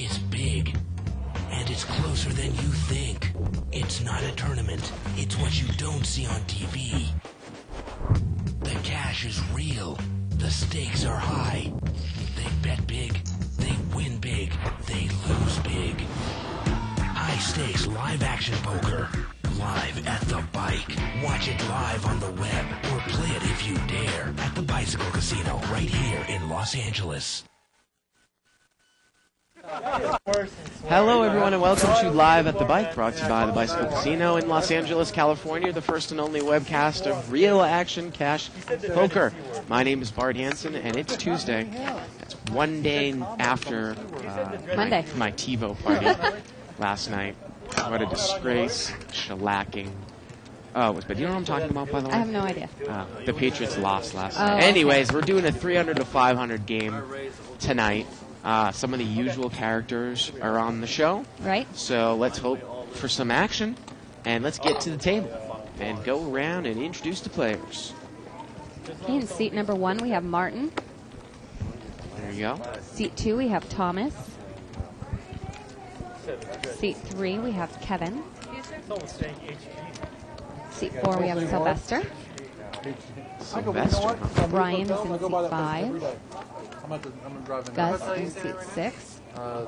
is big. And it's closer than you think. It's not a tournament. It's what you don't see on TV. The cash is real. The stakes are high. They bet big. They win big. They lose big. High stakes live action poker. Live at the bike. Watch it live on the web or play it if you dare at the Bicycle Casino right here in Los Angeles. Hello, everyone, and welcome to Live at the Bike, brought to you by the Bicycle Casino in Los Angeles, California, the first and only webcast of real action cash poker. My name is Bart Hansen, and it's Tuesday. It's one day after Monday. my TiVo party last night. What a disgrace, shellacking. Oh, it was bad. Do you know what I'm talking about, by the way? I have no idea. The Patriots lost last Oh, night. okay. Anyways, we're doing a 300 to 500 game tonight. Some of the usual characters are on the show. Right. So let's hope for some action, and let's get to the table and go around and introduce the players. Okay, in seat number 1, we have Martin. There you go. Seat 2, we have Thomas. Seat 3, we have Kevin. Seat 4, we have Sylvester. Sylvester. Brian is in seat 5. Gus in seat 6. I'd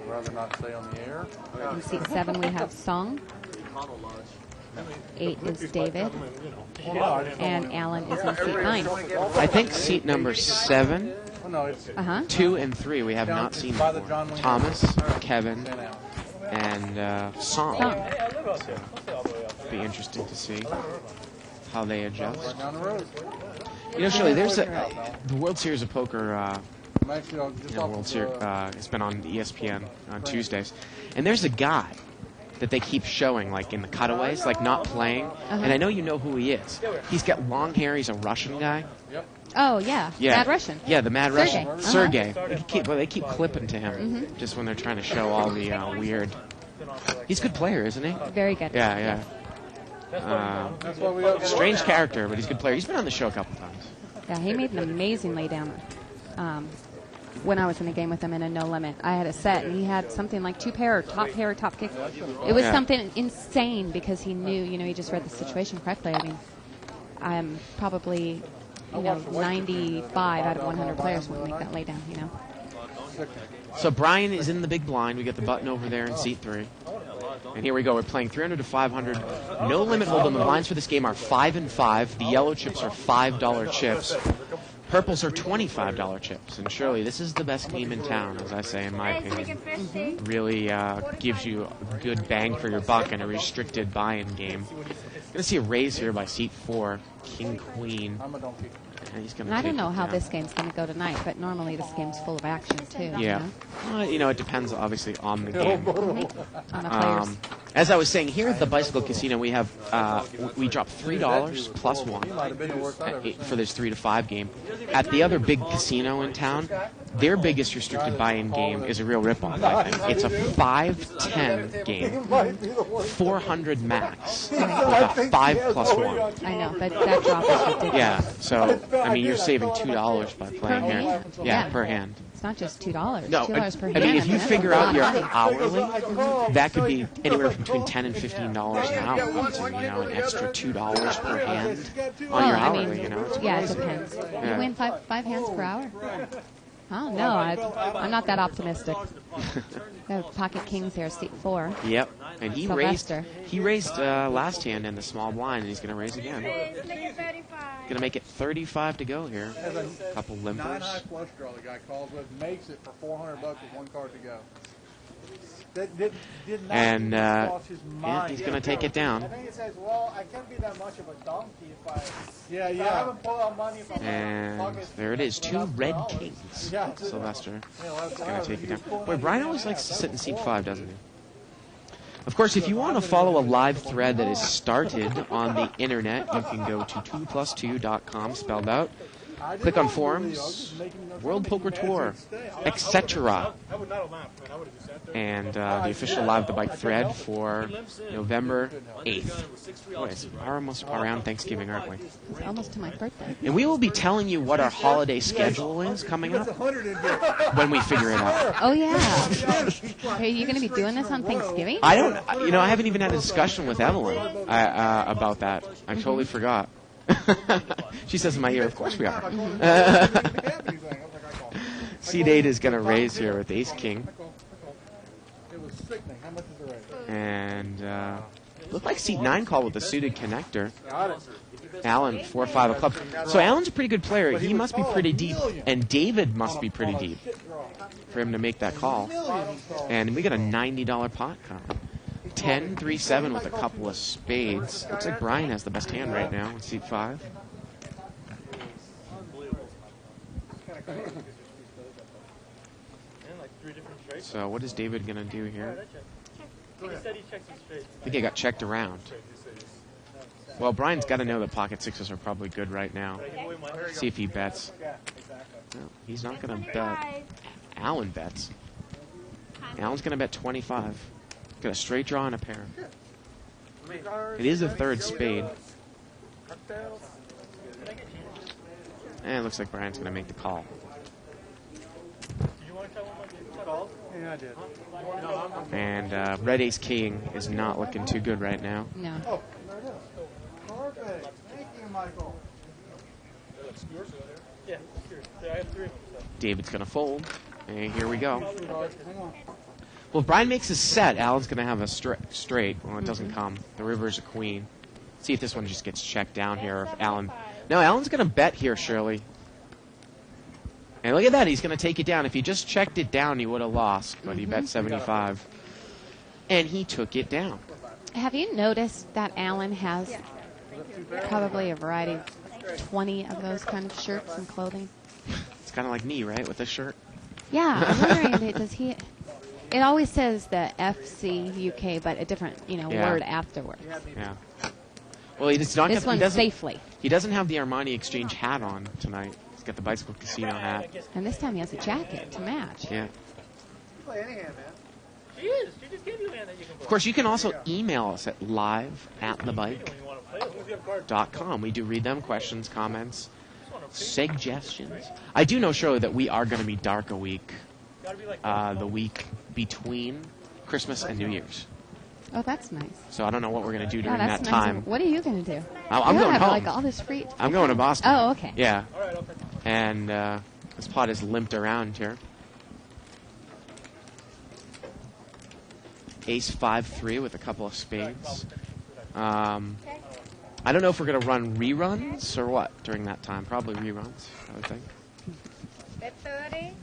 rather not stay on the air. In seat 7, we have Song. 8 is David. And Alan is in seat 9. I think seat number 7, Uh-huh. 2, and 3 we have not seen before. Thomas, Kevin, and Song. Be interesting to see how they adjust. You know, Shirley, there's the World Series of Poker. World Series it's been on ESPN on Tuesdays, and there's a guy that they keep showing, like in the cutaways, like not playing. And I know you know who he is. He's got long hair. He's a Russian guy. Oh, yeah. Mad Russian. Yeah, the Mad Sergey. Russian. Sergey. They keep clipping to him just when they're trying to show all the weird. He's a good player, isn't he? Very good. Yeah. Strange character, but he's a good player. He's been on the show a couple times. Yeah, he made an amazing laydown when I was in a game with him in a no limit. I had a set, and he had something like top pair, top kick. It was something insane because he knew, he just read the situation correctly. I mean, I'm probably, 95 out of 100 players wouldn't make that laydown, So Brian is in the big blind. We got the button over there in seat 3. And here we go. We're playing 300 to 500. No limit hold on. The blinds for this game are 5 and 5. The yellow chips are $5 chips. Purples are $25 chips. And surely this is the best game in town, as I say, in my opinion. Really gives you a good bang for your buck in a restricted buy-in game. Going to see a raise here by seat 4, King Queen. And he's gonna And I don't take know it how down. this game's going to go tonight, but normally this game's full of action, too. Yeah. It depends, obviously, on the game. On the players. As I was saying, here at the Bicycle Casino, we have we drop $3 plus 1 for this 3 to 5 game. At the other big casino in town, their biggest restricted buy-in game is a real ripoff, I think. It's a 5-10 game, 400 max, with a 5 plus 1. I know, that drop is ridiculous. Yeah, so, you're saving $2 by playing Per here. hand. Yeah, Yeah. per hand. It's not just $2. No, $2 per hand. if you that's figure a out lot your of money. hourly, that could be anywhere from between $10 and $15 an hour. An extra $2 per hand on your hourly. Yeah, it depends. Yeah. You win five hands per hour? Oh, no, I'm not that optimistic. We have Pocket Kings here, seat 4. Yep, and he Sylvester. raised last hand in the small blind, and he's going to raise again. Going to make it 35 to go here. A couple limpers. 9-high flush draw, the guy calls with, makes it for $400 with 1 card to go. And he's going to take it down. I think he says, well, I can't be that much of a donkey if I Yeah. haven't pulled out money from my And pocket. there it is, 2 red kings. Sylvester is going to take it down. Boy, Brian always likes to sit in seat 5, doesn't he? Of course, if you want to follow a live thread that is started on the internet, you can go to 2plus2.com, spelled out. Click on forums, World Poker Tour, etc. And the official Live the Bike thread for November 8th. Boy, we're almost around Thanksgiving, aren't we? It's almost to my birthday. And we will be telling you what our holiday schedule is coming up when we figure it out. Oh, yeah. Are you going to be doing this on Thanksgiving? I don't, I haven't even had a discussion with Evelyn about that. I totally forgot. She says in my ear, of course we are. Seed 8 is going to raise here with Ace King. It was sickening. How much is the raise? And looked like Seed 9 called with a suited connector. Alan, 4-5 of clubs. So Alan's a pretty good player. He must be pretty deep, and David must be pretty deep for him to make that call. And we got a $90 pot coming. 10-3-7 with a couple of spades. Looks like Brian has the best hand right now in Seat 5. So what is David going to do here? I think he got checked around. Well, Brian's got to know that pocket sixes are probably good right now. See if he bets. No, he's not going to bet. Alan bets. Alan's going to bet 25. Got a straight draw and a pair. It is a third spade. And it looks like Brian's going to make the call. Yeah, I did. And Red Ace King is not looking too good right now. No. Oh, there it is. Perfect. Thank you, Michael. Yeah, sure. I have 3 of them. So. David's going to fold. And here we go. Hang on. Well, if Brian makes a set, Alan's going to have a straight. Well, it doesn't come. The river's a queen. See if this one just gets checked down here. If Alan... No, Alan's going to bet here, Shirley. And look at that. He's going to take it down. If he just checked it down, he would have lost. But he bet 75. And he took it down. Have you noticed that Alan has probably a variety of 20 of those kind of shirts and clothing? It's kind of like me, right, with this shirt? Yeah, I'm wondering, does he... It always says the FC UK, but a different, Yeah. word afterwards. Yeah. Well, it's not. This he one's doesn't. safely. He doesn't have the Armani Exchange hat on tonight. He's got the Bicycle Casino hat. And this time he has a jacket to match. Yeah. You play any hand, man. She is. She just gave you a hand that you can play. Of course, you can also email us at live@thebike.com. When you want to play, as long as you have cards. We do read them, questions, comments, suggestions. I do know, Shirley, that we are going to be dark a week, Gotta be like the week between Christmas and New Year's. Oh, that's nice. So I don't know what we're going to do Yeah, during that's that nice. time. What are you going to do? I'm you going have, home. like all this free. I'm going to Boston. Oh, okay. Yeah. All right, I'll take it. And this pot is limped around here. Ace 5-3 with a couple of spades. I don't know if we're going to run reruns or what during that time. Probably reruns, I would think.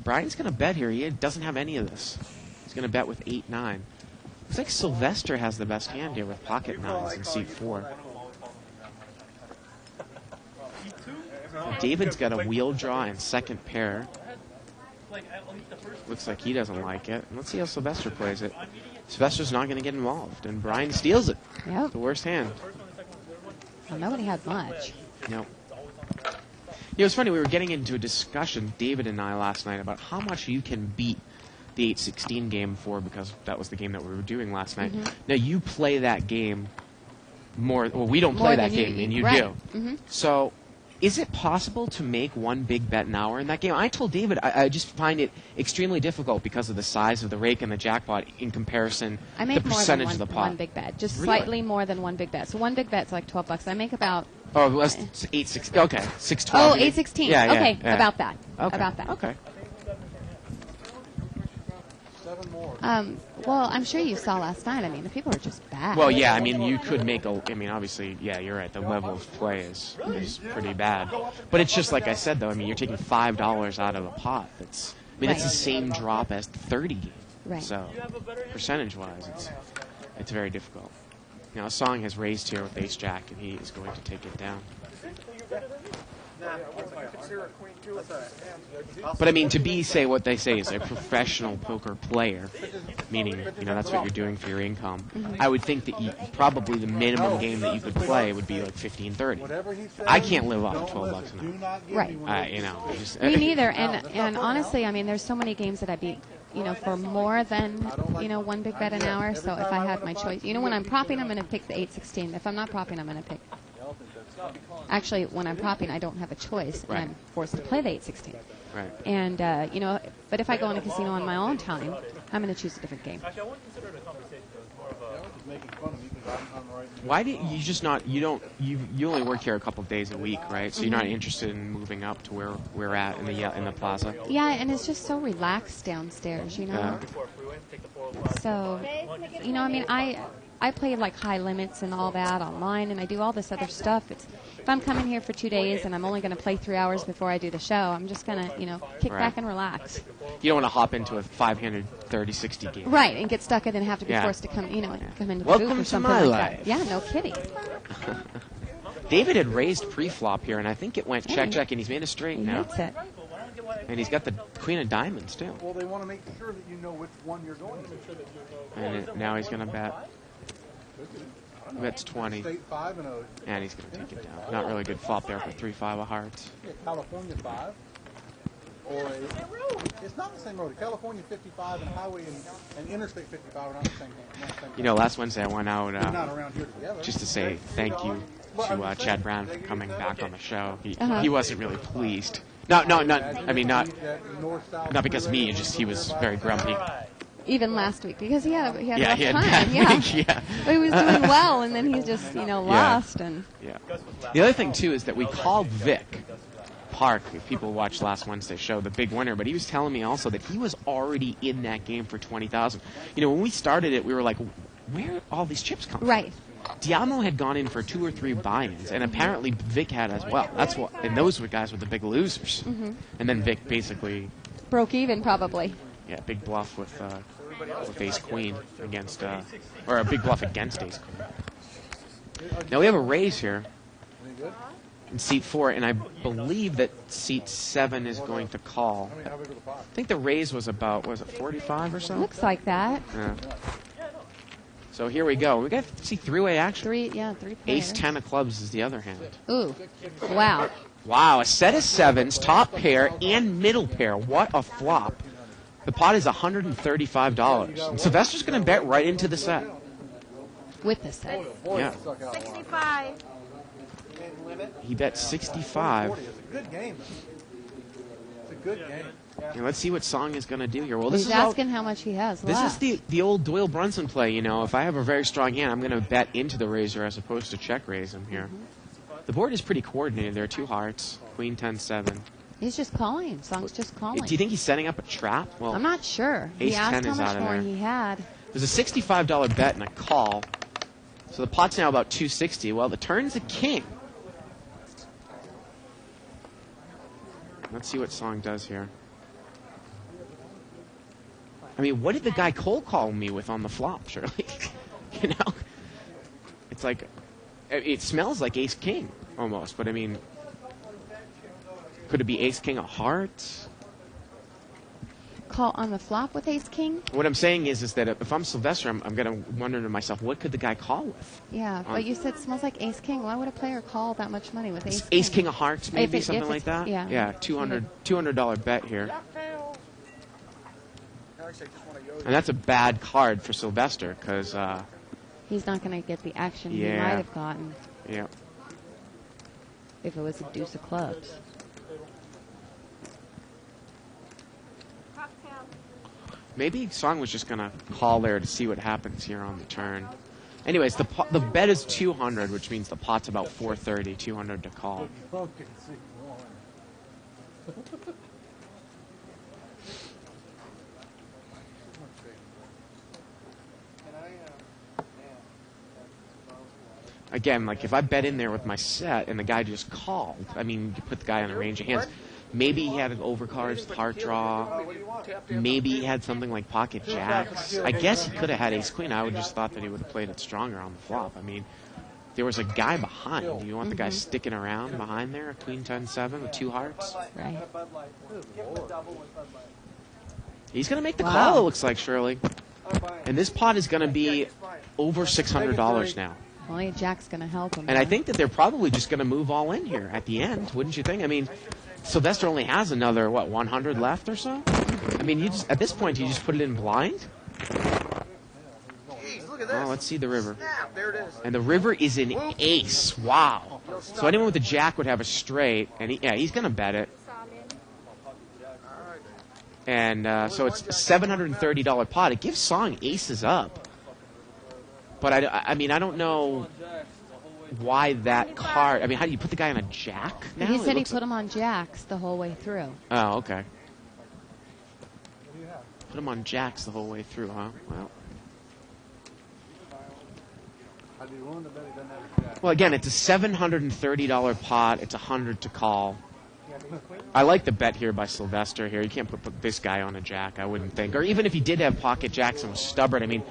Brian's going to bet here. He doesn't have any of this. He's going to bet with 8-9. Looks like Sylvester has the best hand here with pocket nines in seat 4. David's got a wheel draw and second pair. Looks like he doesn't like it. Let's see how Sylvester plays it. Sylvester's not going to get involved, and Brian steals it. Yep. The worst hand. Well, nobody had much. No. It was funny. We were getting into a discussion, David and I, last night about how much you can beat the 8-16 game for, because that was the game that we were doing last night. Now, you play that game more. Well, we don't play More that than you- game, and you right. do. Mhm. So, is it possible to make one big bet an hour in that game? I told David I just find it extremely difficult because of the size of the rake and the jackpot in comparison I the make more than percentage one, of the pot. one big bet. Just Really? slightly more than one big bet. So one big bet's like $12. I make about... Oh, it was 8-16. Okay, 6-12. Oh, 8-16. Yeah, yeah, okay, yeah. about that. Okay. About that. Okay. 7 more. Well, I'm sure you saw last night. I mean, the people are just bad. Well, yeah, I mean, you could make a... I mean, obviously, yeah, you're right. The level of play is pretty bad. But it's just like I said, though. I mean, you're taking $5 out of a pot. It's... I mean, it's the Right. same drop as 30 game. Right. So, percentage-wise, it's very difficult. Now, Song has raised here with ace-jack, and he is going to take it down. But I mean, to be, say, what they say is a professional poker player, meaning, you know, that's what you're doing for your income, I would think that probably the minimum game that you could play would be like 15, 30. I can't live off of $12 an hour. Right. You know, I just, Me neither. And honestly, I mean, there's so many games that I'd be, you know, for more than, you know, one big bet an hour. So if I had my choice, you know, when I'm propping, I'm going to pick the 8-16. If I'm not propping, I'm going to pick. Actually, when I'm propping, I don't have a choice, and I'm forced to play the 8-16. Right. And, you know, but if I go in a casino on my own time, I'm going to choose a different game. Actually, I wouldn't consider it a conversation. It was more of a... Making fun of me because I'm right. Why did you just not? You don't. You only work here a couple of days a week, right? So you're not interested in moving up to where we're at in the plaza. Yeah, and it's just so relaxed downstairs, you know. Yeah. Before freeway, take the 405. So, you know, I mean, I play like high limits and all that online, and I do all this other stuff. If I'm coming here for 2 days and I'm only going to play 3 hours before I do the show, I'm just going to, you know, kick back and relax. You don't want to hop into a 5-handed 30-60 game. Right, and get stuck and then have to be Yeah. forced to come, you know, come into the Welcome booth or to something my like life. that. Yeah, no kidding. David had raised pre-flop here, and I think it went Yeah, check, and he's made a straight He now. makes it. And he's got the Queen of Diamonds, too. Well, they want to make sure that you know which one you're going to. And now he's going to bet. Bets 20. State 5-0. And he's going to take it down. Not really good flop there for 3-5 of hearts. Yeah, California 5. Or it's not the same road. California 55 and highway and Interstate 55 are not the same thing. You know, last Wednesday I went out They're not around here together. just to say thank you to Chad Brown for coming back on the show. Uh-huh. He wasn't really pleased. Not because of me. Just he was very grumpy. Even last week, because he had a Yeah, rough he had time. bad Yeah. week, yeah. But he was doing well, and then he's just, you know, lost. And Yeah. The other thing too is that we called Vic Park, if people watched last Wednesday's show, the big winner, but he was telling me also that he was already in that game for 20,000. You know, when we started it, we were like, where all these chips come from? right. Diamo had gone in for 2 or 3 buy-ins, and apparently Vic had as well. That's what, and those were guys with the big losers. And then Vic basically, Broke even, probably. yeah, big bluff with Ace Queen against, or a big bluff against Ace Queen. Now we have a raise here in seat 4, and I believe that seat 7 is going to call. I think the raise was about, was it 45 or so? Looks like that. Yeah. So here we go. We got to see three-way action. Three player. Ace 10 of clubs is the other hand. Ooh. Wow. Wow, a set of 7s, top pair, and middle pair. What a flop. The pot is $135. And Sylvester's going to bet right into the set. With the set. Yeah. 65. He bet 65. It's a good game. It's a good game. And let's see what Song is going to do here. Well, this He's is all, asking how much he has this left. is the old Doyle Brunson play, you know. If I have a very strong hand, I'm going to bet into the raiser as opposed to check raise him here. The board is pretty coordinated. There are 2 hearts, Queen 10-7. He's just calling. Song's just calling. Do you think he's setting up a trap? Well, I'm not sure. He Ace 10 asked how is much out of more there. he had. There's a $65 bet and a call. So the pot's now about $260. Well, the turn's a king. Let's see what Song does here. I mean, what did the guy cold call me with on the flop, Shirley? You know? It's like, it smells like Ace King almost, but I mean, could it be Ace King of hearts? Call on the flop with Ace King? What I'm saying is that if I'm Sylvester, I'm going to wonder to myself, what could the guy call with? Yeah, but you said it smells like Ace King. Why would a player call that much money with Ace King? Ace King of hearts, maybe, If something it's- like that? yeah. Yeah, $200 bet here. And that's a bad card for Sylvester, because, He's not going to get the action he Yeah. might have gotten yeah. if it was a deuce of clubs. Maybe Song was just going to call there to see what happens here on the turn. Anyways, the bet is 200, which means the pot's about 430, 200 to call. Again, like if I bet in there with my set and the guy just called, I mean, you put the guy on a range of hands. Maybe he had an overcards, heart draw. Maybe he had something like pocket jacks. I guess he could have had ace queen. I would just thought that he would have played it stronger on the flop. I mean, there was a guy behind. Do you want the guy sticking around behind there? A queen 10-7 with 2 hearts. Right. He's going to make the Wow. call, it looks like, Shirley. And this pot is going to be over $600 now. Only Jack's going to help him. And I there. think that they're probably just going to move all in here at the end, wouldn't you think? I mean, Sylvester only has another, 100 left or so? I mean, you just at this point, you just put it in blind? Oh, let's see the river. And the river is an ace. Wow. So anyone with a jack would have a straight, and he's going to bet it. And so it's a $730 pot. It gives Song aces up. But I mean, I don't know why that card. I mean, how do you put the guy on a jack now? He It said he looks put him on Jacks the whole way through. Oh, okay. Put him on jacks the whole way through, huh? Well. I'd be willing to bet he doesn't have a jack. Well, again, it's a $730 pot. It's 100 to call. I like the bet here by Sylvester here. You can't put this guy on a jack, I wouldn't think. Or even if he did have pocket jacks and was stubborn, I mean,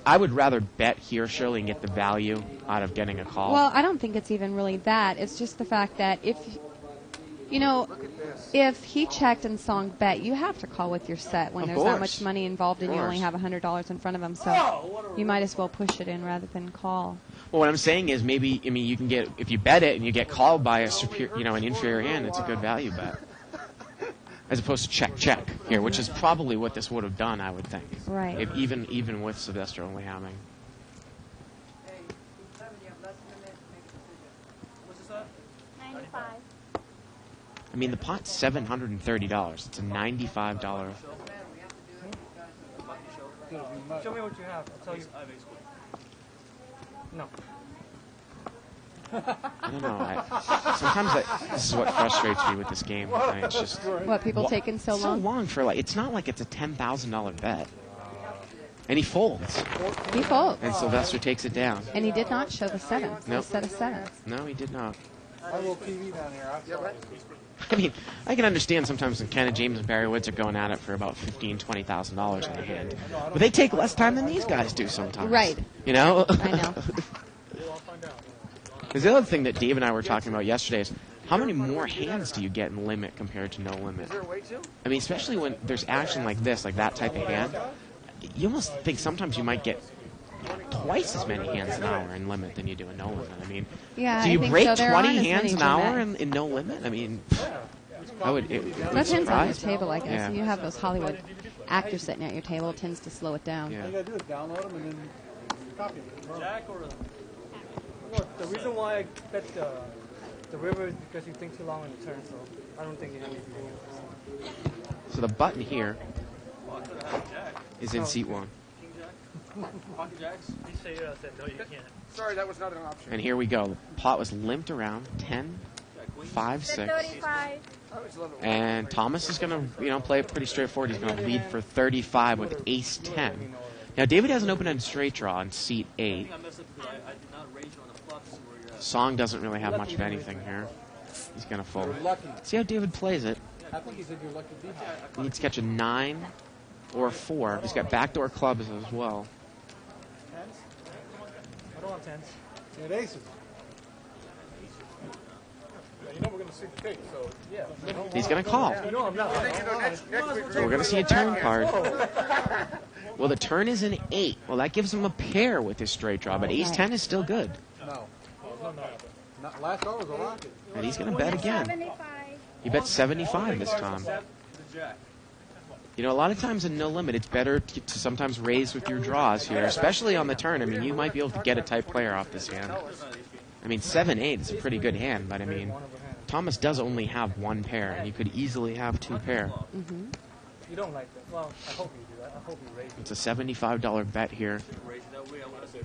I would rather bet here, Shirley, and get the value out of getting a call. Well, I don't think it's even really that. It's just the fact that if he checked and Song bet, you have to call with your set when Of there's course. that much money involved and Of you only course. have $100 in front of him. So you might as well push it in rather than call. Well, what I'm saying is maybe, I mean, you can get, if you bet it and you get called by a superior, an inferior hand, it's a good value bet. As opposed to check here, which is probably what this would have done, I would think. Right. If even with Sylvester only having. I mean, the pot's $730. It's a $95. Show me what you have. I'll tell you. No. I don't know. Sometimes this is what frustrates me with this game. It's just What, people taking so long? for it's not like it's a $10,000 bet. And he folds, He folds. and Sylvester takes it down. And he did not show the sevens. Nope. The set of sevens. No, he did not. My little TV down here. I saw it. I mean, I can understand sometimes when Ken and James and Barry Woods are going at it for about $15,000, $20,000 in a hand, but they take less time than these guys do sometimes. Right. You know. I know. Because the other thing that Dave and I were talking about yesterday is how many more hands do you get in limit compared to no limit? I mean, especially when there's action like this, like that type of hand, you almost think sometimes you might get twice as many hands an hour in limit than you do in no limit. I mean, Yeah, do you I think break so. There 20 aren't as hands many an to hour bet. in no limit? I mean, I would. It would Depends on your surprise me. table, I guess. Yeah. You have those Hollywood actors sitting at your table. It tends to slow it down. Yeah. All you gotta do is download them and then copy them. Jack or look, the reason why I bet the river is because you think too long on the turn, so I don't think you have to do it. So the button here is in seat 1. Pocket jacks? You say said no, you can't. Sorry, that was not an option. And here we go. The pot was limped around 10, 5, 6. 35. And Thomas is going to, play it pretty straightforward. He's going to lead for 35 with ace 10. Now, David has an open-ended straight draw on seat 8. I messed up because I did not raise you on the fluffs where you're at. Song doesn't really have much of anything here. He's going to fold. See how David plays it. I think he said you're lucky to be here. He needs to catch a 9 or a 4. He's got backdoor clubs as well. Tens? I don't want tens. You had aces. You know we're going to see the tape, so Yeah. He's going to call. No, I'm not. next week So we're going to see a turn card. Well, the turn is an 8. Well, that gives him a pair with his straight draw, but ace 10 is still good. No. Not, last call was a rocket. And he's going to bet again. 75. He bet 75 this time. You know, a lot of times in no limit, it's better to sometimes raise with your draws here, especially on the turn. I mean, you might be able to get a tight player off this hand. I mean, 7-8 is a pretty good hand, but I mean, Thomas does only have one pair, and you could easily have 2 pair. You don't like that. Well, I hope you do that. I hope you raise it. It's a $75 bet here. Raise it that way, I would have said.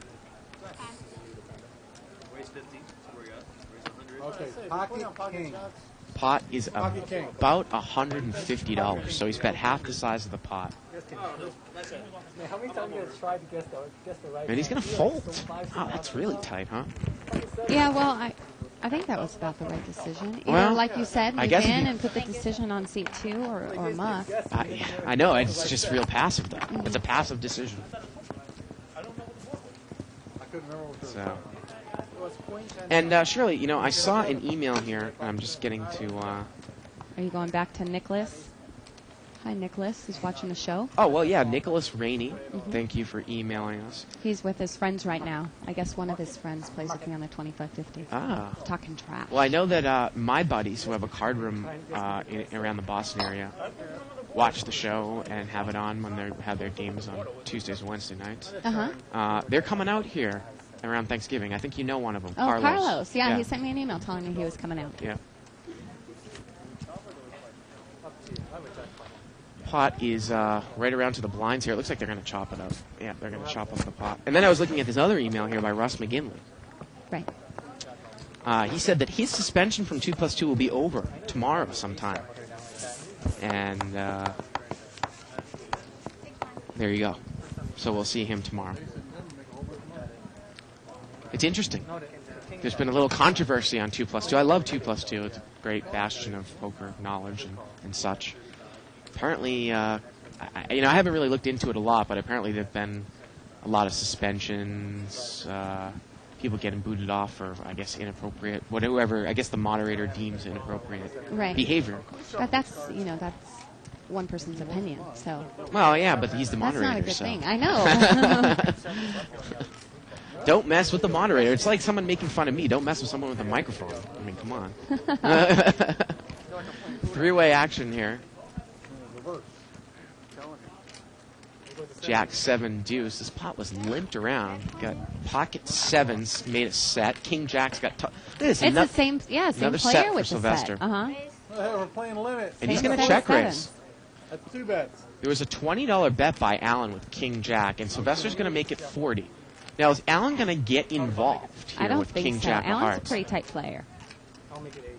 Raise 50. So where you at? Raise 100. Okay, pocket king. Pot is about $150, so he's bet half the size of the pot. Man, how many times you guys tried to guess the right? And he's going to fold. Wow, that's really tight, huh? Yeah, well, I think that was about the right decision. Either, Well, like you said, I move guess if in you- and put the decision on seat 2 or muff. I know, it's just real passive, though. It's a passive decision. I couldn't remember what So, And Shirley, you know, I saw an email here. I'm just getting to. Are you going back to Nicholas? Hi, Nicholas. He's watching the show. Oh well, yeah, Nicholas Rainey. Thank you for emailing us. He's with his friends right now. I guess one of his friends plays with me on the 2550. Ah. Talking trash. Well, I know that my buddies who have a card room around the Boston area watch the show and have it on when they have their games on Tuesdays and Wednesday nights. They're coming out here around Thanksgiving. I think you know one of them, Oh, Carlos. Yeah, Yeah. he sent me an email telling me he was coming out. Yeah. Pot is right around to the blinds here. It looks like they're going to chop it up. Yeah, they're going to chop up the pot. And then I was looking at this other email here by Russ McGinley. Right. He said that his suspension from 2+2 will be over tomorrow sometime. And there you go. So we'll see him tomorrow. It's interesting. There's been a little controversy on 2+2. I love 2+2. It's a great bastion of poker knowledge and such. Apparently, I haven't really looked into it a lot, but apparently there've been a lot of suspensions, people getting booted off for, I guess, inappropriate, whatever, I guess the moderator deems inappropriate behavior. But that's one person's opinion, so. Well, yeah, but he's the moderator, That's not a good so. thing. I know. Don't mess with the moderator. It's like someone making fun of me. Don't mess with someone with a microphone. I mean, come on. Three-way action here. Jack 7 deuce. This pot was limped around. Got pocket sevens, made a set. King Jack's got. It's the same. Yeah, same another player set with for the Sylvester. set. We're playing limit. And he's Same going to set check of raise. That's 2 bets. There was a $20 bet by Allen with King Jack, and Sylvester's going to make it 40. Now, is Allen going to get involved here I don't with think King so. Jack of Allen's a hearts? pretty tight player. I'll make it 80.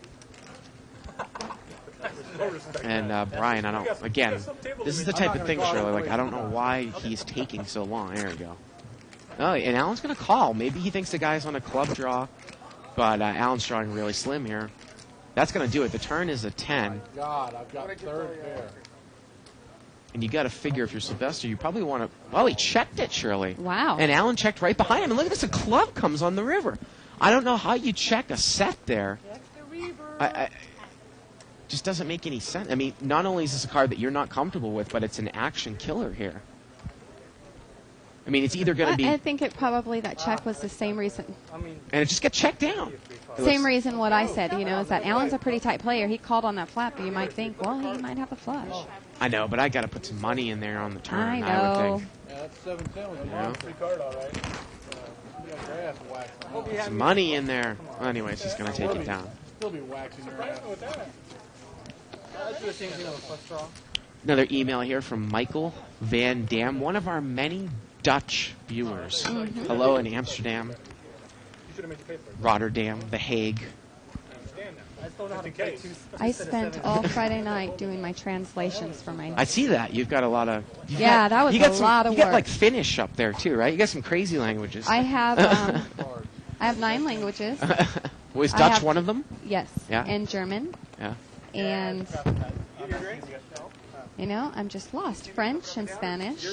And Brian, I don't. Again, this is the type of thing, Shirley. Like, I don't know why he's taking so long. There we go. Oh, and Allen's going to call. Maybe he thinks the guy's on a club draw, but Allen's drawing really slim here. That's going to do it. The turn is a 10. God, I've got third pair. And you got to figure if you're Sylvester, you probably want to. Well, he checked it, Shirley. Wow. And Allen checked right behind him. And look at this, a club comes on the river. I don't know how you check a set there. I just doesn't make any sense. I mean, not only is this a card that you're not comfortable with, but it's an action killer here. I mean, it's either going to be. I think it probably that check was the same reason. And it just gets checked down. Same reason what I said, is that Allen's a pretty tight player. He called on that flap, but you might think, well, he might have a flush. I know, but I got to put some money in there on the turn. I I would know. think. Yeah, that's 7-10 with Yeah. free card, all right. Grass waxing. Some money in there. Well, anyways, he's going to take it down. Still be waxing your ass. Let's do the same thing with a flush draw. Another email here from Michael Van Dam, one of our many Dutch viewers. Hello in Amsterdam, Rotterdam, The Hague. I just don't know how to play two. I spent all Friday night doing my translations for my. I see that. You've got a lot of... Yeah, that was a lot of You got work. like Finnish up there too, right? You got some crazy languages. I have 9 languages. Was I Dutch have- one of them? Yes. Yeah. And German. Yeah. And I'm just lost. French and Spanish.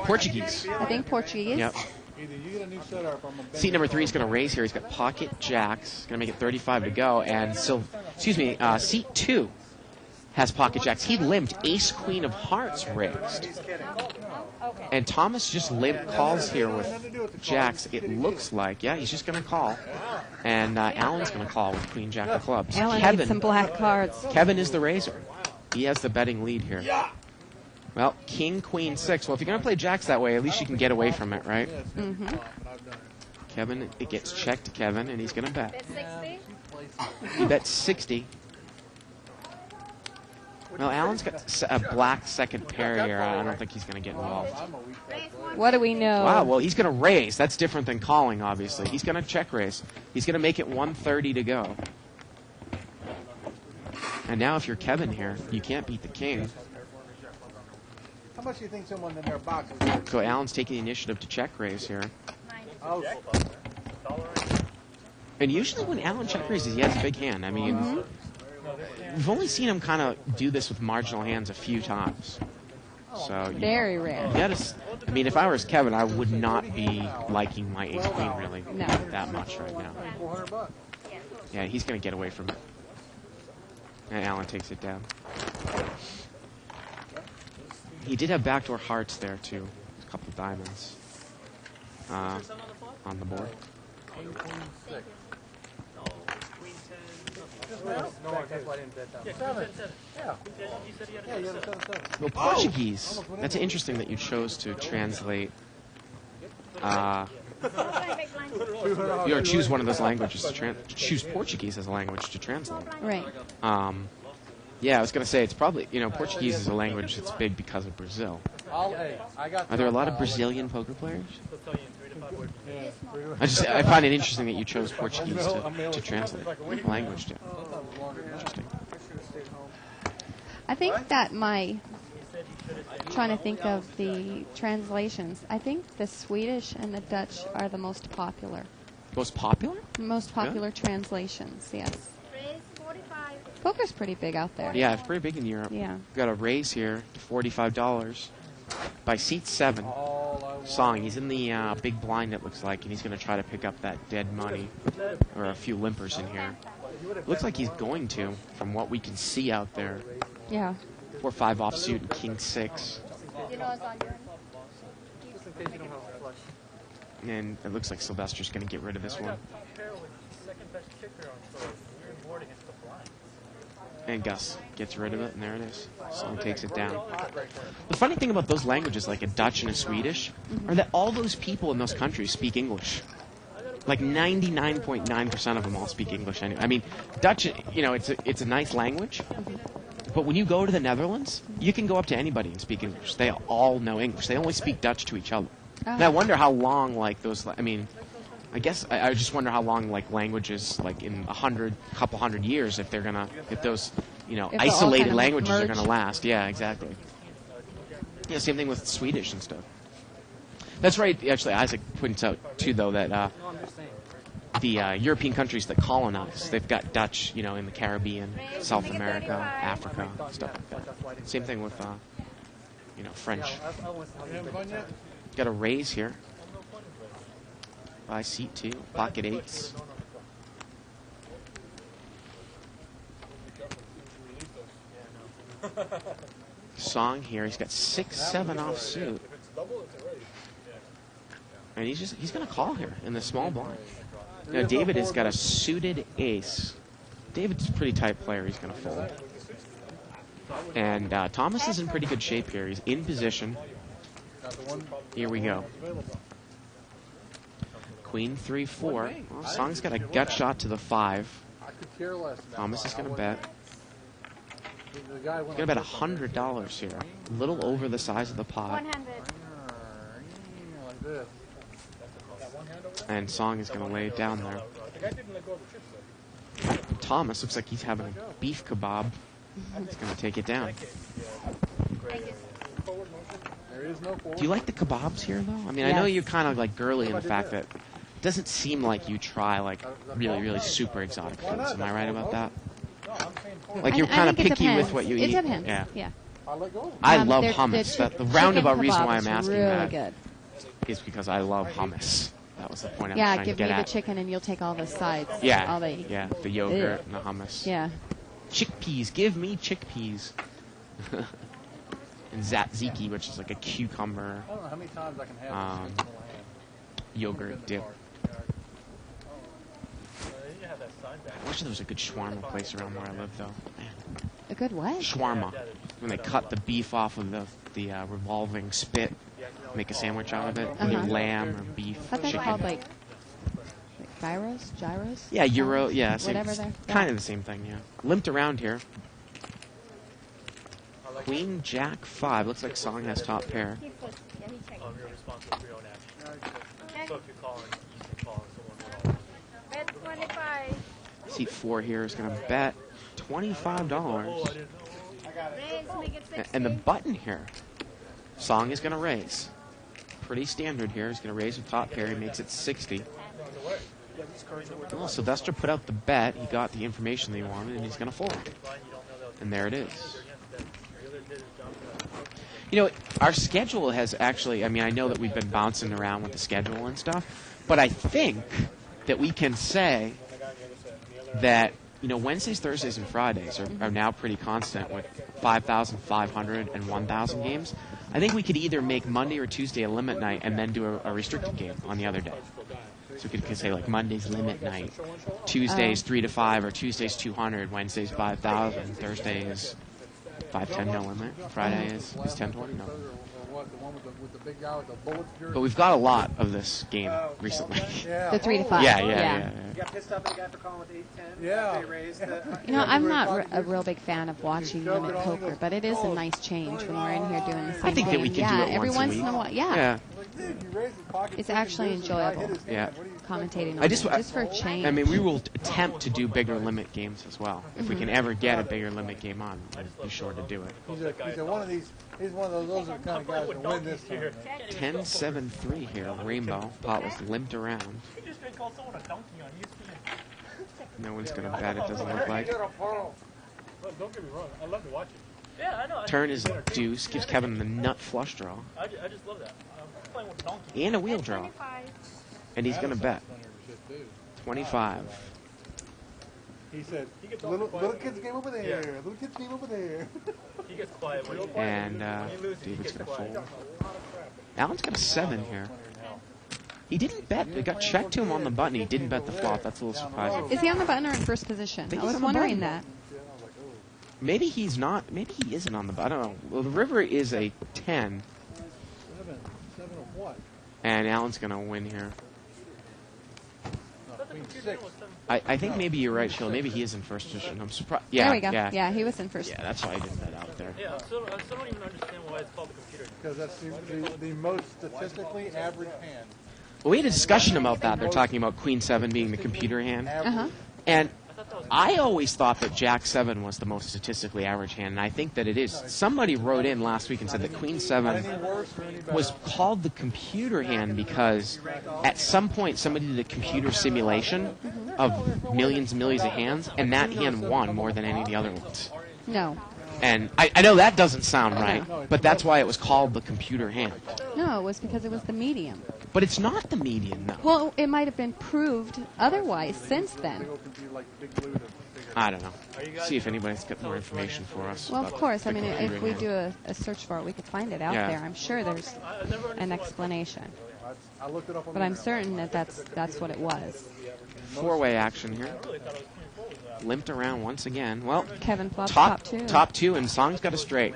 Portuguese. I think Portuguese. Yep. Either you get a new set or I'm gonna bend Seat number 3 is going to raise here. He's got pocket jacks. Going to make it 35 to go. And seat 2 has pocket jacks. He limped ace queen of hearts raised. And Thomas just limp calls here with jacks. It looks like, yeah, he's just going to call. And Alan's going to call with queen jack of clubs. Alan needs some black cards. Kevin is the raiser. He has the betting lead here. Well, king, queen, 6. Well, if you're going to play jacks that way, at least you can get away from it, right? Kevin, it gets checked to Kevin, and he's going to bet. He bets 60. Well, Alan's got a black second pair here. I don't think he's going to get involved. What do we know? Wow, well, he's going to raise. That's different than calling, obviously. He's going to check raise. He's going to make it 130 to go. And now if you're Kevin here, you can't beat the king. How much do you think someone in their box is worth? So Alan's taking the initiative to check raise here. Oh, And usually when Alan check raises, he has a big hand. I mean, we've only seen him kind of do this with marginal hands a few times. So Very rare. you gotta, I mean, if I was Kevin, I would not be liking my ace queen really No. that much right now. $400. Yeah, he's gonna get away from it. And Allen takes it down. He did have backdoor hearts there too. A couple diamonds on the board. No, that's why I didn't bet that. Seven. Yeah. Yeah, you had a 7-7. Well, Portuguese. That's interesting that you chose to translate. You choose one of those languages to choose Portuguese as a language to translate. Right. Yeah, I was gonna say it's probably Portuguese is a language that's big because of Brazil. Are there a lot of Brazilian poker players? I find it interesting that you chose Portuguese to translate a language to. Interesting. I think that trying to think of the translations, I think the Swedish and the Dutch are the most popular. Most popular? Most popular translations, yes. Poker's pretty big out there. Yeah, it's pretty big in Europe. Yeah. We've got a raise here to $45 by seat 7. Song, he's in the big blind, it looks like, and he's going to try to pick up that dead money, or a few limpers in here. Looks like he's going to, from what we can see out there. Yeah. 4-5 offsuit and king 6. And it looks like Sylvester's going to get rid of this one. And Gus gets rid of it, and there it is. Song takes it down. The funny thing about those languages, like a Dutch and a Swedish, are that all those people in those countries speak English. Like 99.9% of them all speak English. I mean, Dutch, it's a nice language. But when you go to the Netherlands, you can go up to anybody and speak English. They all know English. They only speak Dutch to each other. And I wonder how long, like, those... I mean, I guess I just wonder how long, like, languages, like, in couple hundred years, if those, If isolated kind of languages are merge. going to last. Yeah, exactly. Yeah, same thing with Swedish and stuff. That's right. Actually, Isaac points out, too, though, that the European countries that colonize, they've got Dutch, in the Caribbean, South America, Africa, stuff like that. Same thing with, French. Got a raise here. By seat 2, pocket 8s. Song here, he's got 6-7 offsuit. And he's going to call here in the small blind. Now David has got a suited ace. David's a pretty tight player, he's going to fold. And Thomas is in pretty good shape here. He's in position. Here we go. Queen 3-4. Well, Song's got a gut shot to the 5. Thomas is going to bet. He's going to bet $100 here. A little over the size of the pot. And Song is going to lay it down there. Thomas looks like he's having a beef kebab. He's going to take it down. Do you like the kebabs here, though? I mean, I know you're kind of like girly in the fact that it doesn't seem like you try like really, really super exotic foods. Am I right about that? Like you're kind of picky with what you eat. It depends. Yeah. I love they're- hummus. they're The roundabout reason chicken why I'm kebab is asking really that good. is because I love hummus. That was the point I was Yeah, trying give to me get the at. chicken and you'll take all the sides. Yeah, All the, yeah, the yogurt and the hummus. Yeah. Chickpeas, give me chickpeas. And tzatziki, which is like a cucumber I don't know how many times I can have this. yogurt dip. I wish there was a good shawarma place around where I live, though. Man. A good what? Shawarma. When they cut the beef off of the revolving spit, make a sandwich out of it. Uh-huh. Lamb or beef, I thought they're chicken. called like gyros? Gyros? Yeah, Euro, yeah, same, Whatever they're... kind of the same thing, yeah. Limped around here. Queen, Jack, 5. Looks like Song has top pair. You're responsible for your own actions. So if you're calling, you can call someone. Bet 25. Seat 4 here is going to bet $25. Raise, make it 60. And the button here, Song is going to raise. Pretty standard here. He's going to raise with top pair. He makes it 60. Well, Sylvester put out the bet. He got the information that he wanted, and he's going to fold. And there it is. You know, our schedule has actually, I mean, I know that we've been bouncing around with the schedule and stuff, but I think that we can say that, you know, Wednesdays, Thursdays, and Fridays are now pretty constant with 5,500 and 1,000 games. I think we could either make Monday or Tuesday a limit night and then do a restricted game on the other day. So we could say, like, Monday's limit night, Tuesdays 3 to 5, or Tuesdays 200, Wednesdays 5,000, Thursdays 510 no limit, Friday is 1020 no limit. What, the one with the big guy with the bullets jersey? But we've got a lot of this game recently. Yeah. The 3 to 5. Yeah. You got pissed off at the guy for calling with 8-10? Yeah. They raised the... You know, I'm not a real big fan of watching limit poker, but it is a nice change when we're in here doing the same I think that we game. can do it every once a in a week. while. Yeah. Like, dude, you raise his pocket, It's take actually his jersey, the guy enjoyable. hit his hand. Yeah. What do you Commentating on I just- it, just for a change. I mean, we will attempt to do bigger limit games as well. If we can ever get a bigger limit game on, we'll be sure to do it. He's one of these. He's one of those are the kind of guys that win this tournament. 10-7-3 here, Rainbow. Pot was limped around. He just tried to call someone a donkey on ESPN. No one's going to bet, it doesn't look like. Don't get me wrong, I love to watch it. Yeah, I know. Turn is deuce, gives Kevin the nut flush draw. I just love that. I'm playing with donkey. And a wheel draw. 25. And he's going to bet. 25. He said, little kids game over there. Little kids game over there. He gets quiet when he And David's going to fold. Alan's got a 7 here. He didn't bet. It got checked to him on the button. He didn't bet the flop. That's a little surprising. Is he on the button or in first position? think I he's was on the wondering button. that. Maybe he's not. Maybe he isn't on the button. I don't know. Well, the river is a 10, Seven of what? and Alan's going to win here. Queen 6. I think maybe you're right, Sheila. Maybe he is in first position. I'm surprised. Yeah, There we go. yeah. Yeah, he was in first. Yeah, that's why I didn't bet out there. Yeah, I still don't even understand why it's called the computer. Because that's the most statistically average hand. Well, we had a discussion about that. They're talking about Queen 7 being the computer hand. Uh-huh. And I always thought that Jack 7 was the most statistically average hand, and I think that it is. Somebody wrote in last week and said that Queen 7 Any worse or any better? was called the computer hand because at some point somebody did a computer simulation of millions and millions of hands, and that hand won more than any of the other ones. No. And I know that doesn't sound right, but that's why it was called the computer hand. No, it was because it was the medium. But it's not the median, though. Well, it might have been proved otherwise since then. I don't know. See if anybody's got more information for us. Well, of about course. the I mean, computer if we hand. do a search for it, we could find it out Yeah. there. I'm sure there's an explanation. I looked it up on But the I'm internet. certain that that's what it was. Four-way action here. Limped around once again. Well, Kevin flopped top two, and Song's got a straight.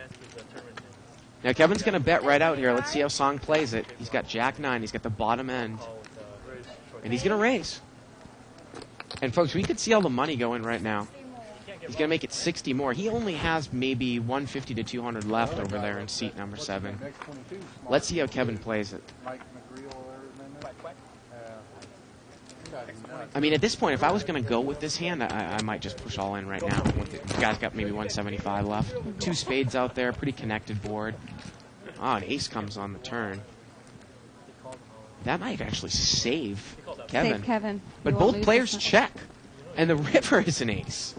Now Kevin's going to bet right out here. Let's see how Song plays it. He's got Jack 9. He's got the bottom end, and he's going to raise. And folks, we could see all the money going right now. He's going to make it 60 more. He only has maybe 150 to 200 left over there in seat number 7. Next 22, small. Let's see how Kevin plays it. Mike McGreal or whatever his name is. You guys are nuts. I mean, at this point, if I was going to go with this hand, I might just push all in right now. The guy's got maybe 175 left. 2 spades out there, pretty connected board. Oh, an ace comes on the turn. That might actually save Kevin. Save Kevin. But You won't both lose players this one. check, and the river is an ace.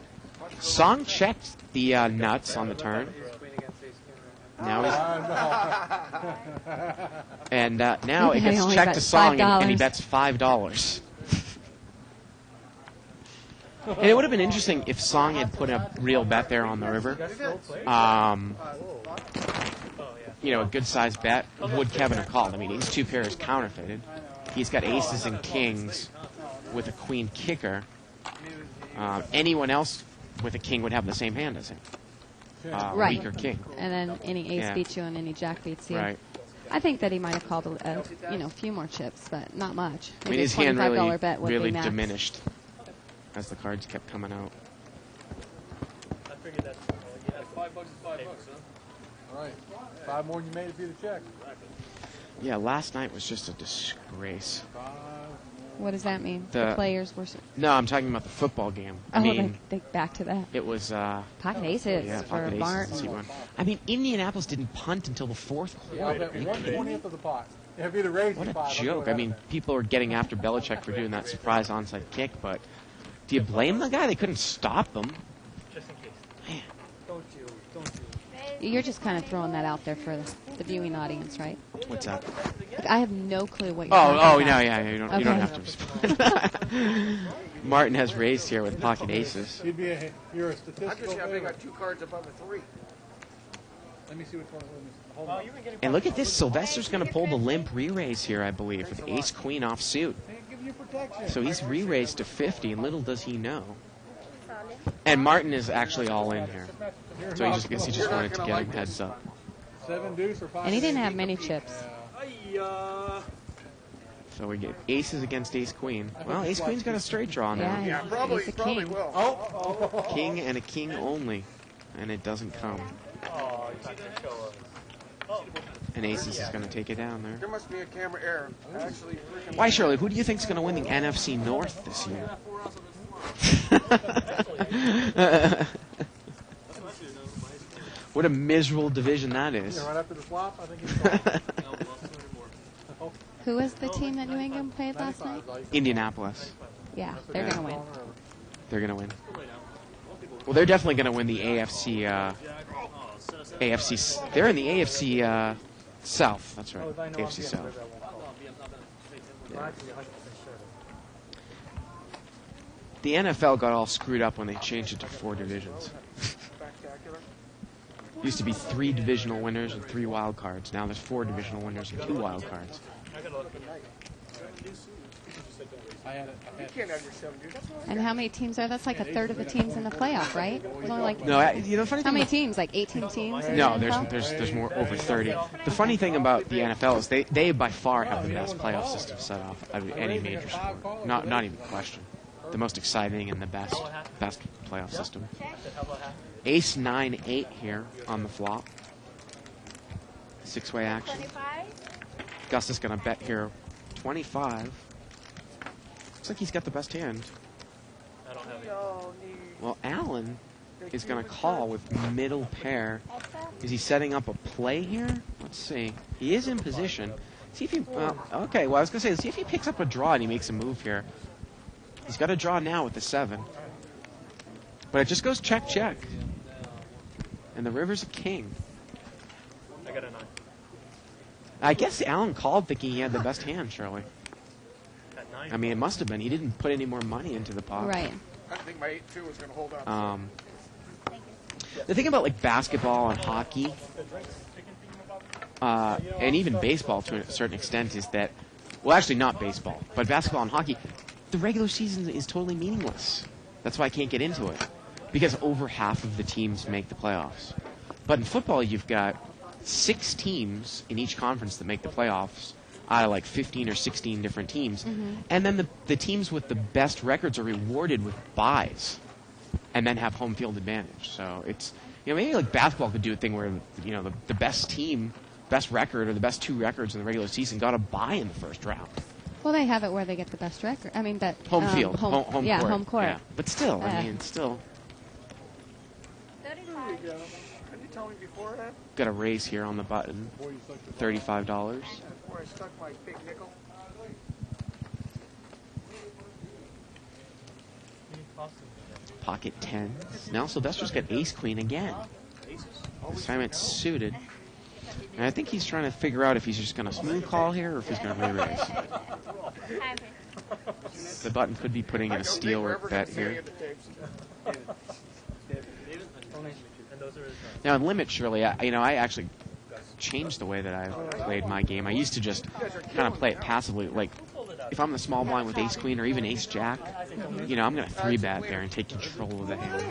Song checked the nuts on the turn. Now he's now it He gets only checked bet to Song, and he $5. bets $5. And it would have been interesting if Song had put a real bet there on the river. You know, a good-sized bet. Would Kevin have called? I mean, he's 2 pairs counterfeited. He's got aces and kings with a queen kicker. Anyone else with a king would have the same hand as him. Right. Weaker king. And then any ace Yeah. beats you and any jack beats you. Right. I think that he might have called a few more chips, but not much. I mean, Maybe his a hand $25 bet would really be max. diminished as the cards kept coming out. I figured that's $5 is $5, huh? All right. 5 more than you made if you'd have checked. Yeah, last night was just a disgrace. What does that mean? The- The players were. No, I'm talking about the football game. I mean, they back to that. it was Pocket aces yeah, for pocket aces Bart. and seat 1. I mean, Indianapolis didn't punt until the 4th Yeah, quarter. bet 1/20th of the pot. If you'd have raised What the a 5, joke. I mean, people are getting after Belichick for doing that surprise onside kick, but do you blame the guy? They couldn't stop him. Just in case. Man. Don't you. Raise You're just kind of throwing that out there for the viewing audience, right? What's that? I have no clue what you're Oh, talking no, about. yeah, you don't have to respond. Martin has raised here with pocket aces. You're a statistical favorite. got 2 cards above a 3. Let me see which one. Hold on. And look at this, Sylvester's going to pull the limp re-raise here, I believe, with ace-queen off suit. Can't give you protection. So he's re-raised to 50, and little does he know. And Martin is actually all in here. So he just wanted to get him heads up. 7 deuce or 5. And he didn't have many chips. So we get aces against ace-queen. Well, ace-queen's got a straight draw now. Yeah, he's a king. will. King and a king only. And it doesn't come. And aces is going to take it down there. There must be a camera error. Actually, Why, Shirley, who do you think's going to win the NFC North this year? What a miserable division that is. Right after the flop, I think it's Who was the team that New England played last night? Indianapolis. Yeah, they're going to win. They're going to win. Well, they're definitely going to win the AFC. They're in the AFC South. That's right. AFC South. Yeah. The NFL got all screwed up when they changed it to 4 divisions. Used to be 3 divisional winners and 3 wild cards. Now there's 4 divisional winners and 2 wild cards. And how many teams are? That's like a third of the teams in the playoff, right? There's only like No, you know, funny how thing many about- teams? Like 18 teams? in No, the NFL? there's more, over 30. The funny thing about the NFL is they by far have the best playoff system set up of any major sport. Not even a question. The most exciting and the best playoff system. Ace 9-8 here on the flop. 6-way action. 25. Gus is going to bet here 25. Looks like he's got the best hand. Well, Allen is going to call with middle pair. Is he setting up a play here? Let's see. He is in position. See if he... okay, well, I was going to say, see if he picks up a draw and he makes a move here. He's got a draw now with the 7. But it just goes check, check. And the river's a king. I got a 9. I guess Allen called thinking he had the best hand, Shirley. At 9? I mean, it must have been. He didn't put any more money into the pot. Right. I think my 8-2 was going to hold up. The thing about like basketball and hockey, and even baseball to a certain extent, is that, well, actually not baseball, but basketball and hockey, the regular season is totally meaningless. That's why I can't get into it, because over half of the teams make the playoffs. But in football, you've got 6 teams in each conference that make the playoffs out of like 15 or 16 different teams. And then the teams with the best records are rewarded with buys and then have home field advantage. So it's, you know, maybe like basketball could do a thing where, you know, the best team, best record, or the best 2 records in the regular season got a bye in the first round. Well, they have it where they get the best record. I mean, that Home field. Home yeah, court. home court. Yeah. But still, I mean, still 35. Didn't you tell me before that? got a raise here on the button. $35. Before I stuck my big nickel? Pocket 10s. Now Sylvester's got ace queen again. This time it's suited. And I think he's trying to figure out if he's just going to smooth call here or if he's going to re-raise. The button could be putting in a steal or bet here. Now in limit, Shirley, I actually changed the way that I played my game. I used to just kind of play it passively. Like, if I'm the small blind with ace queen or even ace jack, you know, I'm going to 3-bet there and take control of the hand.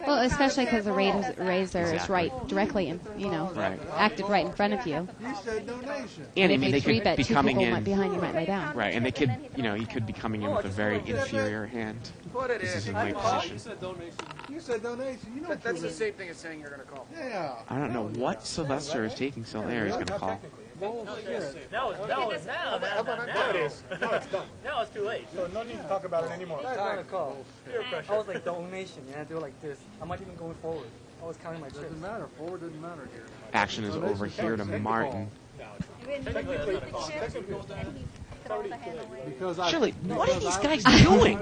Well, especially because the razor is Exactly. right directly in, you know, Right. active right in front of you. You said donation. And I if mean, you they could 3-bet, be 2 coming people in. behind you might lay down. Right, and they could, you know, he could be coming in with a very inferior hand. Put it This is in. in late position. You said donation. You know what That's you the mean. same thing as saying you're going to call. Yeah. I don't know what Sylvester is taking, so there he's going to call. Bullshit. Now it is. Now it's too late. So no need to talk about it anymore. That's not a call. I was like donation, and I do it like this. I'm not even going forward. I was counting my chips. Doesn't matter. Forward doesn't matter here. Action is over here to Martin. Because I. Shirley, what are these guys doing?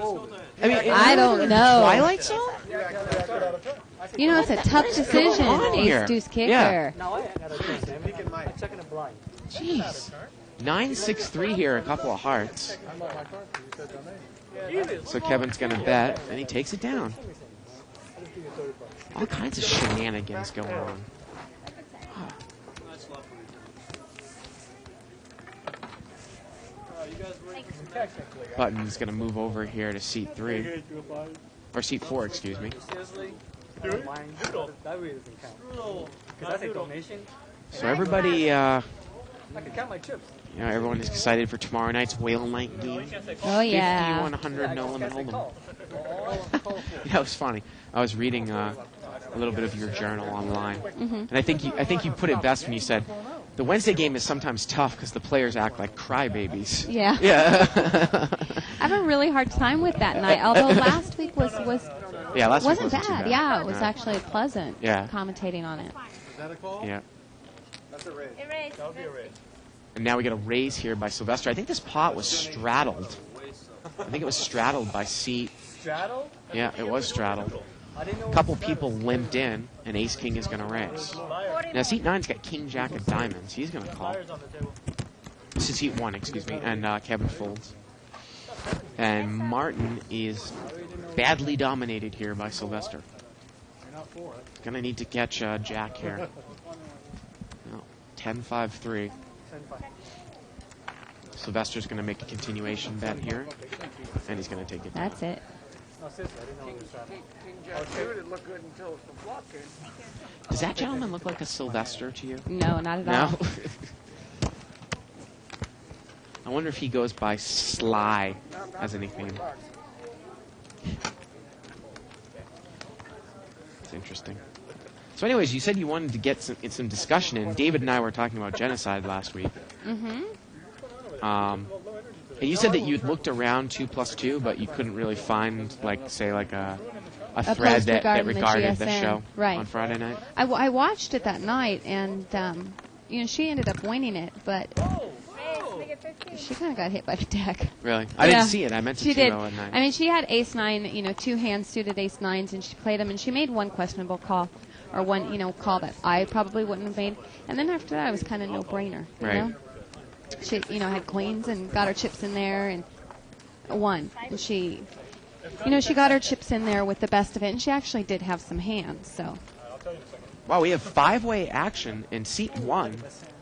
I mean, I don't know. Twilight Zone? You know, it's a tough decision, on here? ace deuce kicker. Yeah. Now I got a chance. I'm checking a blind. Jeez. 9-6-3 here, a couple of hearts. I'm not my card. You said donate. So Kevin's going to bet, and he takes it down. All kinds of shenanigans going on. Button's going to move over here to seat 3. Or seat 4, excuse me. Seriously? Mine, that really doesn't count. Because that's a donation. So everybody, I can count my chips. you know, everyone is excited for tomorrow night's Whale Night game. Oh, yeah. 5100 no limit Can't say hold'em. call. Yeah, it was funny. I was reading a little bit of your journal online, and I think you put it best when you said the Wednesday game is sometimes tough because the players act like crybabies. Yeah. Yeah. I have a really hard time with that night, although last week was Yeah, last week wasn't wasn't too bad. bad. Yeah, it was actually pleasant Yeah. commentating on it. Is that a call? Yeah. That's a raise. Erase. That would be a raise. And now we get a raise here by Sylvester. I think this pot was straddled. I think it was straddled by seat. Straddle? Yeah, it was straddled. I didn't know. A couple people limped in, and Ace King is going to raise. Now seat 9's got King Jack of Diamonds. He's going to call. Flyers on the table. This is seat 1, excuse me, and Kevin folds. And Martin is badly dominated here by Sylvester. You're not for it. Going to need to catch Jack here. No, 10-5-3. 10-5. Sylvester's going to make a continuation bet here, and he's going to take it down. That's it. No, seriously, I didn't know it was straddle. Does that gentleman look like a Sylvester to you? No, not at No? all. I wonder if he goes by Sly as a nickname. It's interesting. So anyways, you said you wanted to get some discussion in. David and I were talking about genocide last week. Mm-hmm. And you said that you'd looked around 2+2, but you couldn't really find, like, say, like a thread post that regarding the regarded the GSN. show Right. on Friday night. I watched it that night, and she ended up winning it, but Raise. Make it 15. she kind of got hit by the deck. Really? I Yeah. didn't see it. I meant to She see did. though at night. I mean, she had ace 9, 2 hand suited ace 9s, and she played them, and she made one questionable call, or one, call that I probably wouldn't have made. And then after that, it was kind of no-brainer, you Right. know? She, had queens and got her chips in there and won. And she, she got her chips in there with the best of it, and she actually did have some hands, so. Wow, we have 5-way action, and seat 1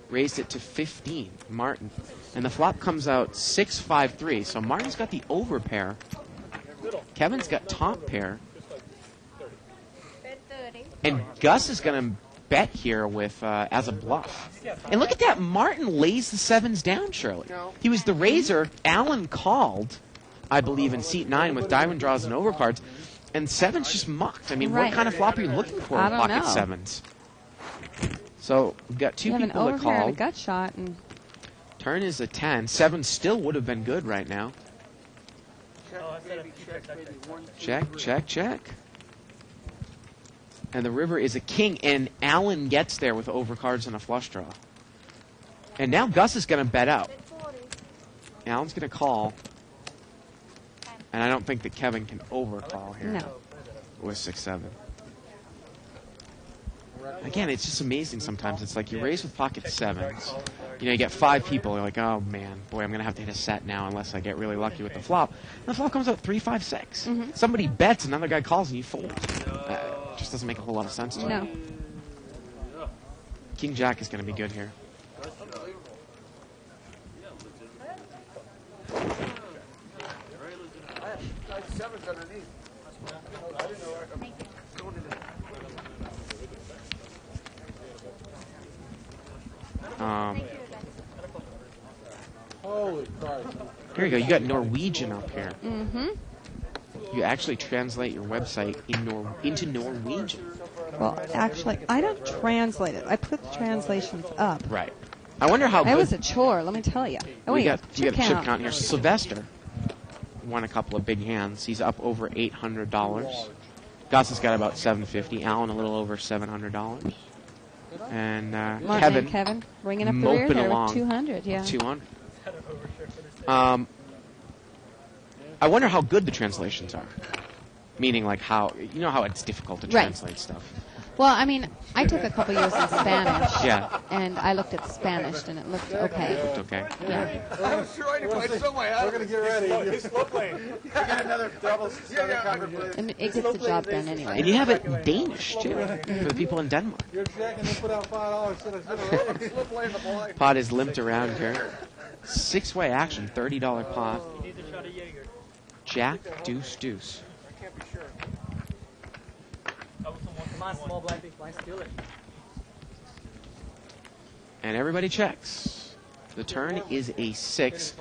raised it to 15, Martin. And the flop comes out 6-5-3, so Martin's got the overpair. Kevin's got top pair. Bet 30. And Gus is going to bet here with as a bluff. And look at that. Martin lays the 7s down, Shirley. He was the raiser. Allen called, I believe, in seat 9 with diamond draws and overcards. And 7's just mucked. I mean, Right. what kind of flop are you looking for I with don't pocket know. 7s? So we've got two You have an people that overpair and a called. gut shot, and Turn is a 10. 7 still would have been good right now. Check, check, check. And the river is a king, and Allen gets there with overcards and a flush draw. And now Gus is going to bet out. Bet 40. Allen's going to call. And I don't think that Kevin can overcall here no. with 6-7. Again, it's just amazing sometimes. It's like you raise with pocket 7s. You get 5 people. You're like, oh, man, boy, I'm going to have to hit a set now unless I get really lucky with the flop. And the flop comes out 3-5-6. Somebody bets, another guy calls, and you fold. It just doesn't make a whole lot of sense to me. No. King Jack is going to be good here. Holy Christ. Here you go. You got Norwegian up here. Mm-hmm. You actually translate your website into Norwegian. Well, actually, I don't translate it. I put the translations up. Right. I wonder how That good was a chore, let me tell you. Oh, we yeah, got. You got a chip count here. Sylvester won a couple of big hands. He's up over $800. Gus has got about $750. Allen a little over $700. And Martin and Kevin bringing up the rear moping there along. with 200, yeah. 200. I wonder how good the translations are. Meaning like how, you know how it's difficult to Right. translate stuff. Well, I mean, I took a couple years in Spanish. Yeah. And I looked at the Spanish, and it looked okay. It's okay. Yeah. I'm trying to find somewhere. We're going to get ready. It's slow playing. Get another double center cover, please. And it gets the job done anyway. And you have it in Danish, too, for the people in Denmark. You're checking and put out $5. Should have Slow playing the blind. Pot is limped around here. 6-way action, $30 pot. He needs a shot of Jaeger. Jack, deuce, deuce. I can't be sure. Come on, small blind, big blind, steal it. And everybody checks. The turn is a 6.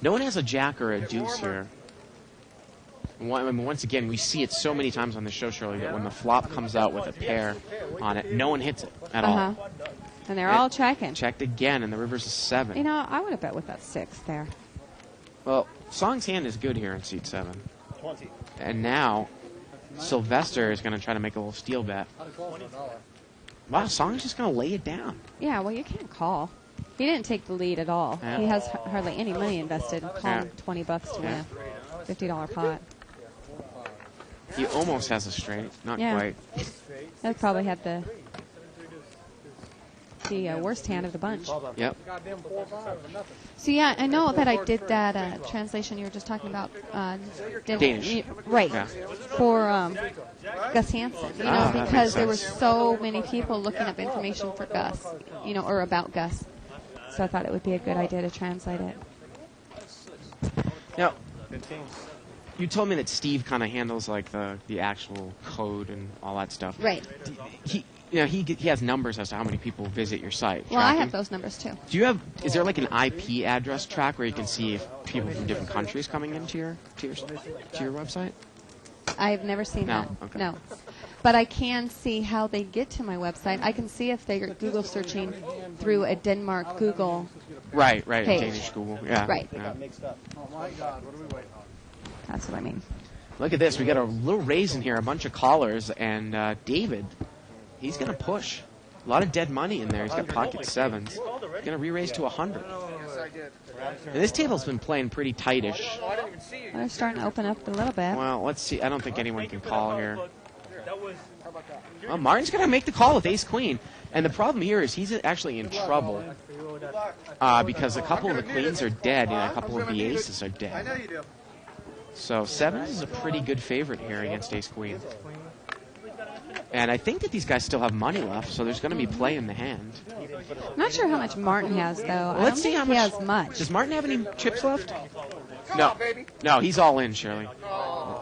No one has a jack or a deuce here. I mean, once again, we see it so many times on the show, Shirley, that when the flop comes out with a pair on it, no one hits it at all. And they're all checking. Checked again, and the river's a 7. You know, I would have bet with that 6 there. Well, Song's hand is good here in seat 7. And now, Sylvester is going to try to make a little steal bet. Wow, Song's just going to lay it down. Yeah, well, you can't call. He didn't take the lead at all. Yeah. He has hardly any money invested. Call him $20 to win a $50 pot. He almost has a straight. Not Yeah. quite. He probably had the worst hand of the bunch. Yep. Goddamn 4 5 for nothing. So, yeah, I know that I did that translation you were just talking about. Danish. Right. Yeah. For Gus Hansen. You know, Ah, that because makes there were sense. so many people looking up information for Gus, you know, or about Gus. So I thought it would be a good idea to translate it. Now, you told me that Steve kind of handles like the actual code and all that stuff. Right. He has numbers as to how many people visit your site. Well, I tracking. have those numbers, too. Do you have? Is there like an IP address track where you can see if people from different countries coming into your website? I've never seen No, that. okay. No. But I can see how they get to my website. I can see if they're Google searching through a Denmark Google. Right, Page. Danish Google. Yeah. Right. Yeah. Oh, my God. What are we waiting on? That's what I mean. Look at this. We got a little raise in here, a bunch of callers, and David, he's going to push. A lot of dead money in there. He's got pocket 7s. He's going to re-raise to 100. And this table's been playing pretty tightish. They're starting to open up a little bit. Well, let's see. I don't think anyone can call here. Well, Martin's going to make the call with ace-queen. And the problem here is he's actually in trouble because a couple of the queens are dead and a couple of the aces are dead. I know you do. So 7s is a pretty good favorite here against ace-queen. And I think that these guys still have money left, so there's going to be play in the hand. I'm not sure how much Martin has, though. Well, I let's don't see how think much. he has much. Does Martin have any chips left? No. No, he's all in, Shirley.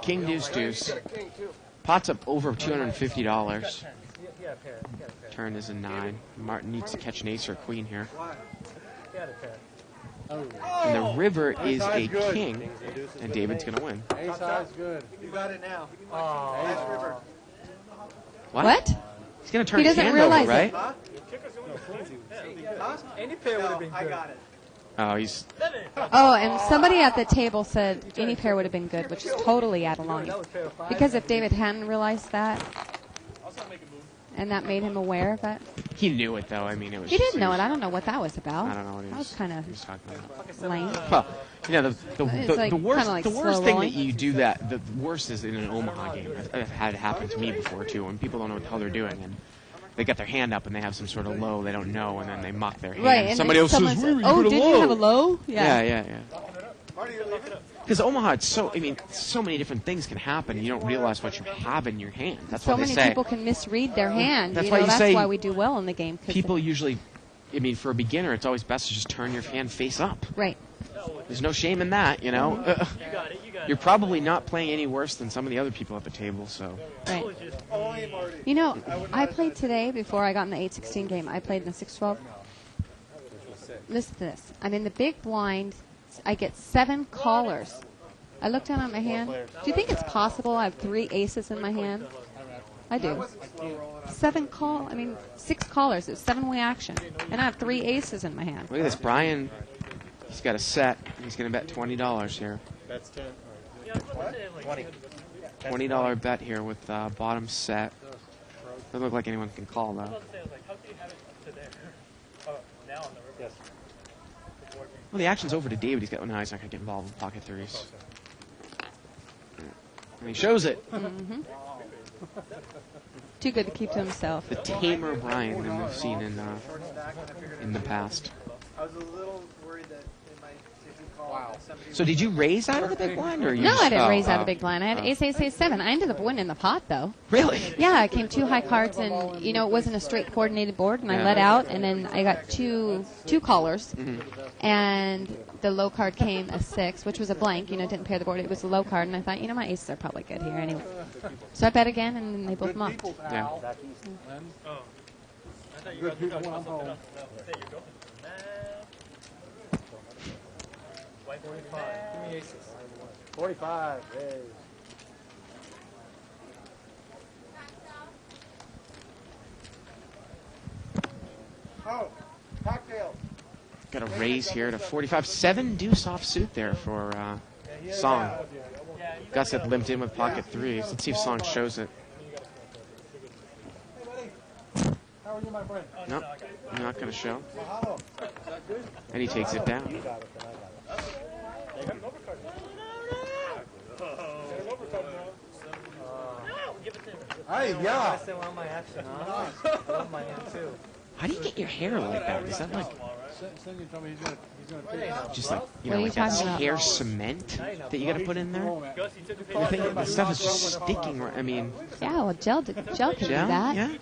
King, deuce, deuce. Pot's up over $250. Turn is a 9. Martin needs to catch an ace or a queen here. And the river is a king, and David's going to win. Ace high is good. You got it now. Ace river. What? He's going to turn He doesn't hand realize over, right? Any pair would have been good. I got it. Oh, he's... Oh, and somebody at the table said any pair would have been good, which is totally out of line. Because if David hadn't realized that, and that made him aware of it, He knew it, though. I mean, it was... he didn't know it. I don't know what that was about. I don't know what he That was, was kind he was of talking about. lame. Well, you know, It's the like worst, kinda like the worst slow thing rolling. that you do that, the worst is in an Omaha game. I've had it happen to me before, too, when people don't know what the hell they're doing, and they got their hand up and they have some sort of low they don't know, and then they muck their hand. Right, and Somebody else says, someone "Wait, said, "Oh, put a did low." you have a low?" Yeah. Marty, you're leaving? Because Omaha, it's so, I mean, so many different things can happen. You don't realize what you have in your hand. That's So what they many say. people can misread their hand. That's you why know, you that's say why we do well in the game. 'Cause People usually, I mean, for a beginner, it's always best to just turn your hand face up. right. There's no shame in that, you know. You're probably not playing any worse than some of the other people at the table, so. Right. Only Marty. You know, I played today before I got in the 8-16 game. I played in the 6-12. Listen to this. I'm in the big blind. I get 7 callers. I look down at my hand. Do you think it's possible I have 3 aces in my hand? I do. 6 callers. It's 7-way action. And I have 3 aces in my hand. Look at this, Brian. He's got a set. He's going to bet $20 here. That's 10. $20 bet here with bottom set. Doesn't look like anyone can call, though. Well, the action's over to David. He's got, no, he's not going to get involved in pocket threes. And he shows it. Too good to keep to himself. The tamer Brian than we've seen in the past. I was a little worried that it might take a call. Wow. So did you raise out of the big blind, or you No, just, I didn't raise out of the big blind. I had ace, ace, ace, 7. I ended up winning the pot, though. Really? Yeah, I came 2 high cards, and, you know, it wasn't a straight coordinated board, and I let out, and then I got two callers, and the low card came a 6, which was a blank, you know, didn't pair the board. It was a low card, and I thought, you know, my aces are probably good here anyway. So I bet again, and then they both muffed. Yeah. Good people when I'm home. 45. Give me aces. 45. Hey. Oh, cocktail. Got a raise here to 45. 7 deuce offsuit there for Song. Gus had limped in with pocket 3s. Let's see if Song shows it. Hey, buddy. How are you, my friend? Nope, I'm not going to show. Mahalo. And he takes it down. Hey, yeah. I still want my action, huh? I love my hand, too. How do you get your hair like that? Is that like Cindy told me he's gonna take just like, you What know, are you like that talking about? hair cement that you got to put in there? I think the stuff is just sticking. I mean, Yeah, well, gel can do gel, that. yeah.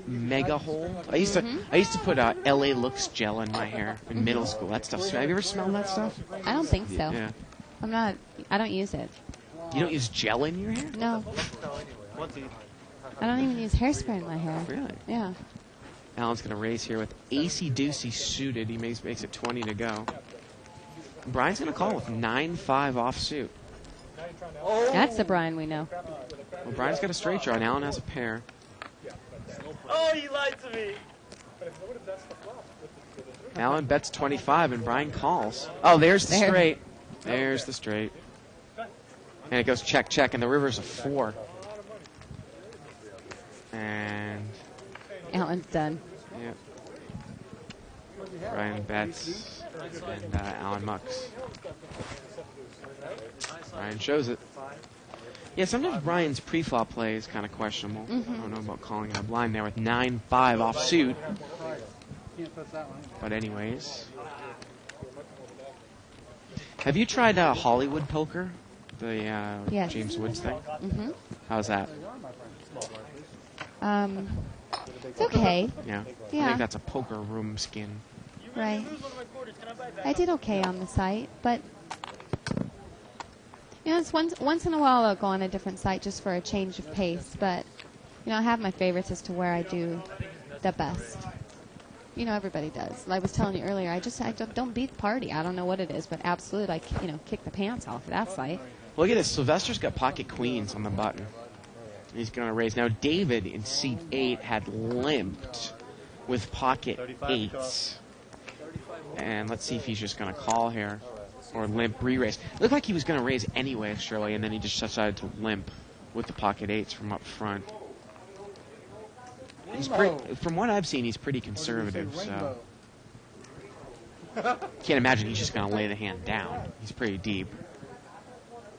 Mega hole. I used to put LA Looks gel in my hair in middle school. That stuff. Have you ever smelled that stuff? I don't think so. Yeah. I don't use it. You don't use gel in your hair? No. I don't even use hairspray in my hair. Really? Yeah. Alan's going to raise here with Acey Deucey suited. He makes it 20 to go. Brian's going to call with 9-5 offsuit. That's the Brian we know. Well, Brian's got a straight draw, and Alan has a pair. Oh, you lied to me. Alan bets 25, and Brian calls. Oh, there's the There. straight. There's the straight. And it goes check, check, and the river's a 4. And, Alan's done. yep. Brian bets, and Alan mucks. Brian shows it. Yeah, sometimes Brian's pre-flop play is kind of questionable. I don't know about calling it a blind there with 9-5 offsuit. Can't touch that one. But anyways. Have you tried Hollywood poker? The Yes. James Woods thing? Mm-hmm. How's that? It's okay. Yeah. I Yeah. think that's a poker room skin. Right. I did okay on the site, but you know, it's once in a while I'll go on a different site just for a change of pace. But you know, I have my favorites as to where I do the best. You know, everybody does. Like I was telling you earlier, I don't beat the party. I don't know what it is, but absolute, I kick the pants off of that site. Look at this. Sylvester's got pocket queens on the button. He's going to raise. Now, David in seat 8 had limped with pocket 8s. And let's see if he's just going to call here. Or limp re-raise. Looked like he was going to raise anyway, Shirley, and then he just decided to limp with the pocket 8s from up front. From what I've seen, he's pretty conservative, so can't imagine he's just going to lay the hand down. He's pretty deep.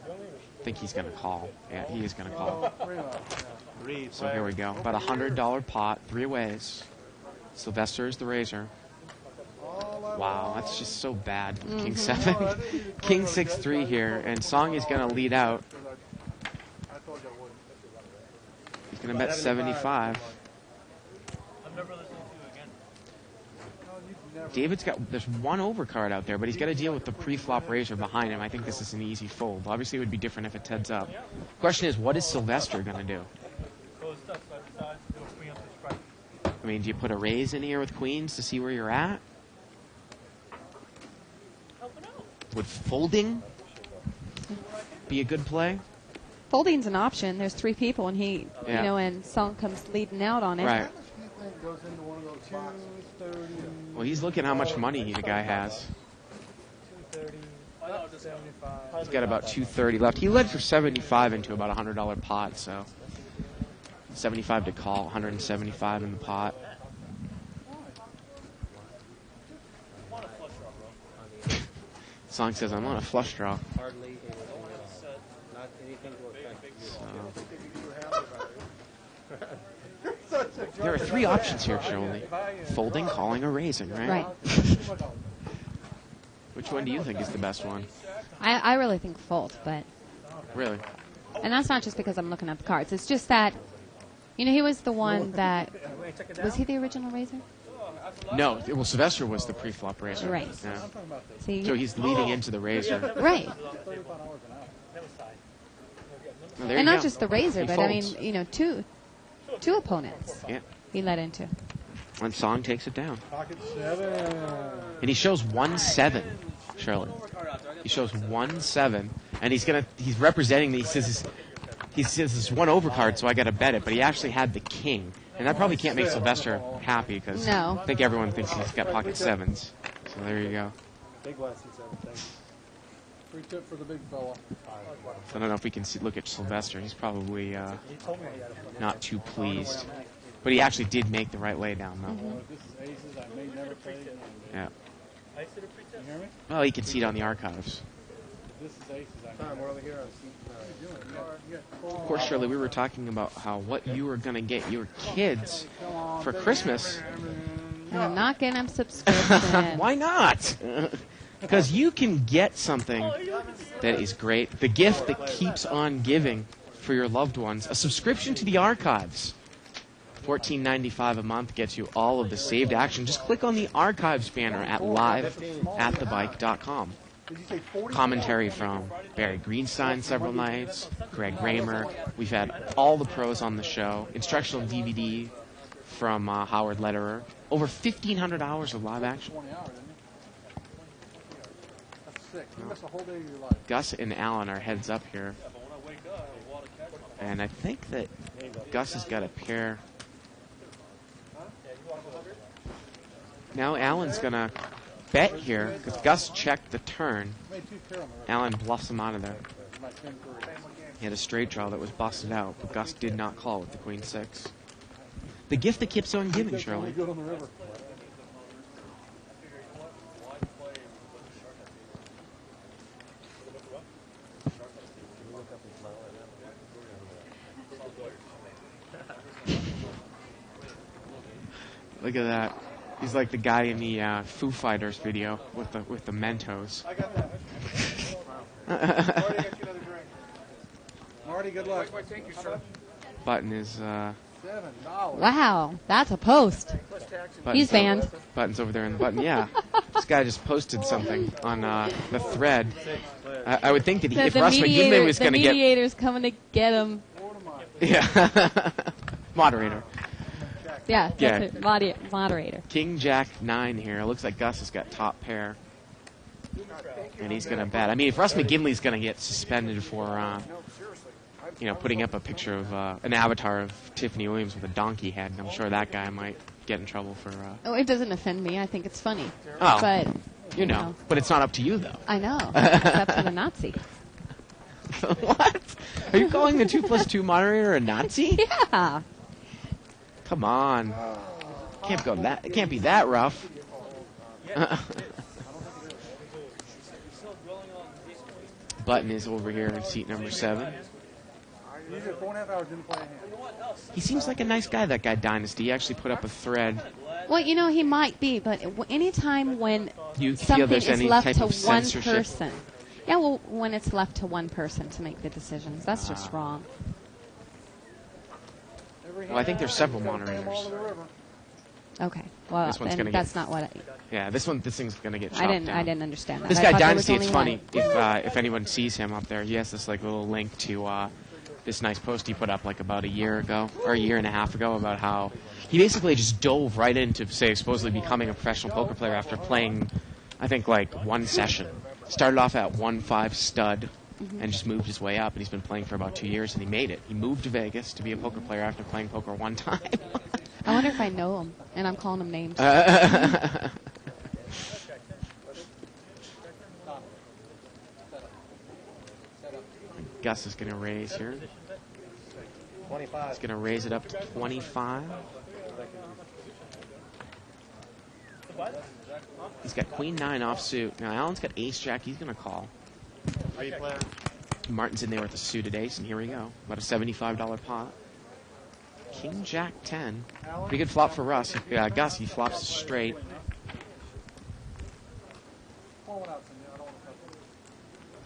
I think he's going to call. Yeah, he is going to call. So here we go. About $100 pot, 3 ways. Sylvester is the raiser. Wow, that's just so bad. King 7. King 6-3 here, and Song is going to lead out. He's going to bet 75. David's there's one overcard out there, but he's got to deal with the pre-flop raiser behind him. I think this is an easy fold. Obviously, it would be different if it's heads up. Question is, what is Sylvester going to do? I mean, do you put a raise in here with queens to see where you're at? Would folding be a good play? Folding's an option. There's 3 people, and and Song comes leading out on it. Right. Well, he's looking how much money the guy has. 230, He's got about 230 left. He led for 75 into about a $100 pot, so 75 to call, 175 in the pot. Song says, I'm on a flush draw. There are 3 options here, Shirley. Folding, calling, or raising, right? Right. Which one do you think is the best one? I really think fold, but Really? and that's not just because I'm looking at the cards. It's just that, you know, he was the one that was he the original raiser? No. Well, Sylvester was the pre-flop raiser. Right. Yeah. See, So he's leading into the raiser. right. Well, there And you not go. just the raiser, He but I mean, folds. you know, two opponents Yeah. he led into. And Song takes it down. Pocket 7. And he shows 1-7, Shirley. He shows 1-7, and he's representing. He says it's 1 overcard, so I got to bet it. But he actually had the king, and that probably can't make Sylvester happy because No. I think everyone thinks he's got pocket 7s. So there you go. Free tip for the big fella. So I don't know if we can look at Sylvester. He's probably not too pleased, but he actually did make the right laydown, though. This is aces. I may never play. Yeah. You hear me? Well, you can see it on the archives. This is aces. We're over here. Of course, Shirley, we were talking about what you were going to get your kids for Christmas. And I'm not getting him subscription. Why not? Because you can get something that is great. The gift that keeps on giving for your loved ones. A subscription to the archives. $14.95 a month gets you all of the saved action. Just click on the archives banner at liveatthebike.com. Commentary from Barry Greenstein several nights, Greg Raymer. We've had all the pros on the show. Instructional DVD from Howard Lederer. Over 1,500 hours of live action. 20 hours, isn't it? That's 6. You miss a whole day of your life. Gus and Alan are heads up here. And I think that Gus has got a pair. Now Alan's going to bet here because Gus checked the turn. Made 2 pair on the right. Alan bluffs him out of there. My 10 3. He had a straight draw that was busted out, but Gus did not call with the queen 6. The gift that keeps on giving, Shirley. Good on the river. Look at that. He's like the guy in the Foo Fighters video with the Mentos. I got that. Marty, got you another drink. Marty, good luck. Thank you, sir. Button is $7. Wow, that's a post. He's banned. Button's over there in the button. Yeah, this guy just posted something on the thread. I would think that if Russ McGinley was going to get mediator's coming to get him. yeah moderator. Yeah, that's Yeah. it. Moderator. King Jack 9 here. It looks like Gus has got top pair. And he's going to bet. I mean, if Russ McGinley's going to get suspended for, putting up a picture of an avatar of Tiffany Williams with a donkey head, I'm sure that guy might get in trouble for... Oh, it doesn't offend me. I think it's funny. Oh, But, you know. But it's not up to you, though. I know. It's up to the Nazi. What? Are you calling the 2+2 moderator a Nazi? Yeah. Come on. It can't be that rough. Button is over here in seat number 7. He's at 4.5 hours, didn't play a hand. He seems like a nice guy, that guy Dynasty. He actually put up a thread. Well, you know, he might be, but anytime when You feel something there's is any left type to of one censorship? person. Yeah, well, when it's left to one person to make the decisions, that's just wrong. Well, I think there's several moderators. Okay. Well, This one's then gonna that's get- not what Yeah, this thing's going to get chopped I down. didn't understand that. This I guy thought there Dynasty, was it's only funny one. if anyone sees him up there. He has this like little link to this nice post he put up like about a year ago or a year and a half ago about how he basically just dove right into say supposedly becoming a professional poker player after playing, I think like one session. Started off at 1-5 stud and just moved his way up, and he's been playing for about 2 years, and he made it. He moved to Vegas to be a poker player after playing poker one time. I wonder if I know him, and I'm calling him names. Gus is going to raise here. 25. He's going to raise it up to 25. He's got Queen 9 offsuit. Now Alan's got Ace Jack. He's going to call. Martin's in there with a suited ace, and here we go. About a $75 pot. King Jack 10. Pretty good flop for Russ. Gus, he flops straight.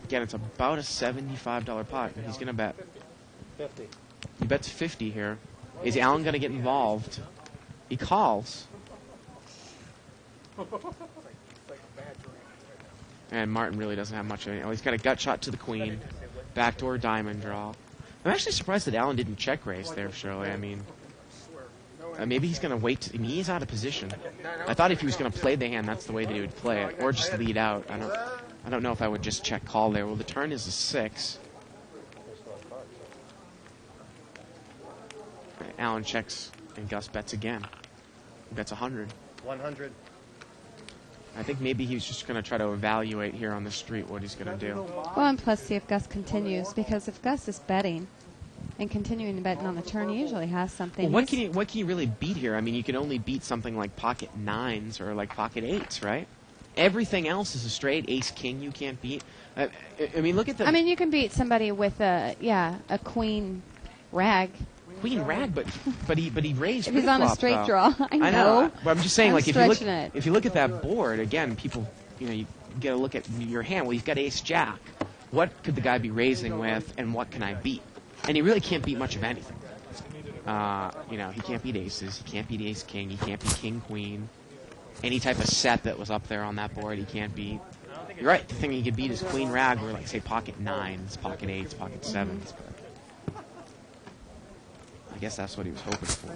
Again, it's about a $75 pot, and he's going to bet. 50. He bets 50 here. Is Alan going to get involved? He calls. And Martin really doesn't have much of it. He's got a gut shot to the queen. Backdoor diamond draw. I'm actually surprised that Alan didn't check raise there, Shirley. I mean, maybe he's going to wait. I mean, he is out of position. I thought if he was going to play the hand, that's the way that he would play it. Or just lead out. I don't know if I would just check call there. Well, the turn is a 6. Alan checks, and Gus bets again. He bets 100. 100. I think maybe he's just going to try to evaluate here on the street what he's going to do. Well, and plus see if Gus continues, because if Gus is betting and continuing to bet on the turn, he usually has something. Well, what can you really beat here? I mean, you can only beat something like pocket 9s or like pocket 8s, right? Everything else is a straight. Ace king you can't beat. I mean, look at the. I mean, you can beat somebody with a queen rag. Queen rag, but he raised. If he's on a pre-flop, straight though. draw, I know. But I'm just saying, I'm like stretching it. if you look at that board again, people, you get to look at your hand. Well, he's got ace jack. What could the guy be raising with, and what can I beat? And he really can't beat much of anything. He can't beat aces. He can't beat ace king. He can't beat king queen. Any type of set that was up there on that board, he can't beat. You're right. The thing he could beat is queen rag, or like say pocket 9s, pocket 8s, pocket 7s. I guess that's what he was hoping for.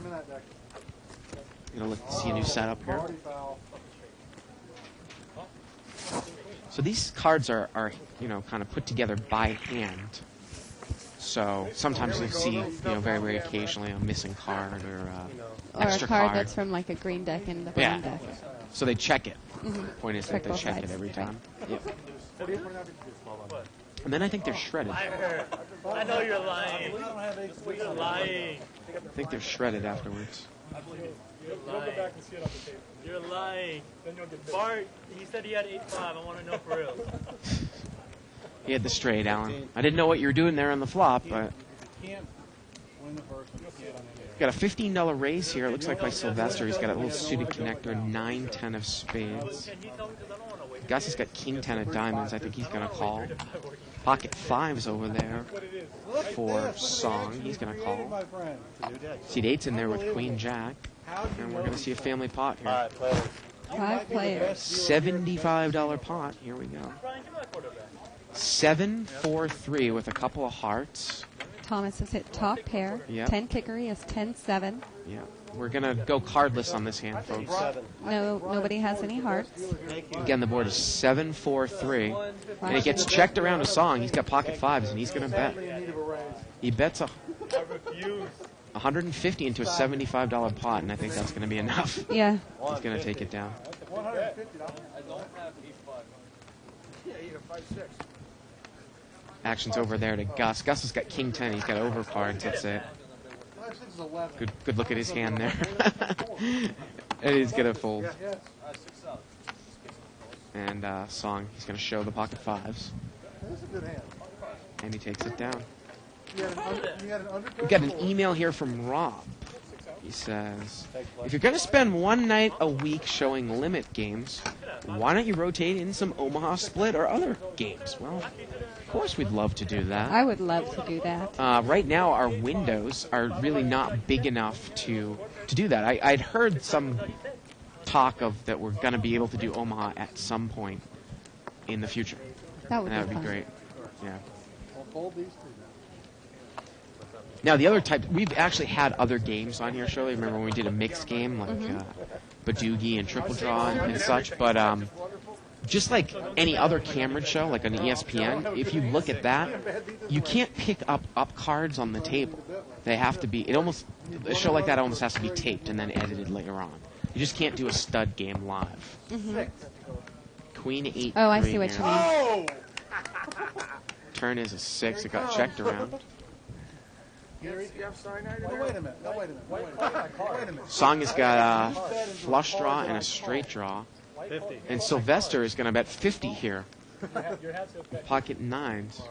Look, see a new setup here. So these cards are kind of put together by hand. So sometimes you'll see, very, very occasionally a missing card or extra a card that's from like a green deck and the brown deck. So they check it. Mm-hmm. The point is that they check it every time. Yep. And then I think they're shredded. I know you're lying. You're lying. I think they're shredded afterwards. You're lying. Bart, he said he had 8-5. I want to know for real. He had the straight, Alan. I didn't know what you were doing there on the flop, but... Got a $15 raise here. It looks like by Sylvester. He's got a little suited connector, 9-10 of spades. Gus has got king 10 of diamonds. I think he's going to call. Pocket 5's over there for Song. He's going to call. Seat 8's in there with queen jack. And we're going to see a family pot here. 5 players. $75 pot. Here we go. 7-4-3 with a couple of hearts. Thomas has hit top pair. Yep. 10 kickery is 10-7. Yeah, we're going to go cardless on this hand, folks. No, nobody has any hearts. Again, the board is 7-4-3. And it gets checked around a Song. He's got pocket 5s, and he's going to bet. He bets 150 into a $75 pot, and I think that's going to be enough. Yeah. He's going to take it down. Action's over there to Gus. Gus has got king 10. He's got overcards. That's it. Good look at his hand there. And he's going to fold. And Song, he's going to show the pocket 5s. And he takes it down. We got an email here from Rob. He says, if you're going to spend one night a week showing limit games, why don't you rotate in some Omaha Split or other games? Well, of course we'd love to do that. I would love to do that. Right now our windows are really not big enough to do that. I'd heard some talk of that we're going to be able to do Omaha at some point in the future. That would be fun. Great. Yeah. Now, the other type, we've actually had other games on here, Shirley. Remember when we did a mixed game, like Badoogie and Triple Draw and such? But just like any other camera show, like on ESPN, if you look at that, you can't pick up cards on the table. They have to be, a show like that almost has to be taped and then edited later on. You just can't do a stud game live. Mm-hmm. Queen 8. Oh, I see what you mean. Turn is a 6. It got checked around. Wait a minute. Song has got a flush draw and a straight draw. 50. And Sylvester is going to bet 50 here. Pocket 9s.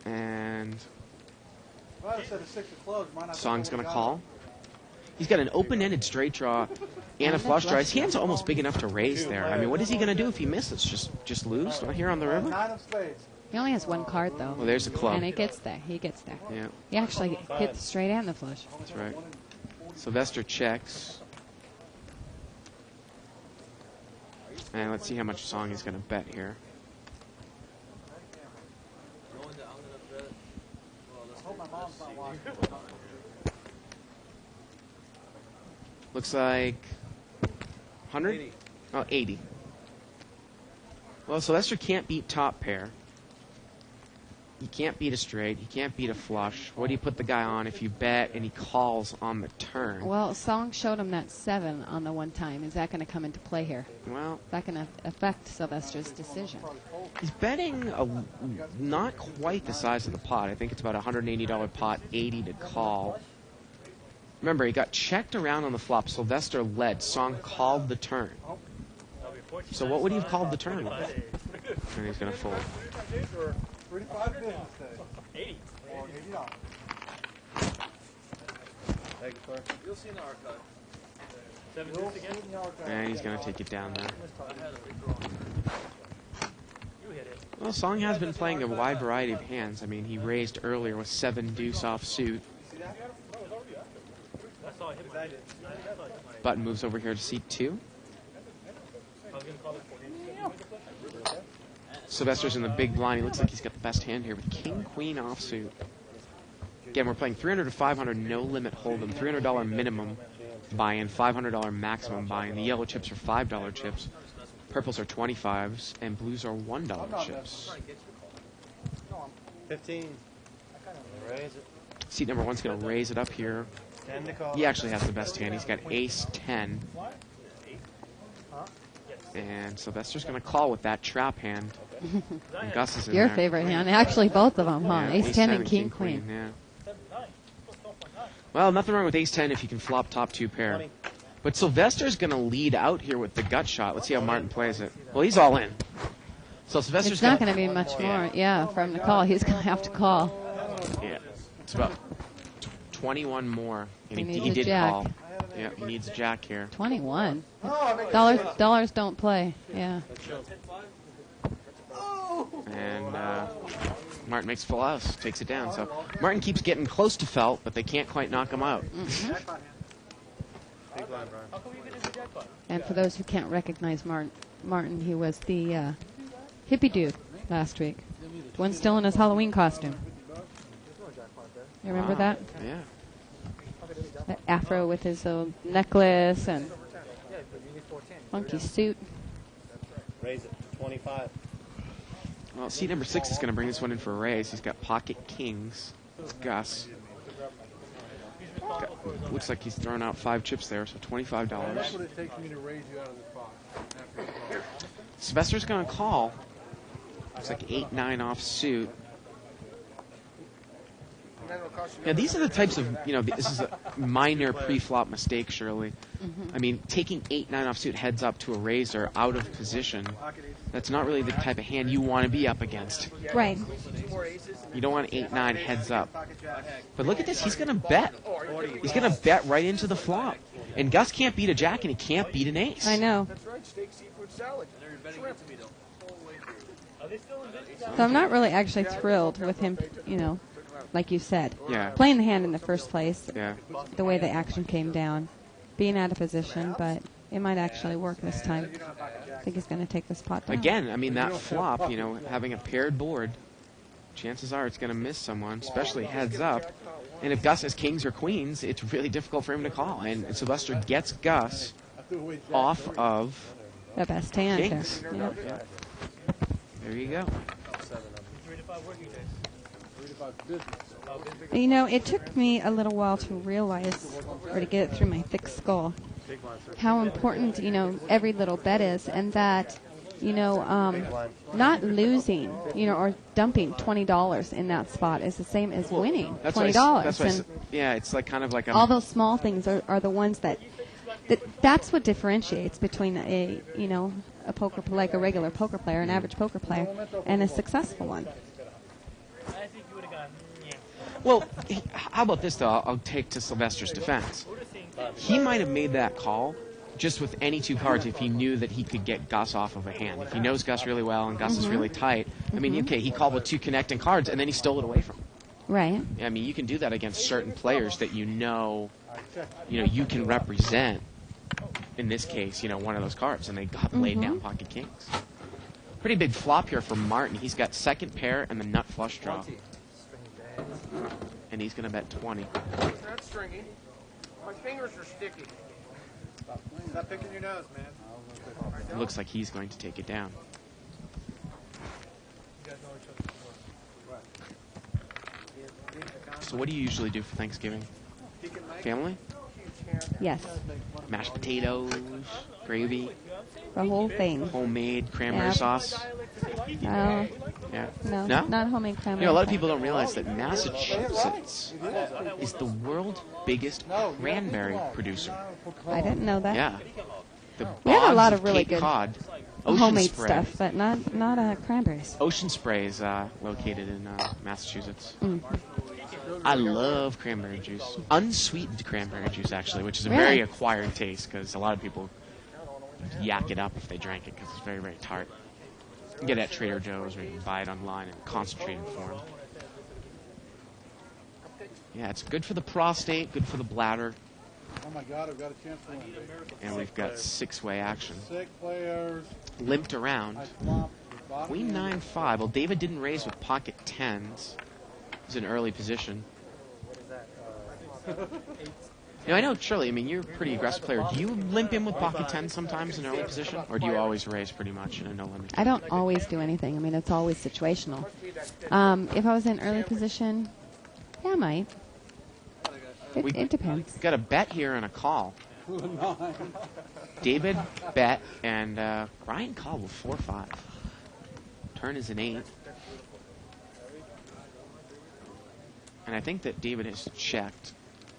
And Well, I said a 6 of clubs. Might not Song's be going to what call. He's got an open-ended straight draw and a flush draw. His hand's almost big enough to raise there. I mean, what is he going to do if he misses? Just lose here on the river? 9 of spades. He only has one card, though. Well, there's the club. And it gets there. He gets there. Yeah, He actually hit the straight and the flush. that's right. Sylvester checks. And let's see how much Song is going to bet here. Looks like 100? Oh, 80. Well, Sylvester can't beat top pair. He can't beat a straight. He can't beat a flush. What do you put the guy on if you bet and he calls on the turn? Well, Song showed him that 7 on the one time. Is that going to come into play here? Well, Is that going to affect Sylvester's decision? he's betting not quite the size of the pot. I think it's about a $180 pot, 80 to call. Remember, he got checked around on the flop. Sylvester led. Song called the turn. So what would he have called the turn with? And he's going to fold. 35 business days. 80. Or $80. Thank you, sir. You'll see in the archive. 7 You'll deuce see again? it in the archive. And he's going to take it down there. You hit it. Well, Song has been playing a wide variety of hands. I mean, he raised earlier with 7 deuce off suit. I saw it hit my Button moves over here to seat 2. I was going to call it 40. Sylvester's in the big blind. He looks like he's got the best hand here with king, queen offsuit. Again, we're playing 300 to 500, no limit hold'em. $300 minimum buy-in, $500 maximum buy-in. The yellow chips are $5 chips. Purples are 25s, and blues are $1 chips. 15. Raise it. Seat number 1's going to raise it up here. 10 to call. He actually has the best hand. He's got ace 10. And Sylvester's going to call with that trap hand. And Gus is in Your there. favorite hand. Actually, both of them, huh? Yeah, Ace 10 and King Queen. Yeah. Well, nothing wrong with ace 10 if you can flop top 2 pair. But Sylvester's going to lead out here with the gut shot. Let's see how Martin plays it. Well, he's all in. So Sylvester's It's not going to be much more, yeah, from the call. He's going to have to call. Yeah, it's about 21 more. And He he needs a did jack. call. Yeah, he needs a jack here. 21. Oh, Dollars don't play, yeah. And Martin makes full house, takes it down. So Martin keeps getting close to Felt, but they can't quite knock him out. Big blind, Brian. And for those who can't recognize Martin, he was the hippie dude last week. One still in his Halloween costume. You remember Wow. that? Yeah. That afro with his necklace and funky suit. Raise it. 25. Well, seat number 6 is going to bring this one in for a raise. He's got pocket kings. It's Gus. Looks like he's thrown out 5 chips there, so $25. That's what it takes me to raise you out of this box. After the call. Sylvester's going to call. Looks like 8-9 off suit. Now, these are the types of, this is a minor pre-flop mistake, Shirley. I mean, taking 8-9 off suit heads up to a raiser out of position, that's not really the type of hand you want to be up against. Right. You don't want 8-9 heads up. But look at this. He's going to bet. He's going to bet right into the flop. And Gus can't beat a jack, and he can't beat an ace. I know. So I'm not really actually thrilled with him, like you said. Yeah. Playing the hand in the first place, Yeah. the way the action came down, being out of position, but it might actually work this time. I think he's going to take this pot down. Again, I mean, that flop, having a paired board, chances are it's going to miss someone, especially heads up. And if Gus has kings or queens, it's really difficult for him to call. And Sylvester gets Gus off of The best hand here. kings. Yeah. There you go. 3 to 5 working days. 3 to 5 business. It took me a little while to realize, or to get it through my thick skull, how important, every little bet is, and that, not losing, or dumping $20 in that spot is the same as winning That's $20. why I s- And yeah, it's like kind of like all those small things are the ones that That's what differentiates between a poker like a regular poker player, an average poker player, and a successful one. Well, how about this, though? I'll take to Sylvester's defense. He might have made that call just with any two cards if he knew that he could get Gus off of a hand. If he knows Gus really well and Gus is really tight, I mean, okay, he called with two connecting cards and then he stole it away from him. Right. I mean, you can do that against certain players that you know you can represent. In this case, one of those cards, and they got laid down pocket kings. Pretty big flop here for Martin. He's got second pair and the nut flush draw. And he's going to bet 20. It's not stringy. My fingers are sticky. Stop picking your nose, man. It looks like he's going to take it down. So what do you usually do for Thanksgiving? Family? Yes. Mashed potatoes, gravy, The whole thing. homemade cranberry Yeah. sauce. No, Yeah. no, No? not homemade cranberry. A lot of people don't realize that Massachusetts is the world's biggest cranberry producer. I didn't know that. Yeah. The We have a bogs lot of really Cape good Cod, Ocean homemade Spray. stuff, but not cranberries. Ocean Spray is located in Massachusetts. Mm. I love cranberry juice. Unsweetened cranberry juice, actually, which is a Really? very acquired taste because a lot of people yak it up if they drank it because it's very, very tart. You can get it at Trader Joe's or you can buy it online in concentrated form. Yeah, it's good for the prostate, good for the bladder, Oh my God, I've got a chance to win. and we've got six-way action. 6 players. Limped around. I flopped. Bottom Queen end. 9-5. Well, David didn't raise with pocket tens. He's in early position. I know, Shirley, I mean, you're a pretty aggressive player. Do you limp in with pocket tens sometimes in early position? Or do you always raise pretty much in a no-limit? I don't always do anything. I mean, it's always situational. If I was in early position, yeah, I might. It depends. Got a bet here and a call. David bet, and Brian called with 4-5. Turn is an 8. And I think that David has checked,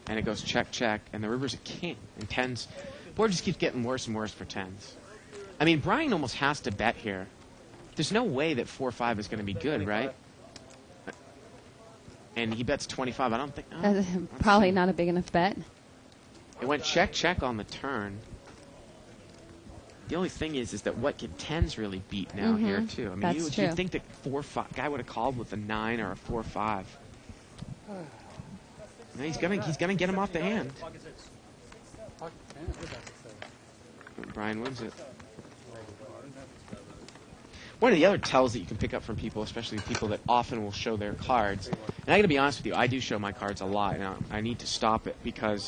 and it goes check, check, and the river's a king. And tens, board just keeps getting worse and worse for tens. I mean, Brian almost has to bet here. There's no way that 4-5 is going to be good, right? And he bets 25. I don't think. Probably not a big enough bet. It went check, check on the turn. The only thing is that what can tens really beat now here too? I mean, That's you'd true. think that 4-5 guy would have called with a 9 or a 4-5. No, he's gonna get him off the hand. Brian wins it. One of the other tells that you can pick up from people, especially people that often will show their cards, and I got to be honest with you, I do show my cards a lot, and I need to stop it because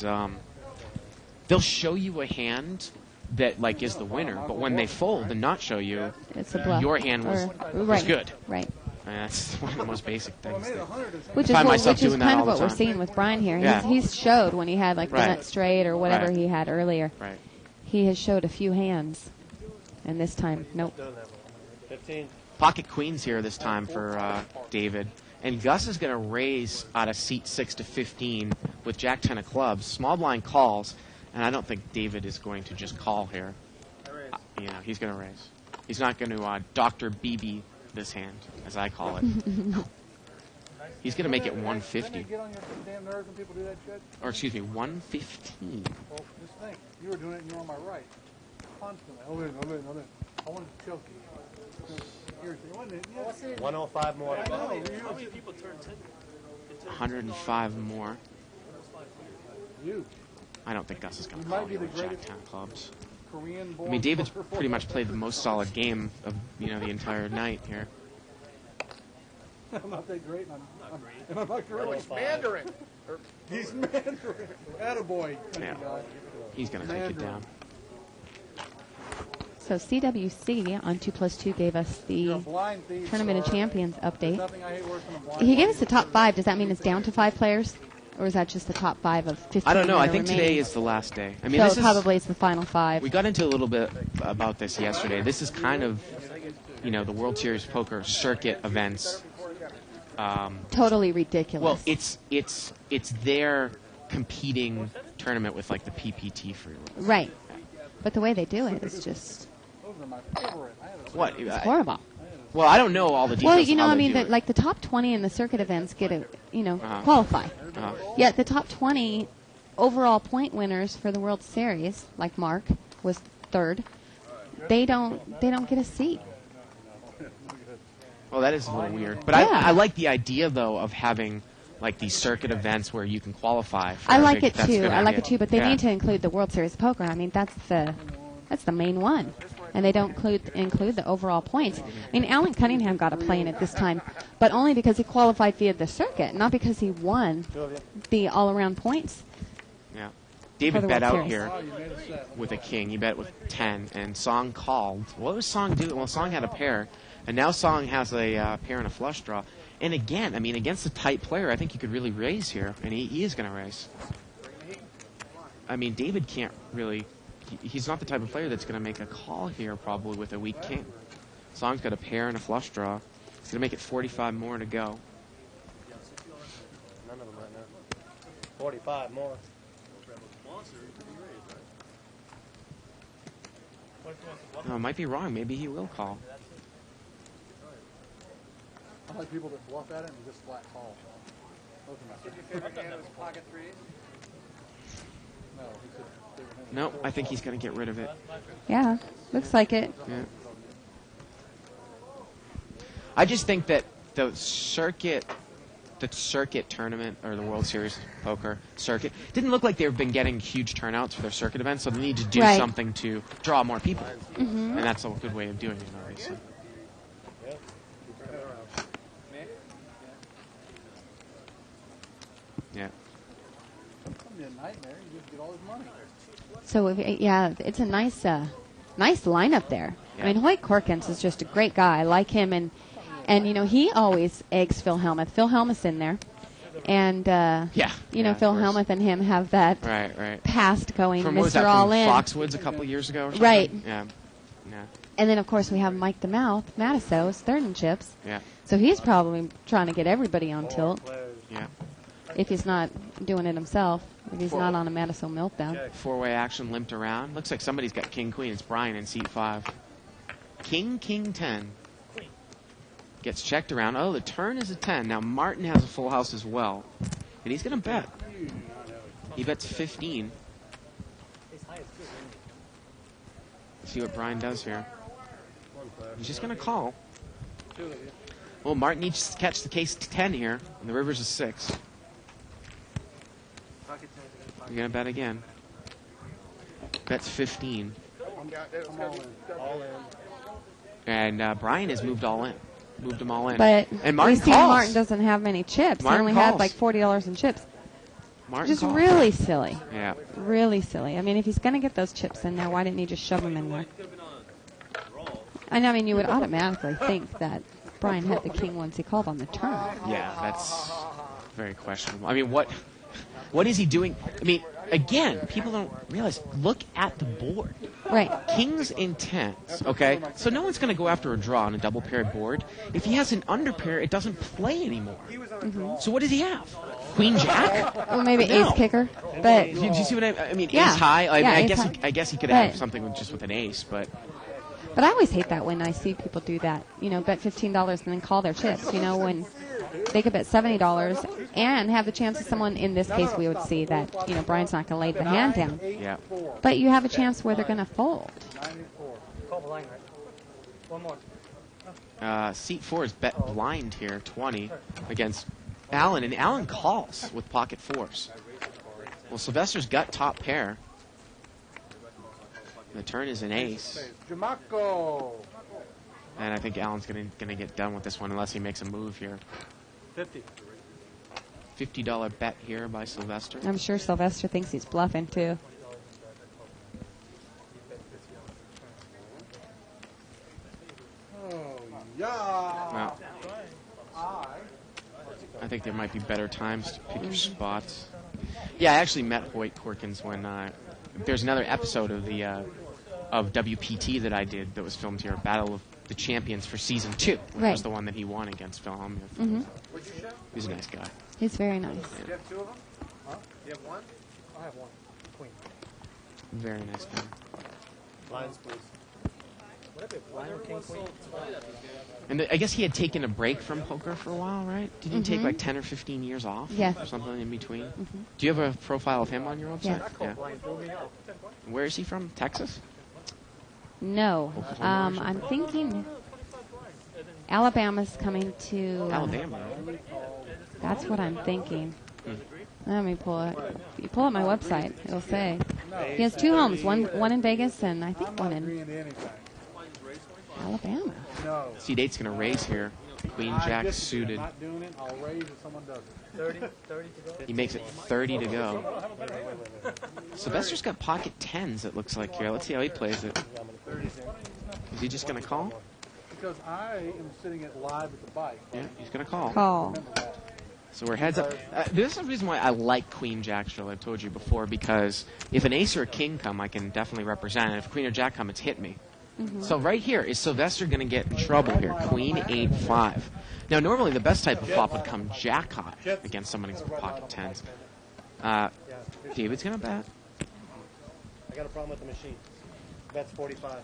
they'll show you a hand that like is the winner, but when they fold and not show you, It's a bluff. your hand was right, good. Right. And that's one of the most basic things. Which is, find myself which is doing that kind all of the what we're time. seeing with Brian here. Yeah. He's showed when he had like the Right. nut straight or whatever Right. he had earlier. Right. He has showed a few hands, and this time, nope. 15. Pocket queens here this time for David. And Gus is going to raise out of seat 6 to 15 with Jack 10 of clubs. Small blind calls, and I don't think David is going to just call here. He's going to raise. He's not going to Dr. BB this hand, as I call it. He's going to make it 150. Get on your damn nerves when people do that shit? Or, excuse me, 115. Well, just think. You were doing it and you're on my right. Constantly. Hold in. I wanted to choke you. Seriously, wasn't it? Yes. 105 more. 105 more. You. I don't think Gus is going to You might call be here the with Jack greatest 10 of clubs. Korean born. I mean, David's pretty much played the most solid game of the entire night here. I'm not that great, and I'm not great. He's Mandarin. He's Mandarin. Attaboy. Yeah. He's going to take it down. So CWC on 2+2 gave us You're a the blind thief. Tournament of sir. Champions There's update. nothing I hate worse than a blind He gave thief. us the top 5. Does that mean it's down to 5 players? Or is that just the top 5 of 15? I don't know. that I are think today remaining? is the last day. I mean, So this is, probably it's the final 5. we got into a little bit about this yesterday. This is kind of, the World Series Poker circuit events. Totally ridiculous. Well, it's their competing tournament with like the PPT free rolls. Right. But the way they do it is just Those are my favorite. I had a What? horrible. Well, I don't know all the details. Well, you of know, how I they mean, do it. like the top 20 in the circuit events get a, Uh-huh. qualify. Uh-huh. Yet the top 20 overall point winners for the World Series, like Mark was third, they don't get a seat. Well, that is a little weird. But Yeah. I like the idea, though, of having like these circuit events where you can qualify. For I a like big- it that's too. good I like idea. it too. But they Yeah. need to include the World Series of Poker. I mean, that's the main one, and they don't include the overall points. I mean, Alan Cunningham got a play in it this time, but only because he qualified via the circuit, not because he won the all-around points. Yeah. For David the bet World out Series. here with a king. He bet with 10, and Song called. What was Song doing? Well, Song had a pair, and now Song has a pair and a flush draw. And again, I mean, against a tight player, I think you could really raise here, and he is going to raise. I mean, David can't really. He's not the type of player that's going to make a call here, probably with a weak king. Song's got a pair and a flush draw. He's going to make it 45 more to go. None of them right now. 45 more. No, I might be wrong. Maybe he will call. I like people that bluff at it and just flat call. Those are my Did you figure it was pocket threes? No, he said they were handing No, I think he's going to get rid of it. Yeah, looks like it. Yeah. I just think that the circuit tournament or the World Series poker circuit didn't look like they've been getting huge turnouts for their circuit events, so they need to do Right. something to draw more people, and that's a good way of doing it, obviously. Yeah. It's gonna be a nightmare. You just get all his money. So it's a nice lineup there. Yeah. I mean, Hoyt Corkins is just a great guy. I like him, and he always eggs Phil Hellmuth. Phil Hellmuth's in there, and Yeah. Phil of course. Hellmuth and him have that Right. past going From what was Mr. that, All from In. Foxwoods a couple years ago or something? Right. Yeah. And then of course we have Mike the Mouth, Matiso's third in chips. Yeah. So he's probably trying to get everybody on tilt Yeah. if he's not doing it himself. If he's not on a Matiso meltdown. Four-way action limped around. Looks like somebody's got king queen. It's Brian in seat 5. King 10. Gets checked around. Oh, the turn is a 10. Now Martin has a full house as well, and he's going to bet. He bets 15. See what Brian does here. He's just going to call. Well, Martin needs to catch the case 10 here, and the river's a 6. You're going to bet again. Bets 15. All in. And Brian has moved all in. Moved them all in. But and Martin we see calls. Martin doesn't have many chips. Martin he only had calls. like $40 in chips. Martin Just calls. really silly. Yeah. Really silly. I mean, if he's going to get those chips in there, why didn't he just shove them in there? And I mean, you would automatically think that Brian had the king once he called on the turn. Yeah, that's very questionable. I mean, what is he doing? I mean, again, people don't realize. Look at the board. Right. King's in tens, okay? So no one's going to go after a draw on a double-paired board. If he has an underpair, it doesn't play anymore. So what does he have? Queen Jack? Well, maybe No. ace kicker. But Do you see what I mean? Yeah. Ace high? Yeah, I ace guess high. I guess he could But- have something with an ace, but I always hate that when I see people do that. Bet $15 and then call their chips. When they could bet $70 and have the chance of someone, in this case, we would see that, Brian's not going to lay the hand down. yeah. But you have a chance where they're going to fold. Call the line, right? One more. Seat 4 is bet blind here, 20, against Allen, and Allen calls with pocket 4s. Well, Sylvester's got top pair. The turn is an ace, Jamaco. and I think Allen's gonna get done with this one unless he makes a move here. 50. $50 bet here by Sylvester. I'm sure Sylvester thinks he's bluffing, too. Yeah. Well, I think there might be better times to pick your spots. Yeah, I actually met Hoyt Corkins when there's another episode of the of WPT that I did that was filmed here, Battle of the Champions for season 2, which Right. was the one that he won against Phil Hellmuth. Mm-hmm. He's a nice guy. He's very nice. Do you have two of them? Huh? Do you have one? I have one. queen. Very nice game. Blinds, please. What if it blind or king queen? And I guess he had taken a break from poker for a while, right? Did he take like 10 or 15 years off? Yeah. Or something in between? Do you have a profile of him on your website? Yeah. Blind threw me out. Where is he from? Texas? No. Oklahoma or I'm thinking Alabama's coming to. Alabama. That's what I'm thinking. Let me pull it. If you pull up my website, it'll say he has 2 homes. One in Vegas and I think one in Agreeing to anything. Alabama. No. C-Date's going to raise here. Queen Jack I'm suited. not doing it. I'll raise if someone does it. 30 to go. He makes it 30 to go. Sylvester's got pocket 10s, it looks like here. Let's see how he plays it. Is he just going to call? Because I am sitting at live at the bike. Yeah, he's going to call. Call. Remember that. So we're heads up. This is the reason why I like Queen Jack still, I've told you before, because if an ace or a king come, I can definitely represent it. If Queen or Jack come, it's hit me. So right here, is Sylvester going to get in trouble here? Queen, 8, 5. Now, normally the best type of flop would come Jack high against somebody's pocket 10s. David's going to bet. I got a problem with the machine. Bet's 45.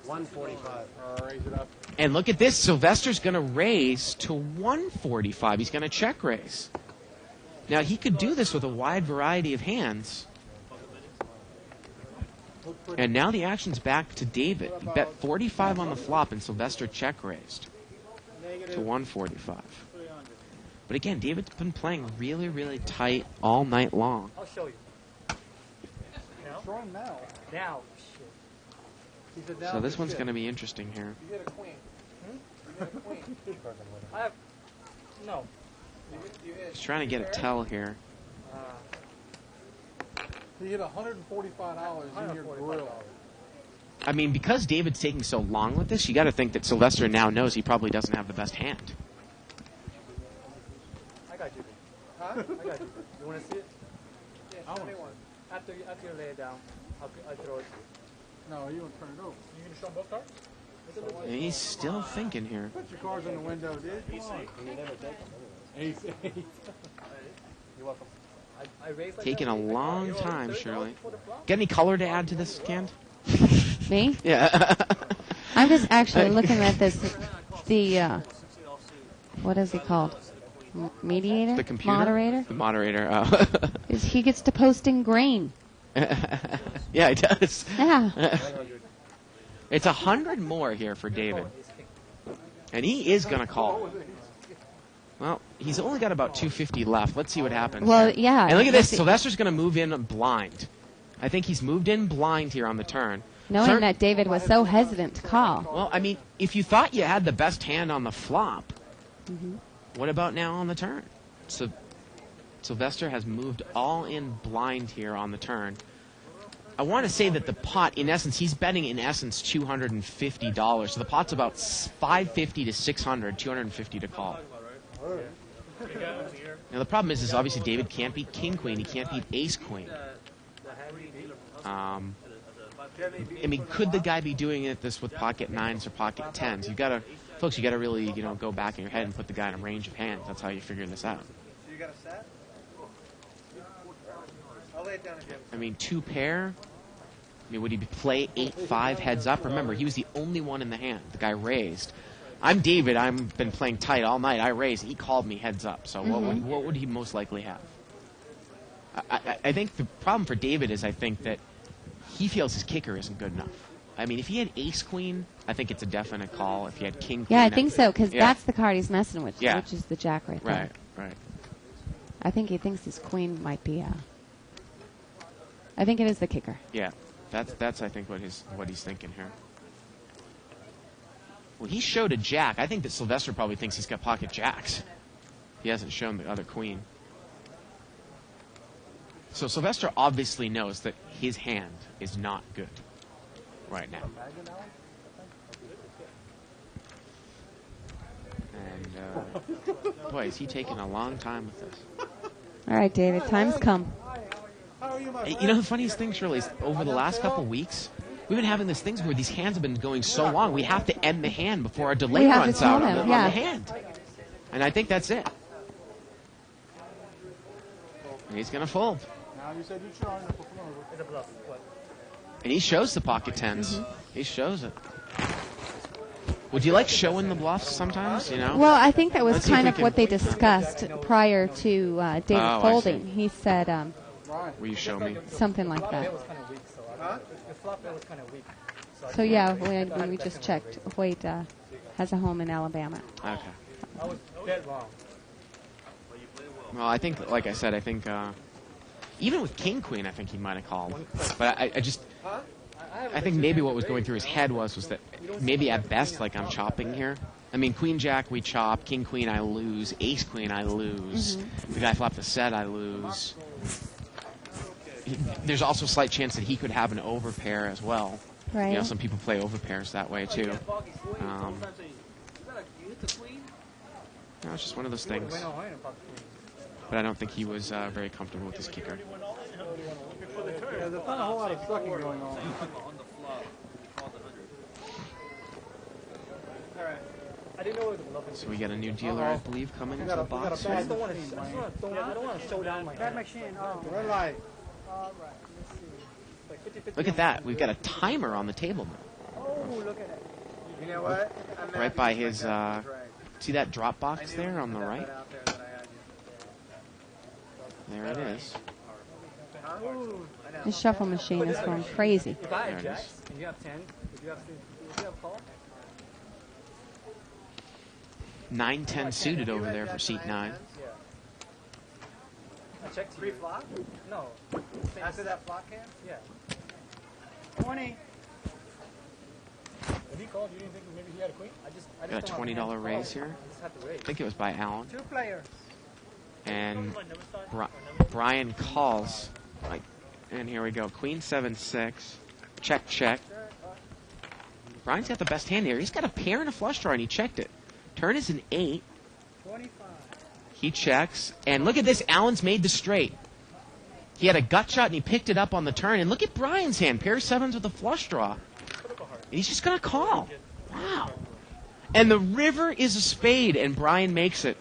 145. Raise it up. And look at this. Sylvester's going to raise to 145. He's going to check raise. Now, he could do this with a wide variety of hands. And now the action's back to David. He bet 45 on the flop, and Sylvester check raised to 145. But again, David's been playing really, really tight all night long. I'll show you. Show him now. Now. Shit. He said now So this for one's shit. going to be interesting here. You get a queen. You get a queen. I have. No. He's trying to get a tell here. He hit $145 in your grill. I mean, because David's taking so long with this, you got to think that Sylvester now knows he probably doesn't have the best hand. I got you. Huh? I got you. You want to see it? Yeah, show me one. After you lay it down, I'll throw it to you. No, you want to turn it over. You going to show them both cards? And he's still thinking here. Put your cards in the window, dude. Come on. You never take them. Ace, eight. You're welcome. I raised like Taking that. a long You know, time, 30 Shirley. before the flop. Got any color to add to this, Kent? Me? Yeah. I'm just actually looking at this. The what is he called? Mediator? The computer? Moderator? The moderator. He gets to posting grain. Yeah, he does. Yeah. It's 100 more here for David. And he is going to call. Well, he's only got about 250 left. Let's see what happens. Well, yeah. And look at this. Let's see. Sylvester's going to move in blind. I think he's moved in blind here on the turn. Knowing that David was so hesitant to call. Well, I mean, if you thought you had the best hand on the flop, what about now on the turn? So Sylvester has moved all in blind here on the turn. I want to say that the pot, in essence, he's betting in essence $250. So the pot's about $550 to $600, $250 to call. Now the problem is obviously David can't beat king queen. He can't beat ace queen. I mean, could the guy be doing this with pocket 9s or pocket 10s? You gotta, folks, you gotta really, go back in your head and put the guy in a range of hands. That's how you figure this out. So you got a set? I'll lay it down again. I mean, 2 pair. I mean, would he play 8-5 heads up? Remember, he was the only one in the hand. The guy raised. I'm David. I've been playing tight all night. I raised. He called me heads up. So what would he most likely have? I think the problem for David is I think that he feels his kicker isn't good enough. I mean, if he had ace queen, I think it's a definite call. If he had king queen, Yeah, I think so, because yeah. that's the card he's messing with, Yeah. which is the jack right there. Right. I think he thinks his queen might be I think it is the kicker. Yeah, that's I think what he's thinking here. Well, he showed a jack. I think that Sylvester probably thinks he's got pocket jacks. He hasn't shown the other queen. So Sylvester obviously knows that his hand is not good right now. And boy, is he taking a long time with this. All right, David, time's come. You know the funniest thing, Shirley, is over the last couple weeks, we've been having these things where these hands have been going so long, we have to end the hand before our delay We have to runs tell out on them, the yeah. hand. And I think that's it. And he's going to fold. Now you said you're trying to perform. It's a bluff. What? And he shows the pocket tens. He shows it. Would you like showing the bluffs sometimes, you know? Well, I think that was Let's see if kind we of can- what they discussed prior to David Oh, I folding. see. He said Will you show me? something like Flop that. bet was kind of weak, so the flop bet was kind of weak. I So think yeah, I when we just checked, Hoyt has a home in Alabama. Okay. I was dead wrong. Well, I think, like I said, I think even with King Queen, I think he might have called. But I think maybe what was going through his head was that maybe at best, like, I'm chopping here. I mean, Queen Jack we chop, King Queen I lose, Ace Queen I lose. The guy flopped a set I lose. There's also a slight chance that he could have an overpair as well. Right. You know, some people play overpairs that way too. It's just one of those things. But I don't think he was very comfortable with his kicker. Yeah, there's not a whole lot of sucking going on. I didn't know it was a bluff. So we got a new dealer, I believe, coming into the box we got a I here. don't want to show down my Bad hand. machine. Oh. Red light. All right. Let's see. Like 50-50 Look at that. We've got a timer on the table now. Oh, look at it. You know what? I'm Right happy by with his, that drag. see that drop I box knew there on the that right? out there that I had you. There it is. Huh? I know. The shuffle machine is going crazy. If I There had it jacks is. and you have 10, would you have a call? 9-10 suited over there for seat 9. Yeah. I checked you. Pre-flop? No. After that flop cam? Yeah. 20. When he called, you didn't think maybe he had a queen? I just Got a don't have $20 hands to raise call. here. I just had to raise. I think it was by Allen. 2 players. And Brian calls. And here we go. Queen 7-6. Check, check. Brian's got the best hand here. He's got a pair and a flush draw, and he checked it. Turn is an 8. 25. He checks. And look at this. Allen's made the straight. He had a gut shot, and he picked it up on the turn. And look at Brian's hand. Pair of 7s with a flush draw. And he's just going to call. Wow. And the river is a spade, and Brian makes it.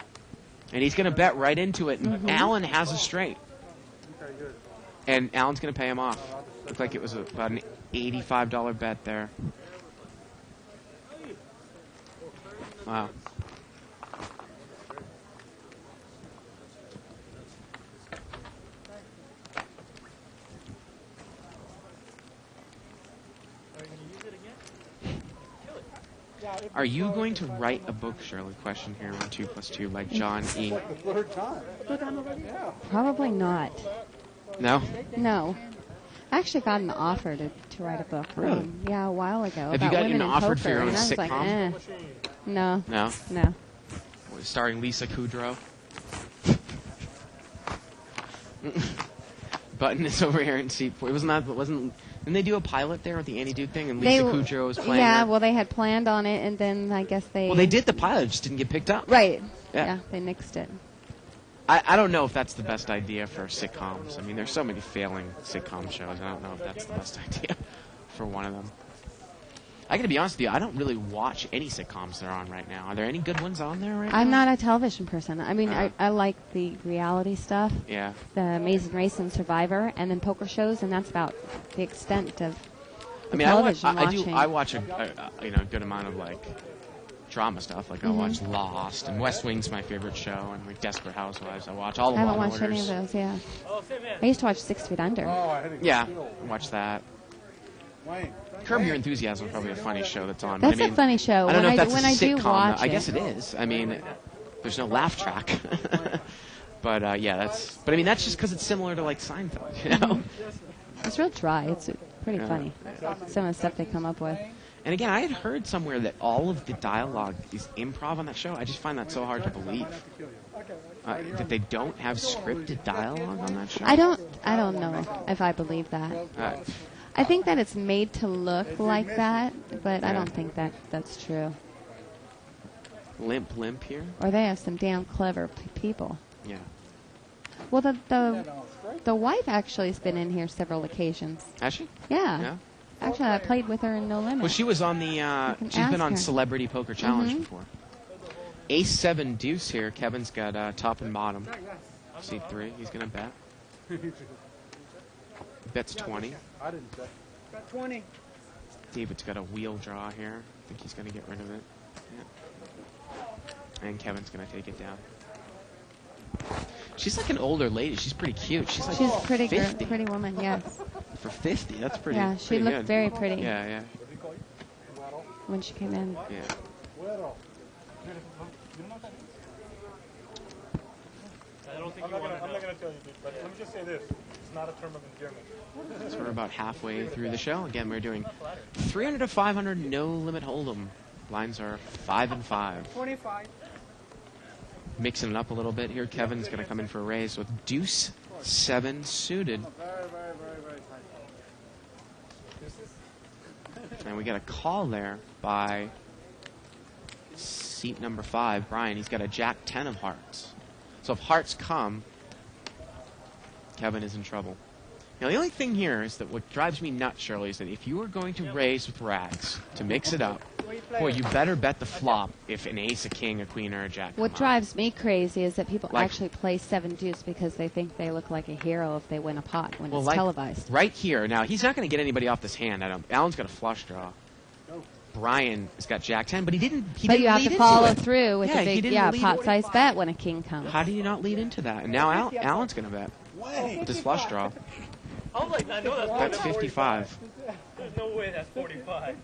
And he's going to bet right into it. And Allen has a straight. And Allen's going to pay him off. Looked like it was about an $85 bet there. Wow. Are you going to write a book, Shirley? Question here on 2 + 2 by John E. The third time. Probably not. No? No. I actually got an offer to write a book. Really? Yeah, a while ago. Have you about gotten women an in offer poker, for your own and I was like, sitcom? No, No? no. Starring Lisa Kudrow. Button is over here in seat 4. Didn't they do a pilot there with the Annie Duke thing? And Lisa Kudrow was playing Yeah, her? well, they had planned on it, and then I guess they. Well, they did the pilot, it just didn't get picked up. Right. Yeah. Yeah, they nixed it. I don't know if that's the best idea for sitcoms. I mean, there's so many failing sitcom shows. I don't know if that's the best idea for one of them. I gotta be honest with you, I don't really watch any sitcoms that are on right now. Are there any good ones on there right now? I'm not a television person. I mean, Uh-huh. I like the reality stuff, Yeah. the Amazing Race and Survivor, and then poker shows, and that's about the extent of the I mean, television I watching. watch a good amount of like drama stuff. Like I watch Lost, and West Wing's my favorite show, and like Desperate Housewives. I watch all the I haven't Law and watched any of Orders. those, yeah. I used to watch 6 Feet Under. Oh, I had to Yeah, kill. watch that. Wayne. Curb Your Enthusiasm is probably a funny show that's on. That's but I mean, a funny show. I don't know if that's when a I sitcom. do watch I it. guess it is. I mean, there's no laugh track. But yeah, that's. But I mean, that's just because it's similar to like Seinfeld, you know. It's real dry. It's pretty Yeah. funny. Some of the stuff they come up with. And again, I had heard somewhere that all of the dialogue is improv on that show. I just find that so hard to believe. That they don't have scripted dialogue on that show. I don't know if I believe that. I think that it's made to look like that, but I don't think that that's true. Limp here. Or they have some damn clever people. Yeah. Well, the wife actually has been in here several occasions. Has she? Yeah. Yeah. Actually, I played with her in No Limit. Well, she was on the. can She's been ask on her. Celebrity Poker Challenge Mhm. before. Ace 7 deuce here. Kevin's got top and bottom. Seat 3. He's gonna bet. Bets 20. I didn't check. Got 20. David's got a wheel draw here. I think he's going to get rid of it. Yeah. And Kevin's going to take it down. She's like an older lady. She's pretty cute. She's like She's a pretty girl, 50. pretty woman. Yes. For 50, that's pretty. Yeah, she pretty looked good. very pretty. Yeah, yeah, When she came in. yeah. I don't think I'm not going to tell you, dude, but let me just say this. It's not a term of endearment. So we're about halfway through the show. Again, we're doing 300 to 500 no limit hold'em. Lines are 5 and 5. 25. Mixing it up a little bit here. Kevin's going to come in for a raise with Deuce 7 suited. And we get a call there by seat number 5, Brian. He's got a Jack 10 of hearts. So if hearts come, Kevin is in trouble. Now the only thing here is that what drives me nuts, Shirley, is that if you are going to raise with rags to mix it up, boy, you better bet the flop if an ace, a king, a queen, or a jack. What come drives me crazy is that people Like- actually play 7 deuce because they think they look like a hero if they win a pot when Well, it's like televised. right here. Now he's not going to get anybody off this hand. Alan's got a flush draw. Brian has got Jack 10, but he didn't. He But didn't you have lead to into follow it. through with Yeah, a he big, didn't lead pot into size bet when a king comes. How do you not lead into that? And now Alan's going to bet with his flush draw. I was like, I know that's That's 55. There's no way that's 45.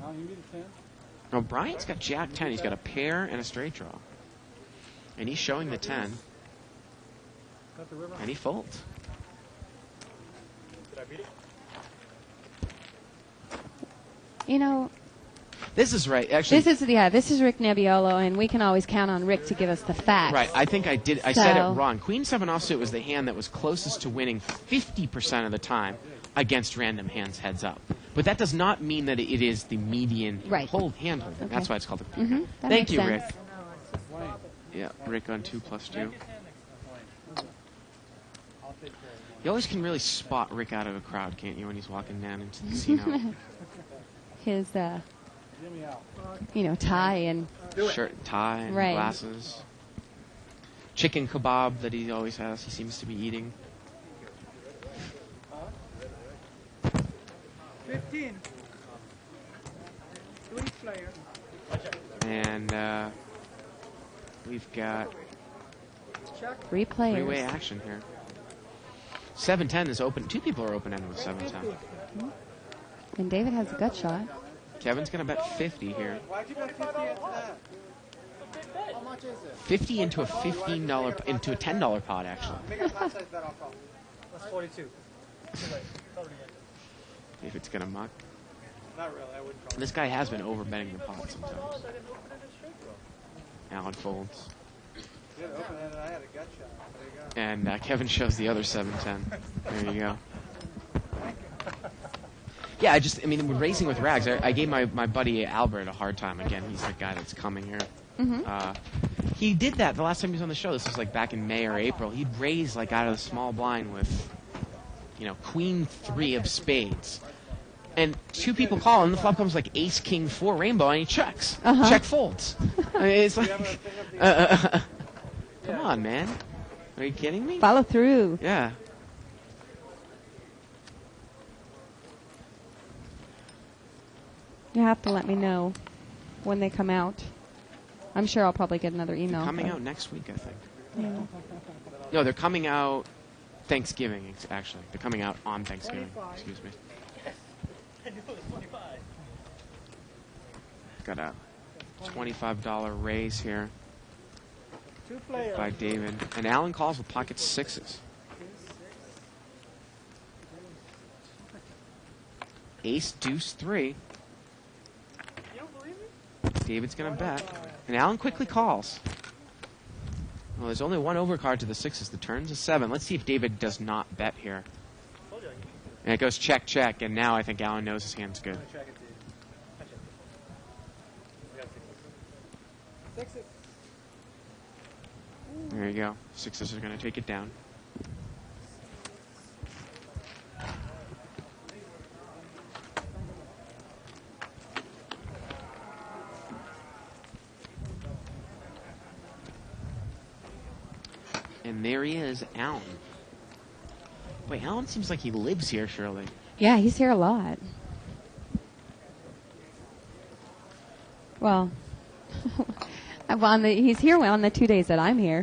Now you need a 10. Now Brian's got Jack 10. He's got a pair and a straight draw, and he's showing the 10, Got the river. and he folds. Did I beat it? You know, This is right. Actually, this is Rick Nebbiolo, and we can always count on Rick to give us the facts. right. I think I did. I said it So- wrong. Queen 7 offsuit was the hand that was closest to winning 50% of the time against random hands heads up. But that does not mean that it is the median Right. hand holding. Okay. That's why it's called a That Thank makes you, sense. Rick. Yeah, Rick on 2+2. You always can really spot Rick out of a crowd, can't you, when he's walking down into the casino? His, Jimmy out. tie and Shirt, tie, and Right. glasses. Chicken kebab that he always has. He seems to be eating. 15. 3 players. And we've got Check. 3 players. three-way action here. 7-10 is open. 2 people are open-ended with 7-10. And David has a gut shot. Kevin's going to bet 50 here. Why'd you bet 50 into that? How much is it? 50 into a $15 into a $10 pot, actually. Make a pot size bet, I'll call. That's 42. If it's going to muck. Not really, I wouldn't call. This guy has been overbetting the pot sometimes. Alan folds. You had it open-handed, I had a gut shot. There you go. And Kevin shows the other 7-10. There you go. Yeah, I mean, we're racing with rags. I gave my buddy Albert a hard time. Again, he's the guy that's coming here. He did that the last time he was on the show. This was like back in May or April. He'd raise like out of the small blind with, Queen 3 of spades. And 2 people call, and the flop comes like Ace, King, 4 rainbow, and he checks. Check folds. I mean, it's like, come on, man. Are you kidding me? Follow through. Yeah. You have to let me know when they come out. I'm sure I'll probably get another email. Coming but- out next week, I think. Yeah. No, they're coming out Thanksgiving, actually. They're coming out on Thanksgiving. 25. Excuse me. I knew it was 25. Got a $25 raise here 2 players. by David. And Alan calls with pocket 6s. Ace, deuce, 3. You don't believe me? David's going to bet. And Alan quickly calls. Well, there's only one overcard to the 6s. The turn's a 7. Let's see if David does not bet here. And it goes check, check. And now I think Alan knows his hand's good. Check it, dude. Sixes. There you go. 6s are going to take it down. And And there he is, Alan. Wait, Alan seems like he lives here, Shirley. Yeah, he's here a lot. Well, he's here on the 2 days that I'm here.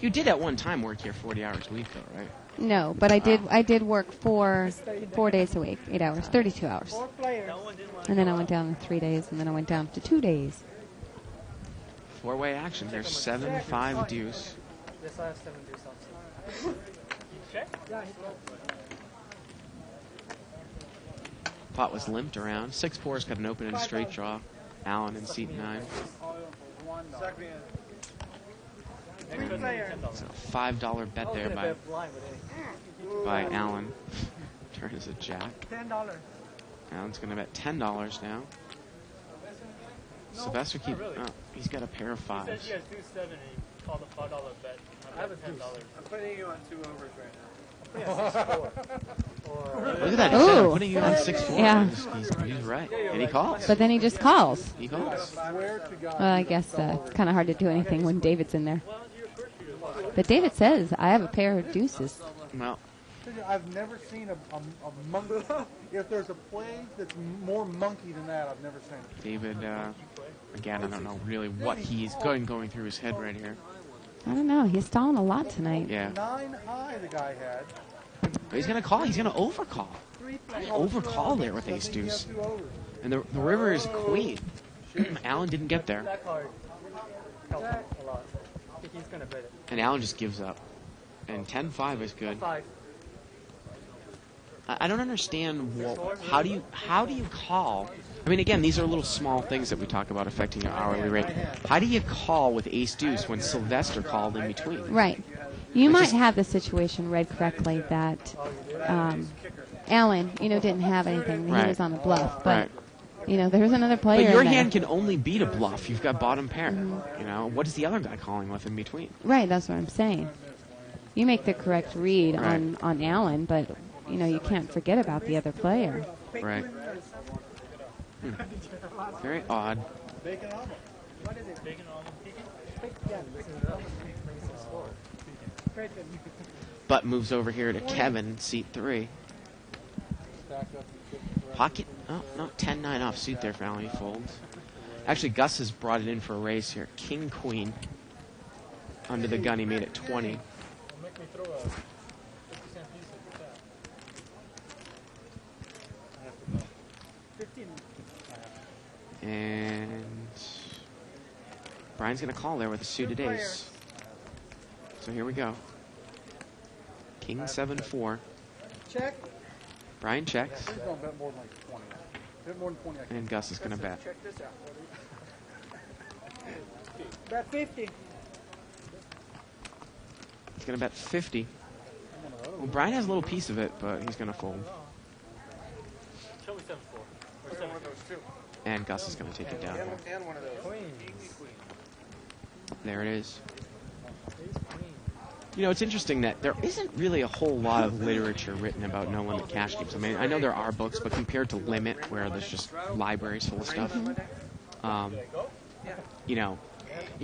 You did at one time work here 40 hours a week, though, right? No, but I did work 4 days a week, 8 hours, 32 hours. And then I went down to 3 days, and then I went down to 2 days. Four-way action. There's 7-5 deuce. Yes, I have 7 deuce also. Pot was limped around. 6-4's got an open and straight draw. Allen in seat 9. It's a $5 bet there by Allen. Turn is a jack. $10. Allen's going to bet $10 now. Sylvester keep. Oh, he's got a pair of fives. He has 270. Called a $5 bet. I have a $10. I'm putting you on 2 overs right now. Look at that. He said, I'm putting you on 6-4. Yeah. He's right. And he calls. But then he just calls. He calls. Well, I guess it's kind of hard to do anything when David's in there. But David says, I have a pair of deuces. Well, I've never seen a monkey. If there's a play that's more monkey than that, I've never seen it. David, again, I don't know really what he's going through his head right here. I don't know. He's stalling a lot tonight. Yeah. 9 high the guy had. He's going to call. He's going to overcall. Overcall there with ace deuce. And the river is queen. Allen didn't get there. That card helped him a lot. I think he's going to bet it. And Allen just gives up. And 10-5 is good. 5. I don't understand how do you call? I mean, again, these are little small things that we talk about affecting your hourly rate. How do you call with ace deuce when Sylvester called in between? Right. You might have the situation read correctly that Allen, didn't have anything. He was on a bluff. But, there's another player But your in there. hand can only beat a bluff. You've got bottom pair. What is the other guy calling with in between? Right, that's what I'm saying. You make the correct read on Allen, but, you can't forget about the other player. Right. Very odd. Bacon omelet. What is it? Bacon omelet? Butt moves over here to Kevin, seat 3. Pocket. Oh, no, 10-9 off suit there for Allen. He folds. Actually, Gus has brought it in for a raise here. King, queen. Under the gun, he made it 20. Make me throw a 50-cent piece at the top. 15. And Brian's going to call there with a suited ace. So here we go. King 7-4. Check. Brian checks. He's going to bet more than like 20. Bet more than 20. I can. And Gus is going to bet. Check this out. Bet 50. He's going to bet 50. Well, Brian has a little piece of it, but he's going to fold. Show me 7-4. Or 7 And Gus is going to take it down. And one of those. Queen. There it is. It's interesting that there isn't really a whole lot of literature written about no-limit cash games. I mean, I know there are books, but compared to Limit, where there's just libraries full of stuff,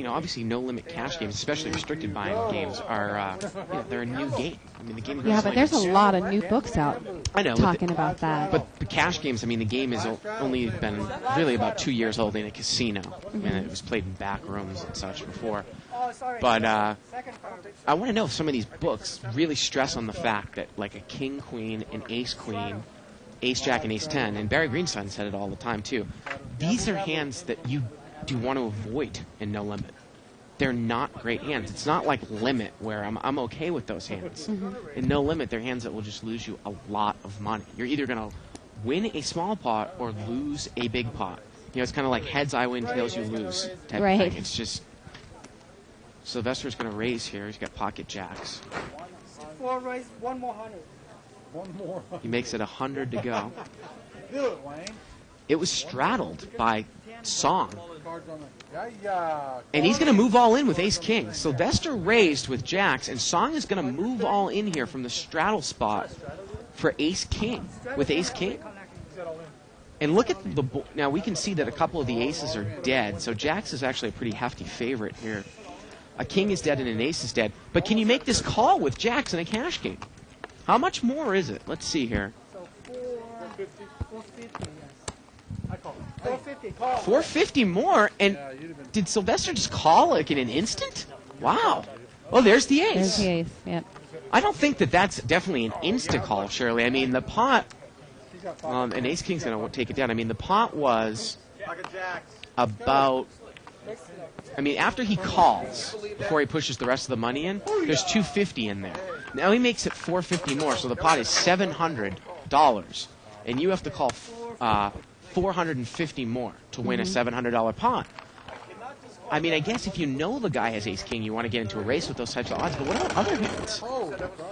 obviously no-limit cash games, especially restricted buying games, are they're a new game. I mean, the game. Yeah, but there's a lot of new books out I know, talking about that. But the cash games, I mean, the game has only been really about 2 years old in a casino, and it was played in back rooms and such before. But I want to know if some of these books really stress on the fact that, like a king, queen, an ace, queen, ace, jack, and ace 10, and Barry Greenstein said it all the time too. These are hands that you do want to avoid in no limit. They're not great hands. It's not like Limit where I'm okay with those hands. In no limit, they're hands that will just lose you a lot of money. You're either going to win a small pot or lose a big pot. It's kind of like heads I win, tails you lose type of thing. It's just Sylvester's going to raise here. He's got pocket jacks. 4 raise, 1 more 100. One more. He makes it 100 to go. Do it, Wayne. It was straddled by Song. Cards on the. And he's going to move all in with ace-king. Sylvester raised with jacks, and Song is going to move all in here from the straddle spot for ace-king, with ace-king. And look at the... Now, we can see that a couple of the aces are dead, so jacks is actually a pretty hefty favorite here a king is dead and an ace is dead. But can you make this call with jacks and a cash king? How much more is it? Let's see here. So 450, yes. I call it. 450, call. 450 more, and did Sylvester just call like in an instant? Wow. Oh, there's the ace. There's the ace. Yep. I don't think that that's definitely an insta call, Shirley. I mean, the pot, and ace king's going to take it down. I mean, the pot was about, I mean, after he calls, before he pushes the rest of the money in, there's 250 in there. Now he makes it 450 more, so the pot is $700, and you have to call 450 more to win a $700 pot. I mean, I guess if you know the guy has ace king, you want to get into a race with those types of odds. But what about other hands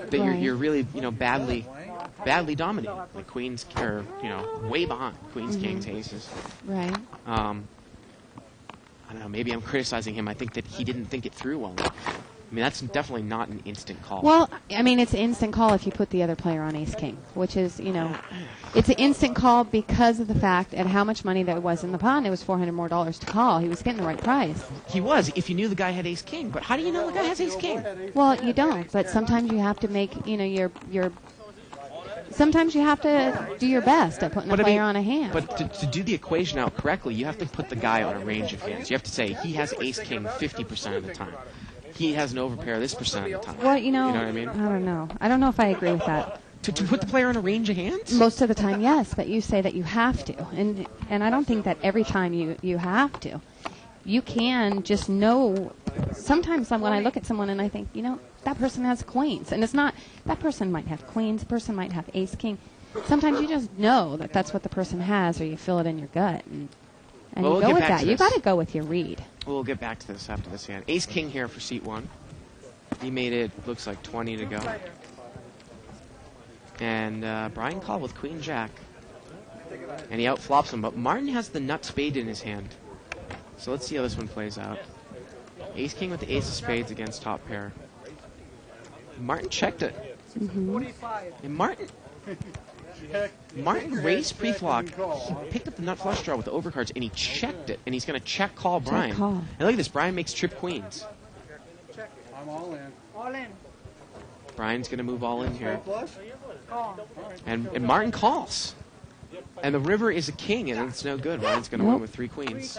that you're really badly dominating, like queens, or way behind queens, kings, aces. Right. I don't know. Maybe I'm criticizing him. I think that he didn't think it through well enough. I mean, that's definitely not an instant call. Well, I mean, it's an instant call if you put the other player on ace king, which is, it's an instant call because of the fact at how much money there was in the pot. And it was $400 more to call. He was getting the right price. He was, if you knew the guy had ace king. But how do you know the guy has ace king? Well, you don't. But sometimes you have to make, your. Sometimes you have to do your best at putting a player on a hand. But to do the equation out correctly, you have to put the guy on a range of hands. You have to say he has ace king 50% of the time. He has an overpair this percent of the time. Well, you know what I mean? I don't know. I don't know if I agree with that. To put the player on a range of hands? Most of the time, yes, but you say that you have to. And I don't think that every time you have to. You can just know. Sometimes when I look at someone and I think, that person has queens. And it's not, that person might have queens, the person might have ace king. Sometimes you just know that that's what the person has, or you feel it in your gut. And you go with that. You got to go with your read. We'll get back to this after this hand. Ace king here for seat 1. He made it, looks like 20 to go. And Brian called with queen jack. And he outflops him, but Martin has the nut spade in his hand. So let's see how this one plays out. Ace king with the ace of spades against top pair. Martin checked it. And Martin raised pre-flop. He picked up the nut flush draw with the overcards, and he checked it. And he's going to check call Brian. And look at this. Brian makes trip queens. I'm all in. All in. Brian's going to move all in here. And Martin calls. And the river is a king, and it's no good. Ryan's going to win with 3 queens.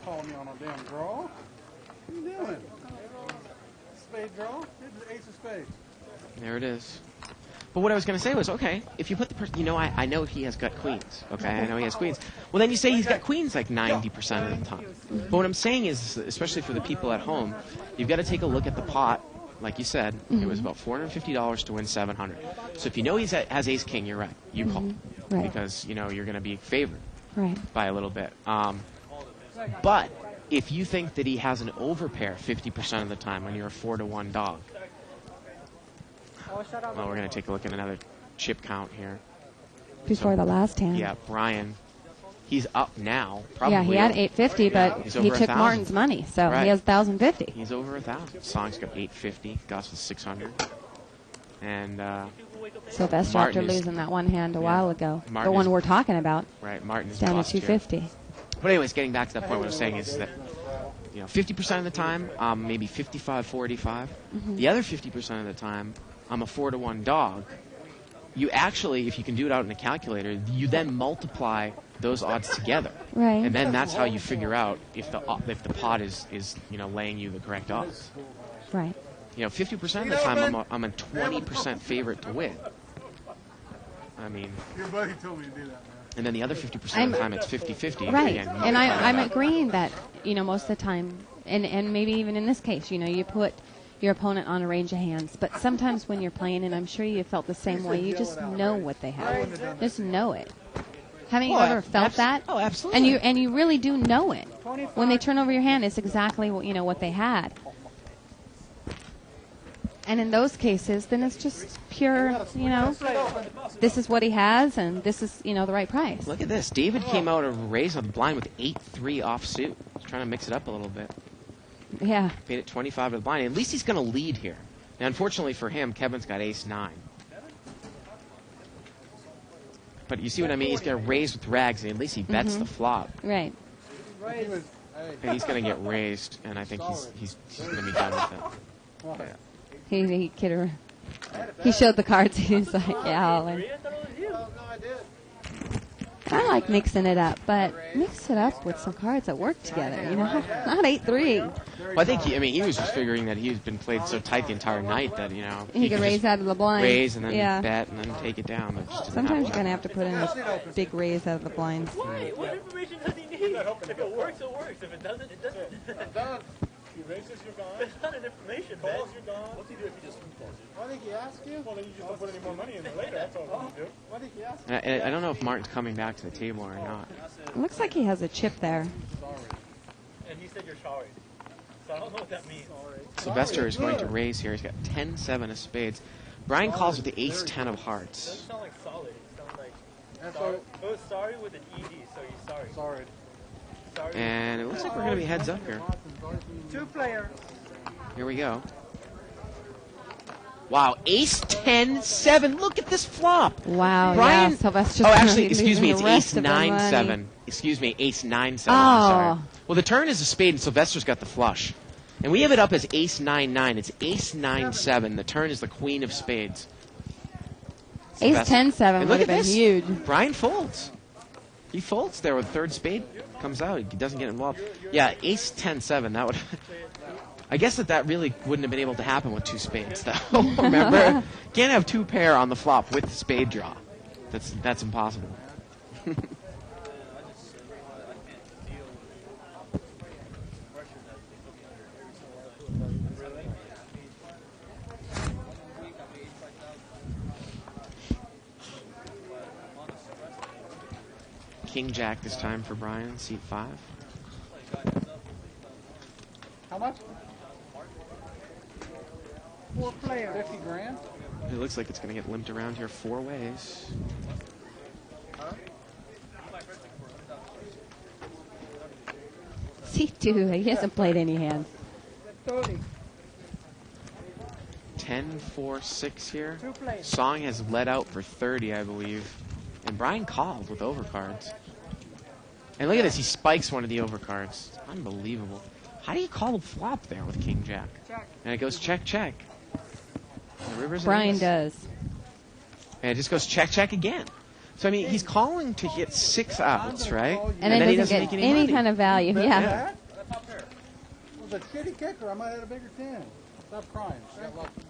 Call me on a damn draw. What are you doing? Spade draw? It's the ace of spades. There it is. But what I was going to say was, okay, if you put the person, I know he has got queens. Okay, I know he has queens. Well, then you say he's got queens like 90% of the time. But what I'm saying is, especially for the people at home, you've got to take a look at the pot. Like you said, it was about $450 to win $700. So if you know he has ace king, you're right. You call. Right. Because, you're going to be favored Right. by a little bit. But if you think that he has an overpair 50% of the time when you're a 4-1 dog, well, we're going to take a look at another chip count here. Before the last hand. Yeah, Brian, he's up now. Probably Yeah, he had 850, but he's he over took 1,000. Martin's money, so Right. he has 1,050. He's over 1,000. Song's got 850. Gus with 600. And Sylvester, Martin after is- losing that one hand a while ago, Martin the one is- we're talking about, right, Martin is down to bust here. 250. But anyways, getting back to that point, what I was saying is that 50% of the time, maybe 55, 45. The other 50% of the time, I'm a 4-1 dog. You actually, if you can do it out in a calculator, you then multiply those odds together. Right. And then that's how you figure out if the pot is laying you the correct odds. Right. 50% of the time, I'm a 20% favorite to win. I mean, Your buddy told me to do that, man. and then the other 50% of the time, it's 50-50. Right. Again, And I'm agreeing that, most of the time, and maybe even in this case, you put your opponent on a range of hands. But sometimes when you're playing, and I'm sure you felt the same way, you just know what they have. Just know it. Haven't you ever felt that? Oh, absolutely. And you really do know it. When they turn over your hand, it's exactly what they had. And in those cases, then it's just pure, this is what he has, and this is, the right price. Look at this. David came out of raise on the blind with 8-3 offsuit. He's trying to mix it up a little bit. Yeah. Made it 25 to the blind. At least he's going to lead here. Now, unfortunately for him, Kevin's got ace-9. But you see what I mean? He's going to raise with rags, and at least he bets the flop. Right. He was, And he's going to get raised, and I think he's going to be done with it. Yeah. He kid around. He showed the cards. He's like, yeah. I'll win. I like mixing it up, but mix it up with some cards that work together. You know, not 8-3. Well, I think he was just figuring that he's been played so tight the entire night that He could could raise just out of the blind. raise and then yeah. bet and then take it down. But it just didn't Sometimes you're happen. gonna have to put in a big raise out of the blinds. Why? What information does he need? If it works, it works. If it doesn't, it doesn't. It's done. He raises, you're gone. It's not an information, man. Calls, you're gone. What's he do if he just calls you? Why did he ask you? Well, then you just don't put any more money in there later. That's all you do. Why did he ask you? And I don't know if Martin's coming back to the table or not. It looks like he has a chip there. And he said you're sorry. So I don't know what that means. Sylvester is going to raise here. He's got 10-7 of spades. Brian calls with the ace-10 of It hearts. doesn't sound like solid. It sounds like And sorry. so, It was sorry with an ED, so he's sorry. sorry. Sorry. And it looks like we're going to be heads up here. 2 players. Here we go. Wow, ace-10-7. Look at this flop. Wow, Brian, yeah, Sylvester's oh, gonna actually, be excuse me, losing it's the rest of their money. ace-9-7. Excuse me, ace-9-7. Oh. I'm sorry. Well, the turn is a spade, and Sylvester's got the flush. And we have it up as ace-9-9. It's ace-9-7. The turn is the queen of spades. Sylvester- Ace-10-7 And would look have at been this. huge. Brian folds. He folds there with third spade. Comes out. He doesn't get involved. Yeah, ace-10-7. That would... I guess that really wouldn't have been able to happen with two spades, though. Remember? Can't have two pair on the flop with the spade draw. That's impossible. King Jack this time for Brian, seat 5. How much? 4 players. 50 grand? It looks like it's going to get limped around here 4 ways. C2, he hasn't played any hands. 30. 10-4-6 here. 2 players. Song has led out for 30, I believe. And Brian called with overcards. And look at this, he spikes one of the overcards. Unbelievable. How do you call a flop there with King Jack? Check. And it goes check, check. And the river's an Brian ace. does. And it just goes check, check again. So, I mean, he's calling to hit 6 outs, right? And, then it he doesn't doesn't get make any money. kind of value. Yeah. That? It was a shitty kicker. I might have had a bigger 10. Stop crying. She got lucky.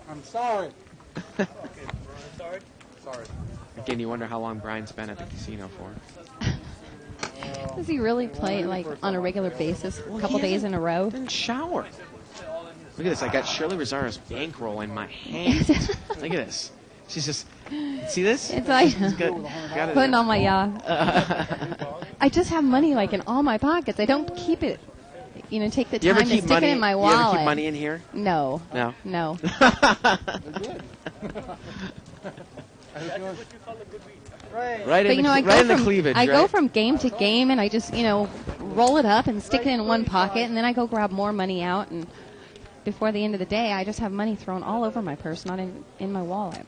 I'm sorry. Sorry. Sorry. Again, you wonder how long Brian's been at the casino for. Does he really play like on a regular basis, a couple days in a row? Then shower. Look at this. I got Shirley Rossaro's bankroll in my hand. Look at this. She's just, see this? It's like got it. putting on my I just have money like in all my pockets. I don't keep it. You know, take the Do you ever time to keep stick money? it in my You wallet. ever keep money in here? No. No. No. Right. Right But in you the, know, I right go in the from cleavage, I go right? from game to game, and I just roll it up and stick it in one pocket, and then I go grab more money out, and before the end of the day, I just have money thrown all over my purse, not in my wallet.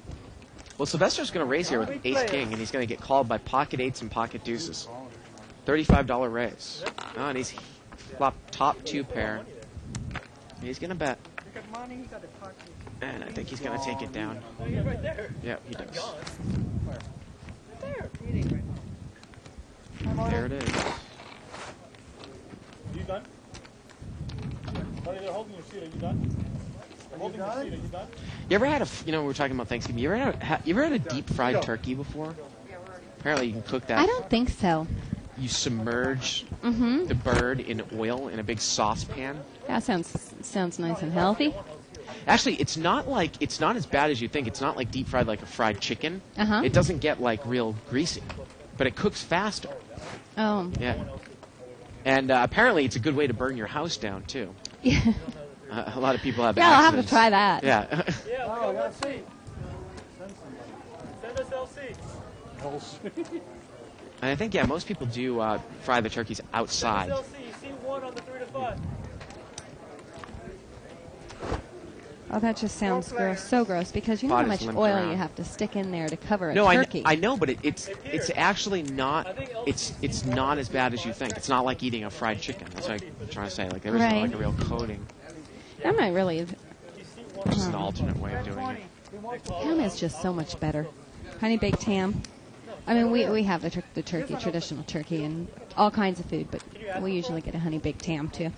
Well, Sylvester's going to raise here with ace king, and he's going to get called by pocket eights and pocket deuces. $35 raise. Oh, and he's flopped top 2 pair. He's going to bet. You got money, you got the pocket. And I think he's going to take it down. Oh, you're right there. Yeah, he does. Right there. Eating right now. There it is. You done? Buddy, they're holding your seat. Are you done? They're holding your seat. Are you done? You ever had we were talking about Thanksgiving. You ever had a deep fried turkey before? Apparently, you can cook that. I don't think so. You submerge Mm-hmm. the bird in oil in a big saucepan. That sounds nice and healthy. Actually, it's not as bad as you think. It's not like deep fried like a fried chicken. Uh-huh. It doesn't get like real greasy, but it cooks faster. Oh. Yeah. And apparently, it's a good way to burn your house down too. Yeah. A lot of people have. Yeah, I'll have to accidents. try that. Yeah. Yeah, Oh, we got a seat. send us LC. And I think most people do fry the turkeys outside. Send us LC. C1 on the 3 to 5. Oh, that just sounds gross. So gross, because you know how Pot is much limped oil around. you have to stick in there to cover a No, turkey. I know, but it's actually not. It's not as bad as you think. It's not like eating a fried chicken. That's what I'm trying to say. Like there isn't Right. like a real coating. That might really have. Just an alternate way of doing it. Ham is just so much better. Honey baked ham. I mean, we have the turkey, traditional turkey, and all kinds of food, but we usually get a honey baked ham too.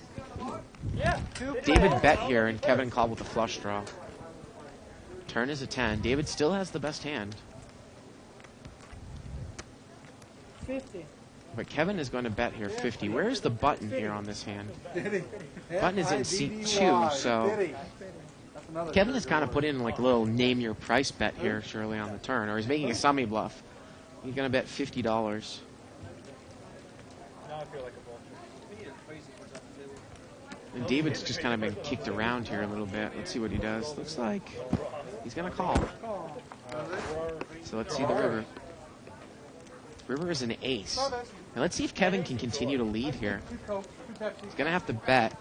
David bet here, and Kevin called with a flush draw. Turn is a 10. David still has the best hand, 50. but Kevin is going to bet here 50. Where's the button here on this hand? Button is in seat 2, so Kevin has kind of put in like a little name your price bet here, surely on the turn, or he's making a semi bluff. He's going to bet $50. Now I feel like a bull. And David's just kind of been kicked around here a little bit. Let's see what he does. Looks like he's going to call. So let's see the river. River is an ace. Now let's see if Kevin can continue to lead here. He's going to have to bet.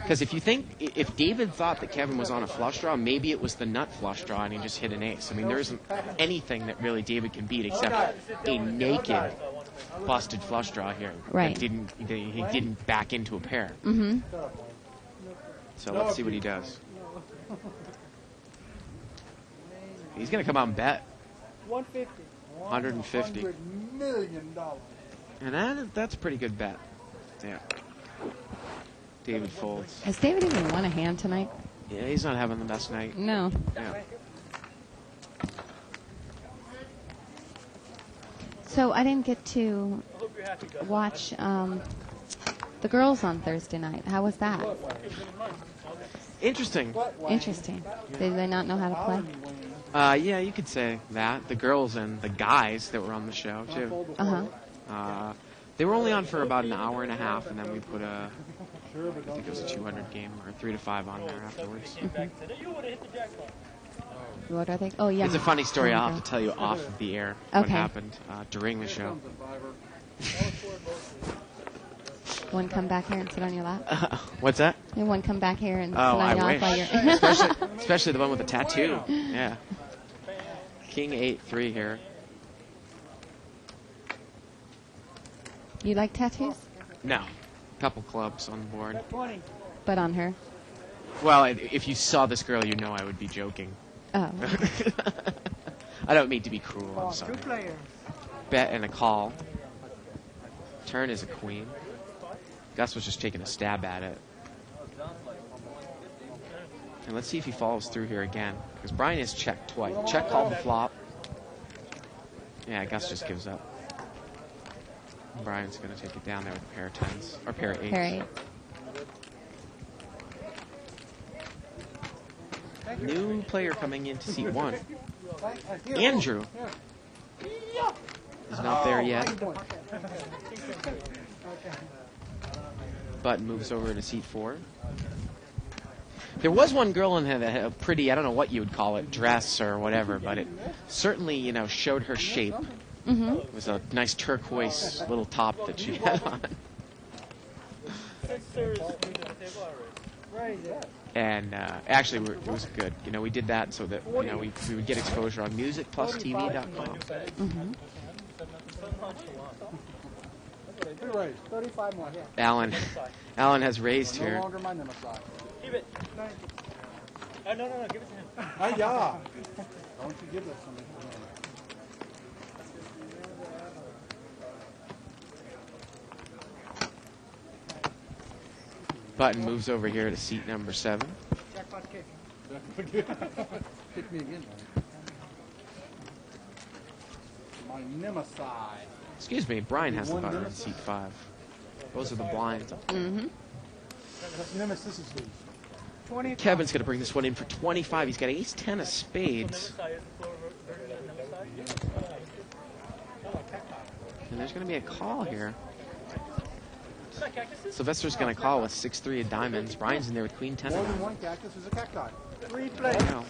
Because if David thought that Kevin was on a flush draw, maybe it was the nut flush draw and he just hit an ace. I mean, there isn't anything that really David can beat except a naked busted flush draw here. Right. That he didn't back into a pair. Mm-hmm. So let's see what he does. He's going to come out and bet 150. 150. $100 million. And that's a pretty good bet. Yeah. David folds. Has David even won a hand tonight? Yeah, he's not having the best night. No. Yeah. So I didn't get to watch the girls on Thursday night. How was that? Interesting. Interesting. Did they not know how to play? Yeah, you could say that. The girls and the guys that were on the show, too. Uh-huh. They were only on for about an hour and a half, and then we put I think it was a 200 game, or 3 to 5 on there afterwards. What are they? Oh, yeah. It's a funny story. I'll have to tell you off of the air what Okay. happened during the show. One come back here and sit on your lap? What's that? And one come back here and sit Oh, on I your lap wish. while you're... especially the one with the tattoo. Yeah. King 8-3 here. You like tattoos? No. Couple clubs on the board. But on her? Well, if you saw this girl, you know I would be joking. Oh. I don't mean to be cruel. I'm sorry. Bet and a call. Turn is a queen. Gus was just taking a stab at it. And let's see if he follows through here again. Because Brian is checked twice. Check called the flop. Yeah, Gus just gives up. Brian's going to take it down there with a pair of 10s. Or pair of 8s. Pair 8. New player coming into seat 1. Andrew is not there yet. Button moves over to seat 4. There was one girl in there that had a pretty, I don't know what you would call it, dress or whatever, but it certainly, showed her shape. Mm-hmm. It was a nice turquoise little top that she had on. And actually, it was good. We did that so that we would get exposure on musicplustv.com. Mm-hmm. 35 more. Alan has raised No here. longer my nemesis. Keep it. No, give it to him. Hi-ya. Don't you give this to me. Button moves over here to seat number 7. Kick me again. My nemesis. Excuse me, Brian has the button in seat 5. Those are the blinds. Mm-hmm. That's nemesis. Kevin's going to bring this one in for 25. He's got ace 10 of spades. And there's going to be a call here. Sylvester's going to call with 6-3 of diamonds. Brian's in there with queen 10 More of than diamonds. one cactus is a cacti. No.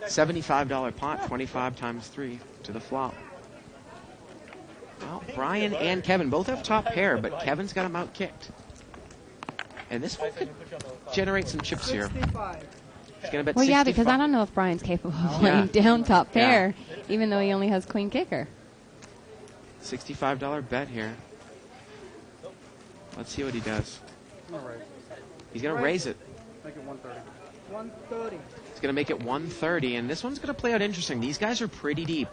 $75 pot, 25 times 3 to the flop. Well, Brian and Kevin both have top pair, but Kevin's got him out kicked. And this one could generate some chips here. 65. He's going to bet Well, yeah, 65. because I don't know if Brian's capable of playing down top pair, even though he only has queen kicker. $65 bet here. Let's see what he does. He's going to raise it. Make it 130. 130. He's going to make it 130, and this one's going to play out interesting. These guys are pretty deep.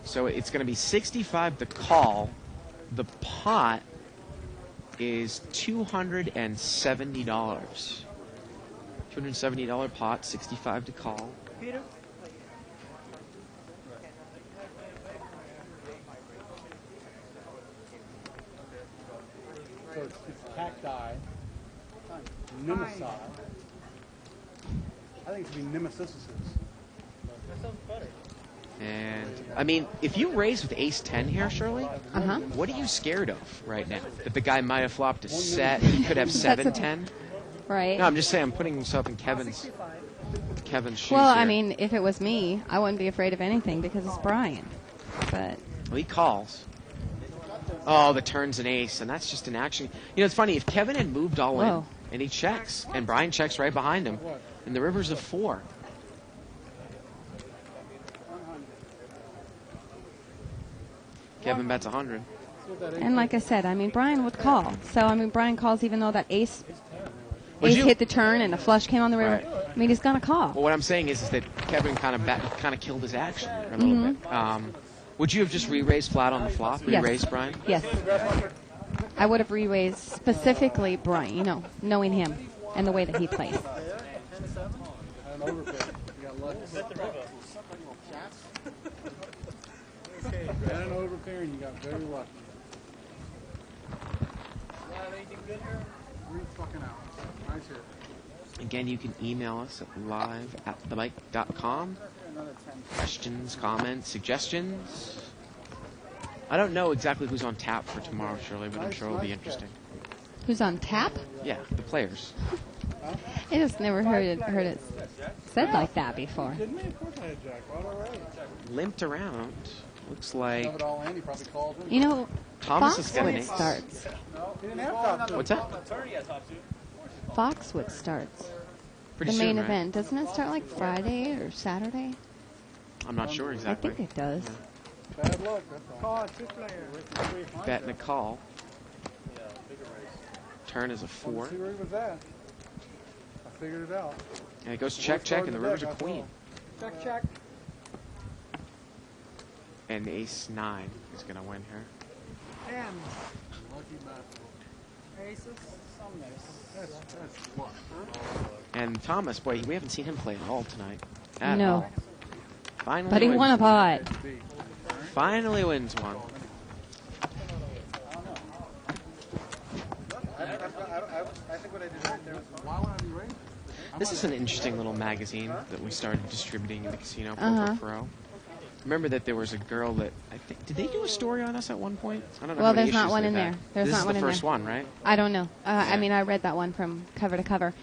So it's going to be 65 to call. The pot is $270. $270 pot, 65 to call. Peter? So it's cacti, nemesis. I think it should be nemesis. That sounds better. And, I mean, if you raise with ace-10 here, Shirley, what are you scared of right now? That the guy might have flopped a set, he could have 7-10? Right. No, I'm just saying, I'm putting myself in Kevin's shoes Well, here. I mean, if it was me, I wouldn't be afraid of anything because it's Brian. But Well, he calls. Oh, the turn's an ace, and that's just an action. You know, it's funny, if Kevin had moved all in, Whoa. and he checks, and Brian checks right behind him, and the river's a 4. Kevin bets 100. and like I said, I mean, Brian would call. So I mean, Brian calls even though that ace Would you- hit the turn and the flush came on the river. Right. I mean, he's gonna call. Well, what I'm saying is that Kevin kind of killed his action a little bit. Would you have just re-raised flat on the flop? Yes. Re-raised Brian? Yes. I would have re-raised specifically Brian, you know, knowing him and the way that he plays. An overpay. You got lucky. And an overpair, and you got very lucky. Three fucking hours. Nice hit. Again, you can email us at live@themike.com. Questions, comments, suggestions. I don't know exactly who's on tap for tomorrow, Shirley, but I'm sure it'll be interesting. Who's on tap? Yeah, the players. I just never heard it said like that before. Didn't we? Of course I had jackpot already. Limped around. Looks Have like it all in. He probably called in. You know, Thomas is getting Foxwood it. starts. He didn't have top two. What's that? Foxwood starts. Pretty The soon, main right? event. Doesn't it start like Friday or Saturday? I'm not sure exactly. I think it does. Bad luck. That's all. Call two player. Bet and a call. Turn is a 4. See where he was at. I figured it out. And it goes check, check, and the river's a That's queen. all. Check, check. And ace 9 is going to win here. And Lucky bastard. aces. That's luck. And Thomas, boy, we haven't seen him play at all tonight. At No. all. Finally But he wins won a one. pot. Finally wins one. I think what I did right there was, why would I be raised? This is an interesting little magazine that we started distributing in the casino, Uh-huh. Poker Pro. Remember that there was a girl that, I think, did they do a story on us at one point? I don't know. Well, how many there's not issues one they've in had. there. There's this not is one the in first there. one, right? I don't know. I mean, I read that one from cover to cover.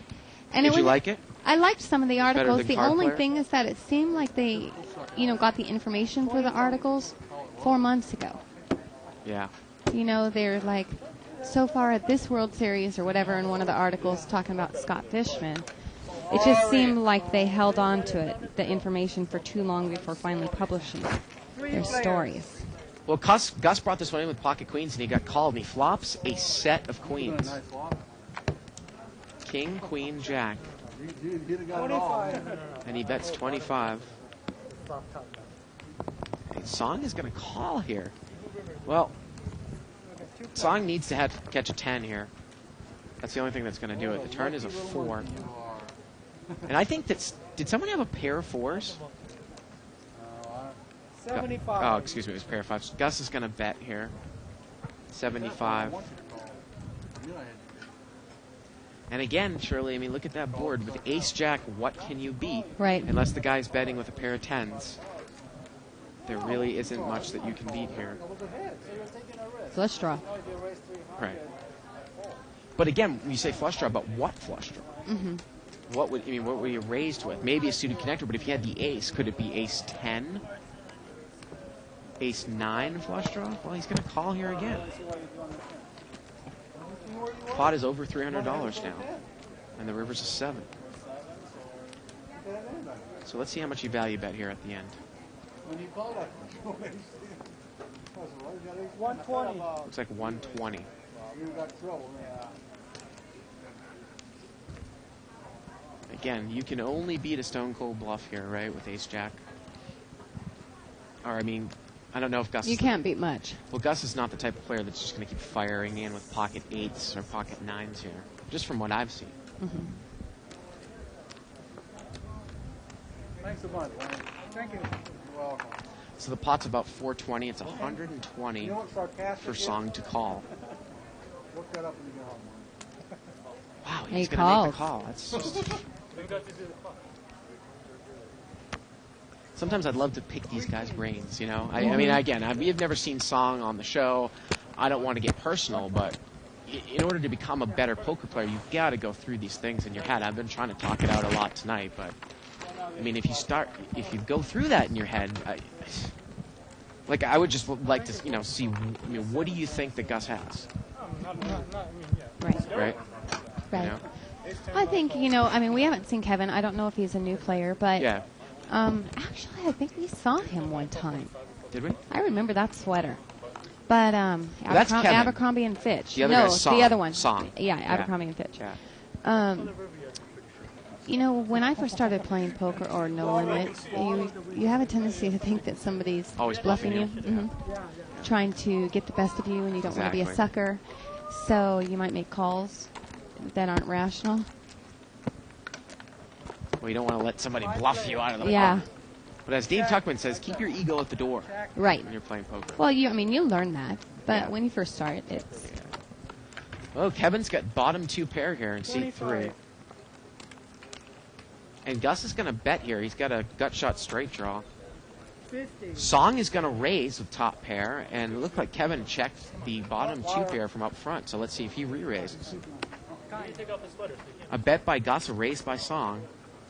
And Did it you was, like it? I liked some of the better articles. than The Card only Player? thing is that it seemed like they, you know, got the information for the articles 4 months ago. Yeah. You know, they're like, so far at this World Series or whatever in one of the articles talking about Scott Fishman, it just seemed like they held on to it, the information, for too long before finally publishing their stories. Well, Gus brought this one in with pocket queens, and he got called, and he flops a set of queens. Nice lot. King, queen, jack. You'd have got it all. And he bets 25. And Song is going to call here. Well, Song needs to catch a 10 here. That's the only thing that's going to do it. The turn is a 4. And I think that's... Did someone have a pair of 4s? 75. Oh, excuse me, it was a pair of 5s. Gus is going to bet here. 75. And again, Shirley, I mean, look at that board. With ace-jack, what can you beat? Right. Unless the guy's betting with a pair of 10s. There really isn't much that you can beat here. Flush draw. Right. But again, you say flush draw, but what flush draw? Mm-hmm. What would you raised with? Maybe a suited connector, but if you had the ace, could it be ace 10? Ace 9 flush draw? Well, he's going to call here again. Pot is over $300 now. And the river's a 7. So let's see how much you value bet here at the end. When you call that, 120. Looks like 120. you got trouble. Again, you can only beat a stone cold bluff here, right, with ace-jack. Or, I mean, I don't know if Gus... You can't beat much. Well, Gus is not the type of player that's just going to keep firing in with pocket 8s or pocket 9s here, just from what I've seen. Mm-hmm. Thanks a bunch, man. Thank you. You're welcome. So the pot's about 420. It's 120 You know what sarcastic for is? Song to call. Look that up when you get home, man. Wow, He he's going to make the calls. call. That's just... Sometimes I'd love to pick these guys' brains, you know? I mean, again, we've never seen Song on the show. I don't want to get personal, but in order to become a better poker player, you've got to go through these things in your head. I've been trying to talk it out a lot tonight, but I mean, if you go through that in your head, I would just like to, see, what do you think that Gus has? Right. Right? Right. You know? I think, I mean, we haven't seen Kevin. I don't know if he's a new player, but Yeah. actually, I think we saw him one time. Did we? I remember that sweater. But that's Kevin. Abercrombie and Fitch. The other no, guy's Song. the other one. Song. Yeah, Abercrombie and Fitch. Yeah. When I first started playing poker or no limit, you have a tendency to think that somebody's Always bluffing you, bluffing trying to get the best of you, and you don't want to be a Exactly. sucker. So you might make calls that aren't rational. Well, you don't want to let somebody bluff you out of the Yeah. pot. But as Dave Tuckman says, keep your ego at the door Right. when you're playing poker. Well, you learn that, but Yeah. when you first start, it's Well, Kevin's got bottom 2 pair here in seat 3. And Gus is going to bet here. He's got a gut shot straight draw. 50. Song is going to raise with top pair, and it looked like Kevin checked the bottom 2 pair from up front. So let's see if he re-raises. A bet by Gus, a raise by Song.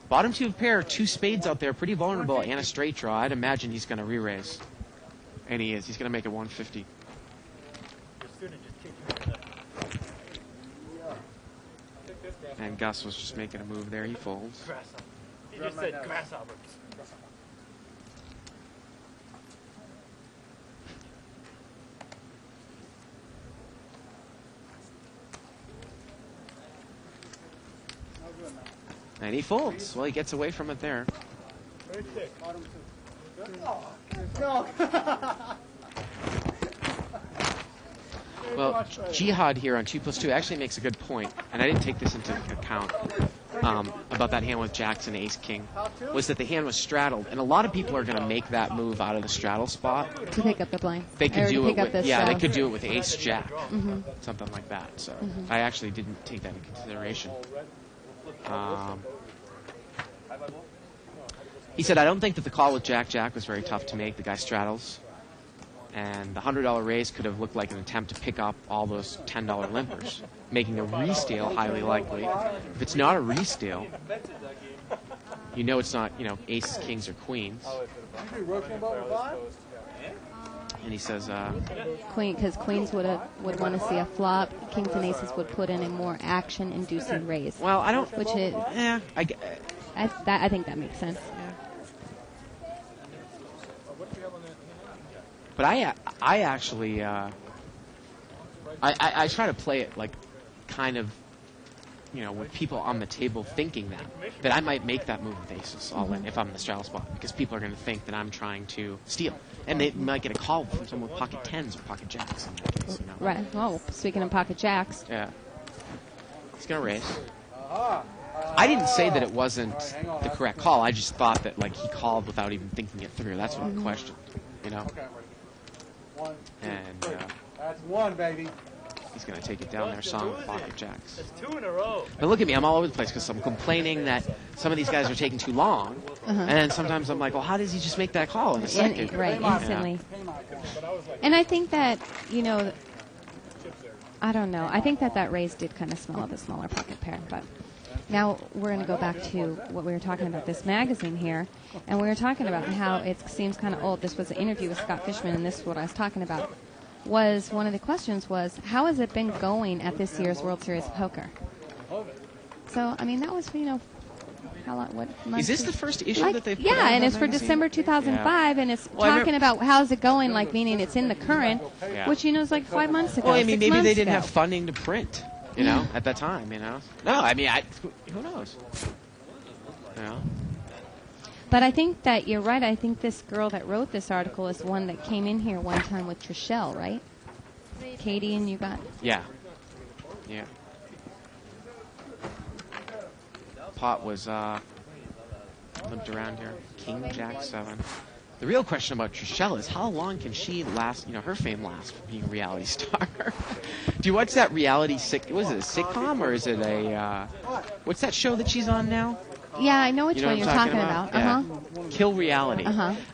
Bottom 2 pair, 2 spades out there, pretty vulnerable, and a straight draw. I'd imagine he's going to re-raise. And he is. He's going to make it 150. And Gus was just making a move there. He folds. He just said grasshopper. And he folds. Well, he gets away from it there. Very thick. Well, Jihad here on 2+2 actually makes a good point, and I didn't take this into account about that hand with Jackson Ace King, was that the hand was straddled, and a lot of people are going to make that move out of the straddle spot. to pick up the blind. They could Or to do pick it up with this, they could do it with Ace Jack, Mm-hmm. something like that. So I actually didn't take that into consideration. He said, I don't think that the call with Jack Jack was very tough to make. The guy straddles. And the $100 raise could have looked like an attempt to pick up all those $10 limpers, making a resteal highly likely. If it's not a resteal, you know it's not, aces, kings, or queens. You do Russian bubble 5? And he says, Queen, because queens would want to see a flop. Kings and aces would put in a more action-inducing raise. well, I don't... Which is, I think that makes sense. But I actually, I try to play it like kind of, with people on the table thinking that I might make that move with aces all in if I'm in the straddle spot, because people are going to think that I'm trying to steal. And they might get a call from someone with pocket 10s or pocket jacks in that case, Right. Well, speaking of pocket jacks, Yeah. He's going to raise. I didn't say that it wasn't the correct call. I just thought that, he called without even thinking it through. That's what I questioned, Okay, ready. 1, 2, And 3. That's 1, baby. he's going to take it down there, Song with pocket jacks. That's 2 in a row. But look at me, I'm all over the place because I'm complaining that some of these guys are taking too long. And then sometimes I'm like, well, how does he just make that call in a second? right, Yeah. instantly. And I think that, I don't know. I think that raise did kind of smell of a smaller pocket pair. But now we're going to go back to what we were talking about, this magazine here. And we were talking about how it seems kind of old. This was an interview with Scott Fishman, and this is what I was talking about. One of the questions was, how has it been going at this year's World Series of Poker? So, I mean, that was, how long, what month? Is this the first issue Like, that they've put yeah, out and of it's that for magazine? December 2005, and it's Well, I talking about how's it going, like meaning it's in the current, Yeah. which is like 5 months ago. Well, I mean, 6 maybe months they didn't ago. have funding to print, at that time, No, I mean, who knows? But I think that you're right. I think this girl that wrote this article is one that came in here one time with Trishelle, right? Katie and you got. Yeah. Yeah. Pot was limped around here. King Jack 7. The real question about Trishelle is how long can she last, her fame last from being a reality star? Do you watch that reality was it a sitcom or is it a, what's that show that she's on now? Yeah, I know which You know one what you're I'm talking about. Yeah. Kill Reality.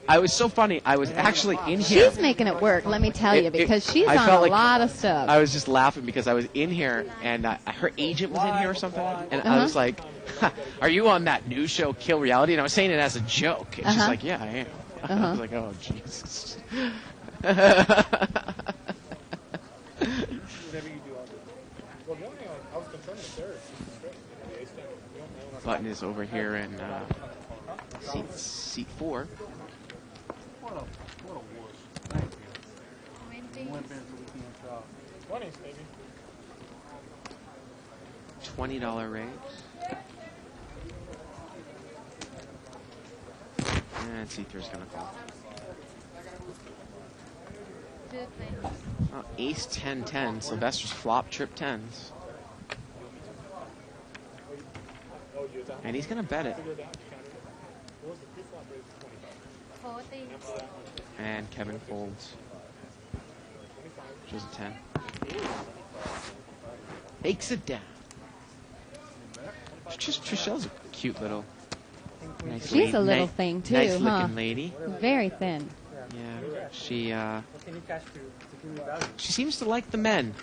I was so funny. I was actually in here. She's making it work, let me tell you, because she's I on felt a like lot of stuff. I was just laughing because I was in here and her agent was in here or something, and I was like, "Are you on that new show, Kill Reality?" And I was saying it as a joke. And she's like, "Yeah, I am." I was like, "Oh, Jesus." Button is over here in seat 4. What a wuss. Thank you. Limp in so we can't shop. 20s, maybe. $20 raise. And C3 is going to fall. Oh, Ace 10-10. Sylvester's flop trip 10s. And he's going to bet it. And Kevin folds. Shows a 10. Takes it down. Trishelle's a cute little. Nice She's a little thing too, nice huh? looking lady. Very thin. Yeah, she She seems to like the men.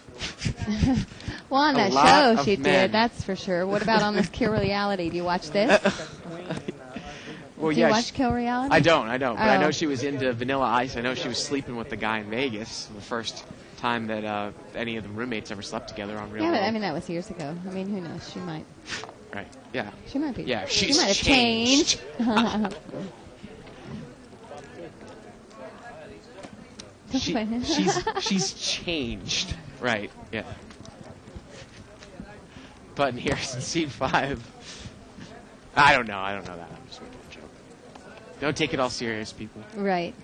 Well, on A that lot show of she men. did, that's for sure. What about on this Kill Reality? Do you watch this? Well, Do you watch Kill Reality? I don't. But I know Oh. she was into Vanilla Ice. I know she was sleeping with the guy in Vegas. The first time that any of the roommates ever slept together on Real Yeah, but World. I mean that was years ago. I mean, who knows? She might. Right. Yeah. She might be. Yeah, she she's might have changed. She's changed. Right. Yeah. Button here is in seat 5. I don't know that. I'm just making a joke. Don't take it all serious, people. Right.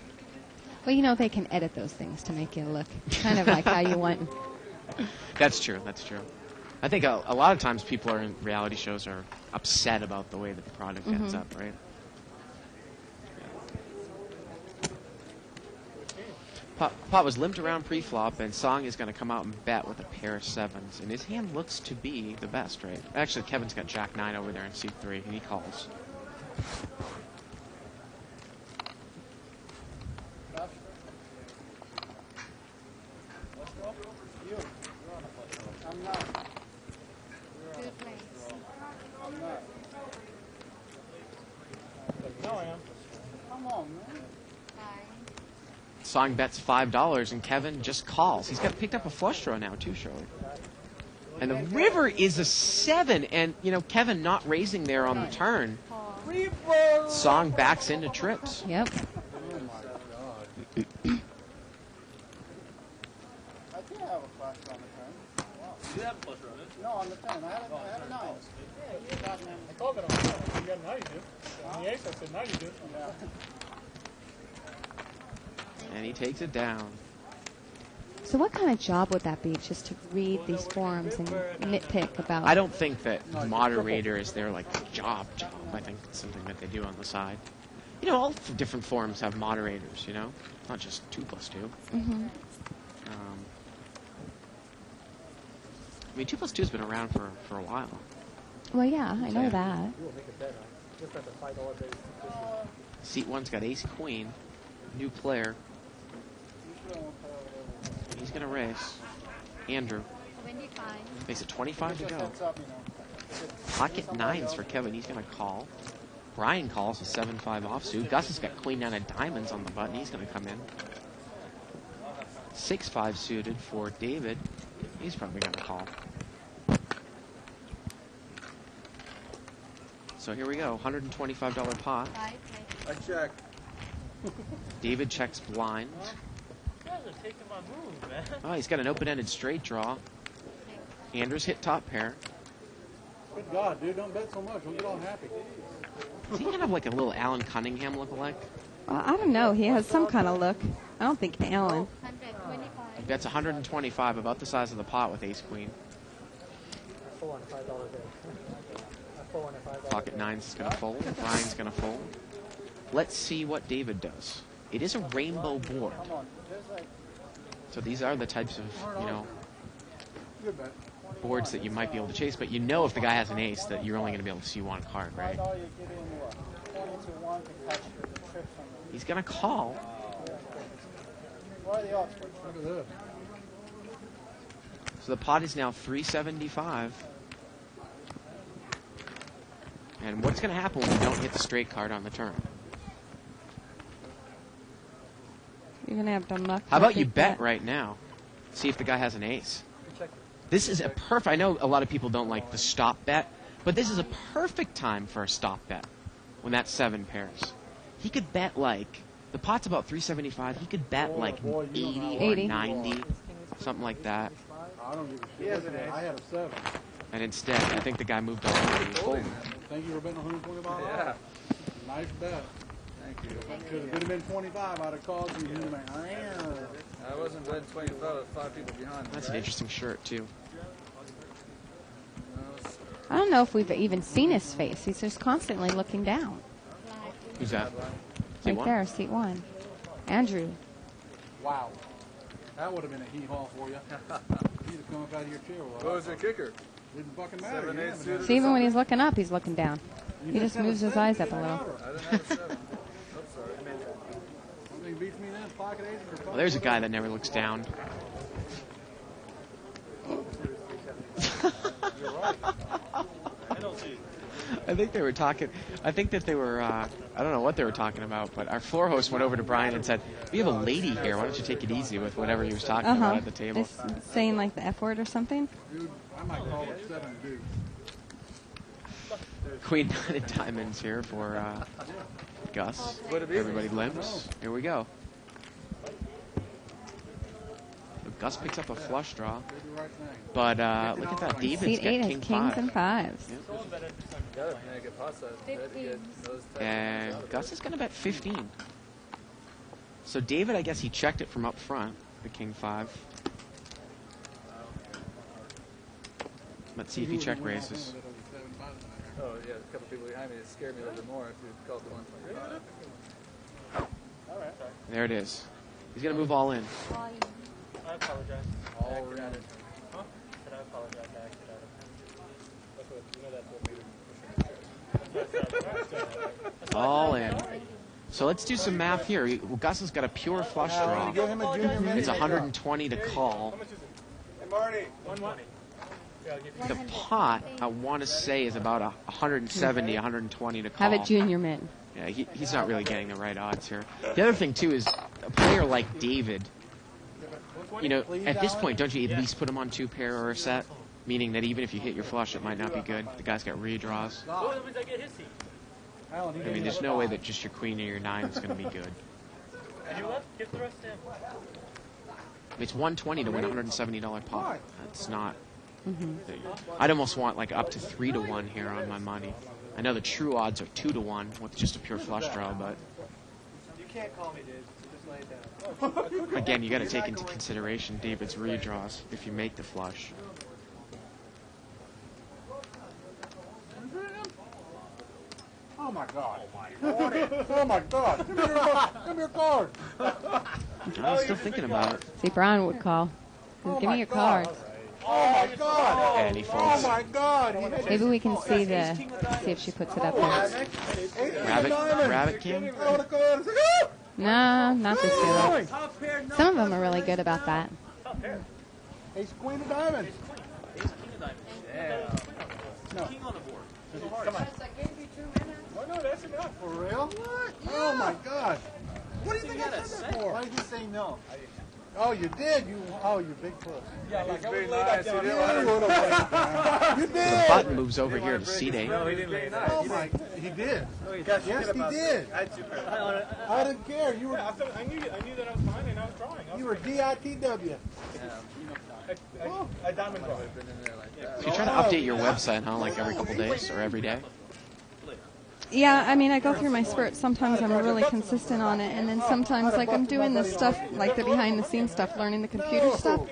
Well, they can edit those things to make you look kind of like how you want. That's true. I think a lot of times people are in reality shows are upset about the way that the product ends up, right? Pot was limped around pre-flop, and Song is going to come out and bet with a pair of 7s. And his hand looks to be the best, right? Actually, Kevin's got Jack 9 over there in seat 3, and he calls. No, I am. Come on, man. Song bets $5, and Kevin just calls. He's got picked up a flush draw now, too, Shirley. And the river is a 7, and, Kevin not raising there on the turn. Song backs into trips. Yep. I can't have a flush on the turn. Wow. You have a flush on it. No, on the 10. I had a 9. I called it on the phone. You got now you do. On the ace, I said now you do. And he takes it down. So what kind of job would that be, just to read these forums and nitpick about? I don't think that moderator is their, job. I think it's something that they do on the side. All different forums have moderators, Not just 2+2. Mm-hmm. I mean, 2+2's been around for a while. Well, yeah, I know that. You will make a bet on just at the $5 base. Seat 1's got ace queen. New player. He's going to race. Andrew. 25. Makes it 25 to go. Heads up, Pocket 9s for Kevin. He's going to call. Brian calls a 7-5 offsuit. Gus has got queen 9 of diamonds on the button. He's going to come in. 6-5 suited for David. He's probably going to call. So here we go, $125 pot. I check. David checks blind. You guys are taking my move, man. Oh, he's got an open-ended straight draw. Andrews hit top pair. Good God, dude, don't bet so much. We'll get all happy. Does he kind of like a little Alan Cunningham look-alike? Well, I don't know. He has some kind of look. I don't think Alan. 125. That's 125, about the size of the pot with ace-queen. I $405 there. I $405. Pocket nines is going to fold. Brian's going to fold. Let's see what David does. It is a rainbow board. So these are the types of, you know, Good bet. boards that you might be able to chase, but you know if the guy has an ace that you're only going to be able to see one card, right? He's going to call. Look at this. So the pot is now 375. And what's going to happen when we don't hit the straight card on the turn? You're going to have to muck. How about you bet right now? See if the guy has an ace. This is a perfect... I know a lot of people don't like the stop bet, but this is a perfect time for a stop bet when that's 7 pairs. He could bet like... The pot's about 375. He could bet like 80 or 90, something like that. I don't give a shit. I had a 7. And instead, I think the guy moved on and he's folding. Thank you for betting $125. Yeah. Nice bet. Thank you. Could have been 25. I'd have called you. And like, I wasn't betting 25 with 5 people behind me. That's an interesting shirt, too. I don't know if we've even seen his face. He's just constantly looking down. Who's that? Right there, seat 1. Andrew. wow. That would have been a hee-haw for you. You'd have come up out of your chair. What was your kicker? Didn't fucking matter. 7, 8 suited. See, even when he's looking up, he's looking down. He just moves his eyes up a little. I didn't have a 7. I'm sorry. Something beats me then. Pocket ace or Well, there's a guy that never looks down. I think they were talking. I think that they were. I don't know what they were talking about, but our floor host went over to Brian and said, "We have a lady here. Why don't you take it easy with whatever he was talking about at the table?" It's saying like the F word or something. Dude, I might call it 7 dude. Queen 9 of diamonds here for Gus. Everybody limps. Here we go. Gus picks up a flush draw. But look at that. David's Seat got 8 has king kings 5. and 5s. And Gus is going to bet 15. So David, I guess he checked it from up front, the king 5. Let's see if he check raises. Oh, yeah, a couple people behind me. It scared me a little bit more if you called the 125. There it is. He's going to move all in. I apologize. All in. Huh? I apologize. I acted out of hand. That's what, you know, that's what All in. So let's do some math here. Gus has got a pure flush draw. Give him a junior mini. It's 120 to call. Hey, Marty. 120. The pot, I want to say, is about 170, 120 to call. Have a junior min. Yeah, he's not really getting the right odds here. The other thing, too, is a player like David, you know, at this point, don't you at least put him on 2 pair or a set? Meaning that even if you hit your flush, it might not be good. The guy's got redraws. I mean, there's no way that just your queen or your 9 is going to be good. And you left? Give the rest to him. It's 120 to win a $170 pot. That's not... I'd almost want like up to 3 to 1 here on my money. I know the true odds are 2 to 1 with just a pure flush draw, but You can't call me, dude. Just lay it down. again, you got to take into consideration David's redraws if you make the flush. Oh my God. Oh my God. Give me your card. I was still thinking about it. See, Brian would call. Give me your card. Oh my God. And he folds. Oh my God. Maybe we can see if she puts it up there. Rabbit King? No, not this good. Some of them are really good about that. Ace queen of diamonds. No. King on the board. Come on. Oh no, that's enough. For real? What? Oh my God. What do you think I said that for? Why did he say no? Oh, you did? You big puss. Yeah, like, Very nice. You You didn't want would have went. You The did. button moves over here to seat 8. No, he didn't lay nice. Oh my! He did. Yes, he did. I had 2 pairs. I didn't care. You were I knew that I was fine and I was drawing. you were DITW. I diamond draw. Been in there like that. So you try to update your website, huh? Like every couple days or every day? Yeah, I mean, I go through my spurts. Sometimes I'm really consistent on it, and then sometimes, like, I'm doing this stuff, like the behind-the-scenes stuff, learning the computer stuff.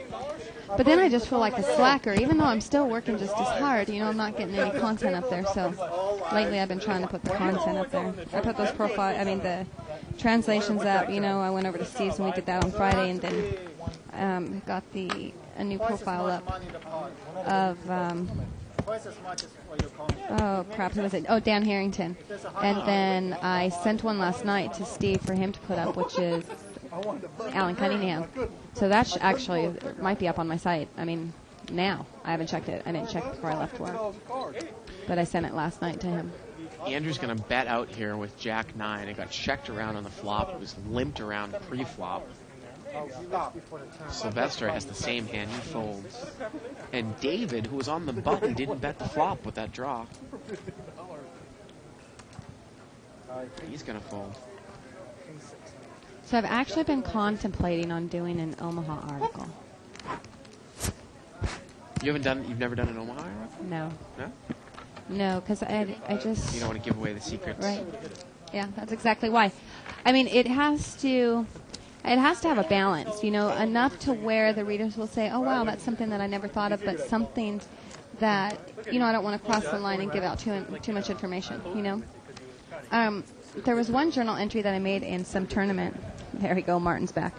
But then I just feel like a slacker, even though I'm still working just as hard. You know, I'm not getting any content up there. So lately, I've been trying to put the content up there. I put those the translations up. You know, I went over to Steve's and we did that on Friday, and then got a new profile up of. Oh crap! Who was it? Oh, Dan Harrington. And then I sent one last night to Steve for him to put up, which is Alan Cunningham. So that's actually might be up on my site. I mean, now I haven't checked it. I didn't check it before I left work, but I sent it last night to him. Andrew's going to bet out here with Jack 9. It got checked around on the flop. It was limped around pre-flop. Sylvester has the same hand. He folds. And David, who was on the button, didn't bet the flop with that draw. He's going to fold. So I've actually been contemplating on doing an Omaha article. You've never done an Omaha article? No. No? No, because I just... You don't want to give away the secrets. Right. Yeah, that's exactly why. I mean, it has to have a balance, you know, enough to where the readers will say, oh, wow, that's something that I never thought of, but something that, you know, I don't want to cross the line and give out too much information, you know. There was one journal entry that I made in some tournament. There we go, Martin's back.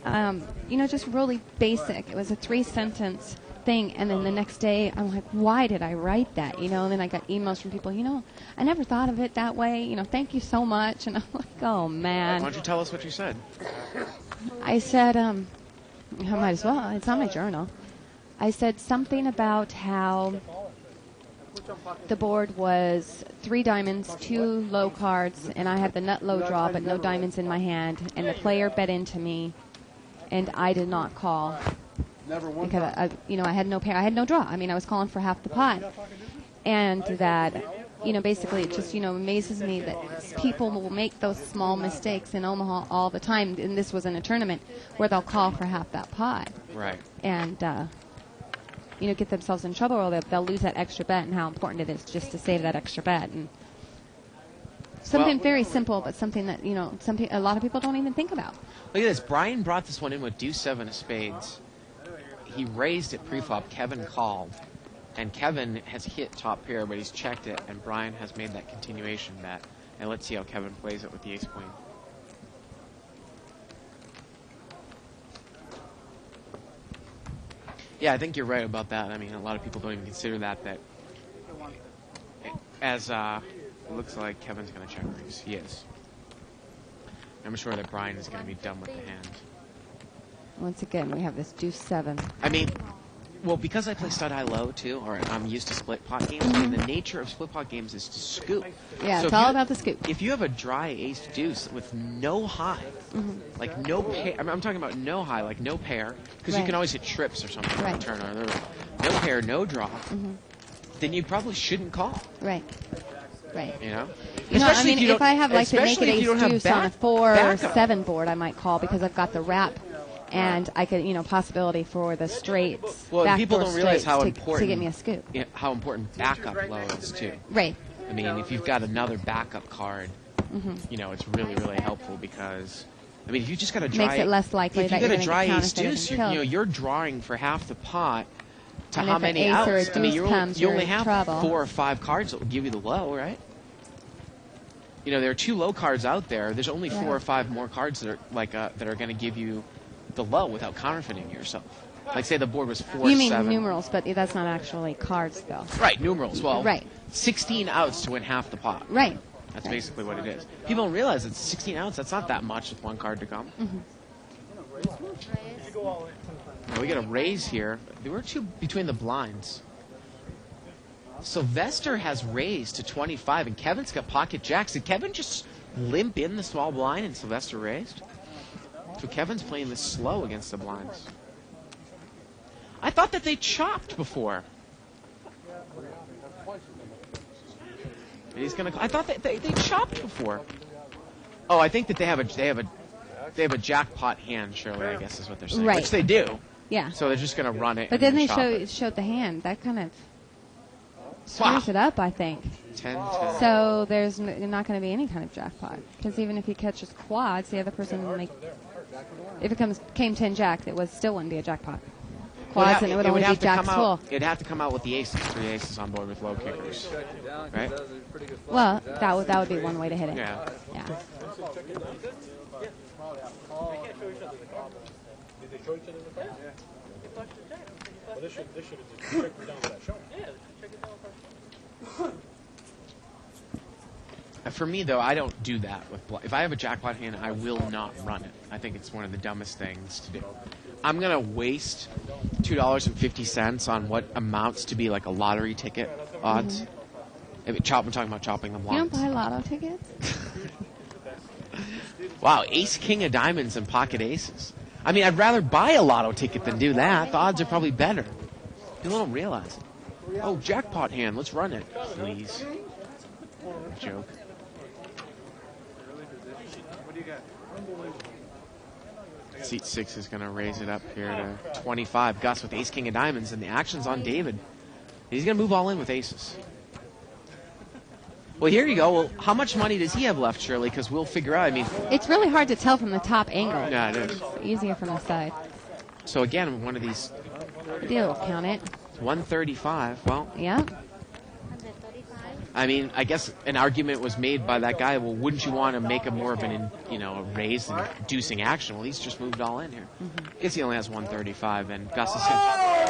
You know, just really basic. It was a 3-sentence thing, and then the next day I'm like, why did I write that? You know, and then I got emails from people, you know, I never thought of it that way, you know, thank you so much. And I'm like, oh man. Why don't you tell us what you said? I said, I might as well, it's on my journal. I said something about how the board was 3 diamonds, 2 low cards, and I had the nut low draw but no diamonds in my hand, and the player bet into me, and I did not call. Because I had no pair, I had no draw. I mean, I was calling for half the pot, and that, you know, basically it just, you know, amazes me that people will make those small mistakes in Omaha all the time. And this was in a tournament where they'll call for half that pot, right? And you know, get themselves in trouble, or they'll lose that extra bet, and how important it is just to save that extra bet. And something very simple, but something that, you know, a lot of people don't even think about. Look at this. Brian brought this one in with deuce 7 of spades. He raised it pre-flop. Kevin called. And Kevin has hit top pair, but he's checked it, and Brian has made that continuation bet. And let's see how Kevin plays it with the ace-queen. Yeah, I think you're right about that. I mean, a lot of people don't even consider that as it looks like Kevin's going to check raise. He is. I'm sure that Brian is going to be done with the hand. Once again, we have this deuce 7. I mean, well, because I play stud high low too, or I'm used to split pot games. I mean, the nature of split pot games is to scoop. Yeah, so it's all about the scoop. If you have a dry ace deuce with no high, like no pair, I'm talking about no high, like no pair, because you can always hit trips or something on the turn, or no pair, no draw. Then you probably shouldn't call. Right. Right. You know? You know, I mean, if I have like the naked ace deuce on a 4 or 7 board, I might call because I've got the wrap. And I could, you know, possibility for the straights. Well, people don't realize how important to get me a scoop. Yeah, how important backup low is too. Right. I mean, if you've got another backup card, you know, it's really, really helpful because, I mean, if you just got a dry, makes it less likely if that you you're got a dry ace deuce, you're drawing for half the pot. To and how if many an ace outs? or a deuce I mean, you only have trouble. 4 or 5 cards that will give you the low, right? You know, there are 2 low cards out there. There's only 4 or 5 more cards that are like that are going to give you the low without counterfeiting yourself. Like, say the board was 4-7. You mean numerals, but that's not actually cards, though. Right, numerals. Well, right. 16 outs to win half the pot. Right. That's basically what it is. People don't realize it's 16 outs. That's not that much with 1 card to come. Now we got a raise here. There were 2 between the blinds. Sylvester has raised to 25, and Kevin's got pocket jacks. Did Kevin just limp in the small blind and Sylvester raised? So Kevin's playing this slow against the blinds. I thought that they chopped before. He's gonna. I thought that they chopped before. Oh, I think that they have a jackpot hand. Surely, I guess is what they're saying. Right. Which they do. Yeah. So they're just gonna run it. But and then they chop it. showed the hand. That kind of screws it up, I think. 10-10. So there's not going to be any kind of jackpot because even if he catches quads, the other person if it came 10 jack, it still wouldn't be a jackpot. Quads and it would only be jacks full. It'd have to come out with the aces, 3 aces on board with low kickers, right? Well, that would be one way to hit it. Yeah. Yeah. Did they show each other the cards? Yeah. Well, this should have just checked me down for that showing. Yeah, check it down first. For me, though, I don't do that. If I have a jackpot hand, I will not run it. I think it's one of the dumbest things to do. I'm going to waste $2.50 on what amounts to be like a lottery ticket odds. I'm talking about chopping the You blinds. don't buy lotto tickets? Wow, ace, king of diamonds and pocket aces. I mean, I'd rather buy a lotto ticket than do that. The odds are probably better. People don't realize it. Oh, jackpot hand. Let's run it. Please. Joke. What do you got? Seat 6 is going to raise it up here to 25. Gus with ace, king of diamonds, and the action's on David. He's going to move all in with aces. Well, here you go. Well, how much money does he have left, Shirley? Because we'll figure out. I mean, It's really hard to tell from the top angle. yeah, it is. It's easier from the side. So again, one of these You'll count it. 135. Well, Yeah. I mean, I guess an argument was made by that guy. Well, wouldn't you want to make a more of an, a raise and inducing action? Well, he's just moved all in here. I guess he only has 135, and Gus is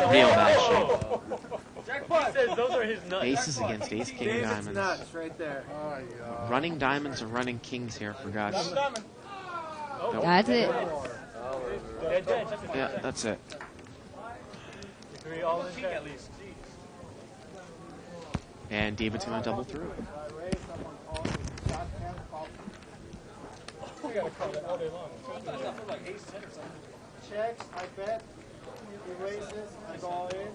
in real bad shape. He says those are his nuts. Aces against ace, king of diamonds. Nuts right there. Running diamonds or running kings here for Gus. Nope. That's it. Yeah, that's it. Three all in check at least. And David's going to double through. We gotta call it all day long. Checks, I bet. He raises, I go all in.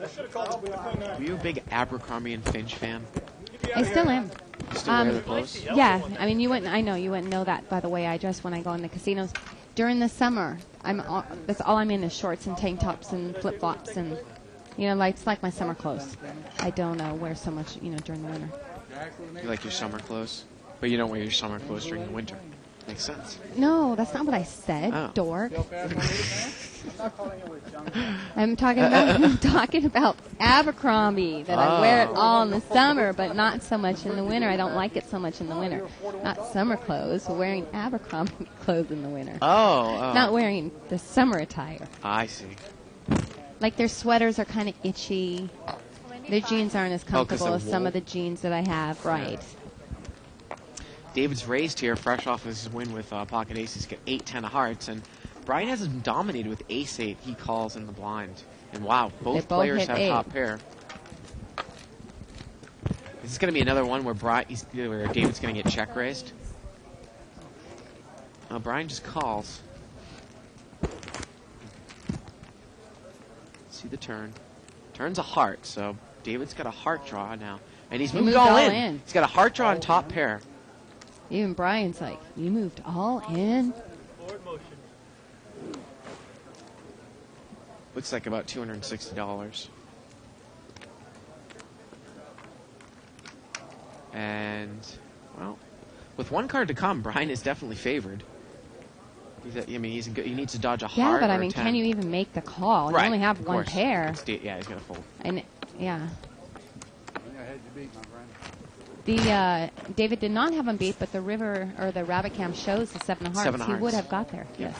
I should have called it with a queen nine. Were you a big Abercrombie and Finch fan? I still am. You still wear the clothes? Yeah, I mean, I know you wouldn't know that by the way I dress when I go in the casinos. During the summer, that's all I'm in is shorts and tank tops and flip flops and it's like my summer clothes. I don't wear so much during the winter. You like your summer clothes, but you don't wear your summer clothes during the winter. Makes sense. No, that's not what I said, Oh. dork. I'm talking about Abercrombie, that I wear it all in the summer, but not so much in the winter. I don't like it so much in the winter. Not summer clothes, but wearing Abercrombie clothes in the winter. Oh. Not wearing the summer attire. I see. Like their sweaters are kind of itchy. Their jeans aren't as 'cause comfortable they're as some wool. of the jeans that I have. Right. David's raised here, fresh off his win with Pocket Aces, get 8-10 of hearts, and Brian has him dominated with Ace-8. He calls in the blind. And wow, both players hit have eight. top pair. This is going to be another one where David's going to get check raised. Brian just calls. See the turn. Turn's a heart, so David's got a heart draw now. And he's moved all in. He's got a heart draw and top pair. Even Brian's like, you moved all in? Forward motion. Looks like about $260. And, well, with one card to come, Brian is definitely favored. He needs to dodge a heart. Yeah, but or I a mean, 10. can you even make the call? Right, You only have of one course. pair. He's got to fold. And yeah. I had you beat, my friend. The David did not have him beat, but the river or the rabbit cam shows the 7 of hearts. Seven of He hearts. would have got there. Yeah. Yes.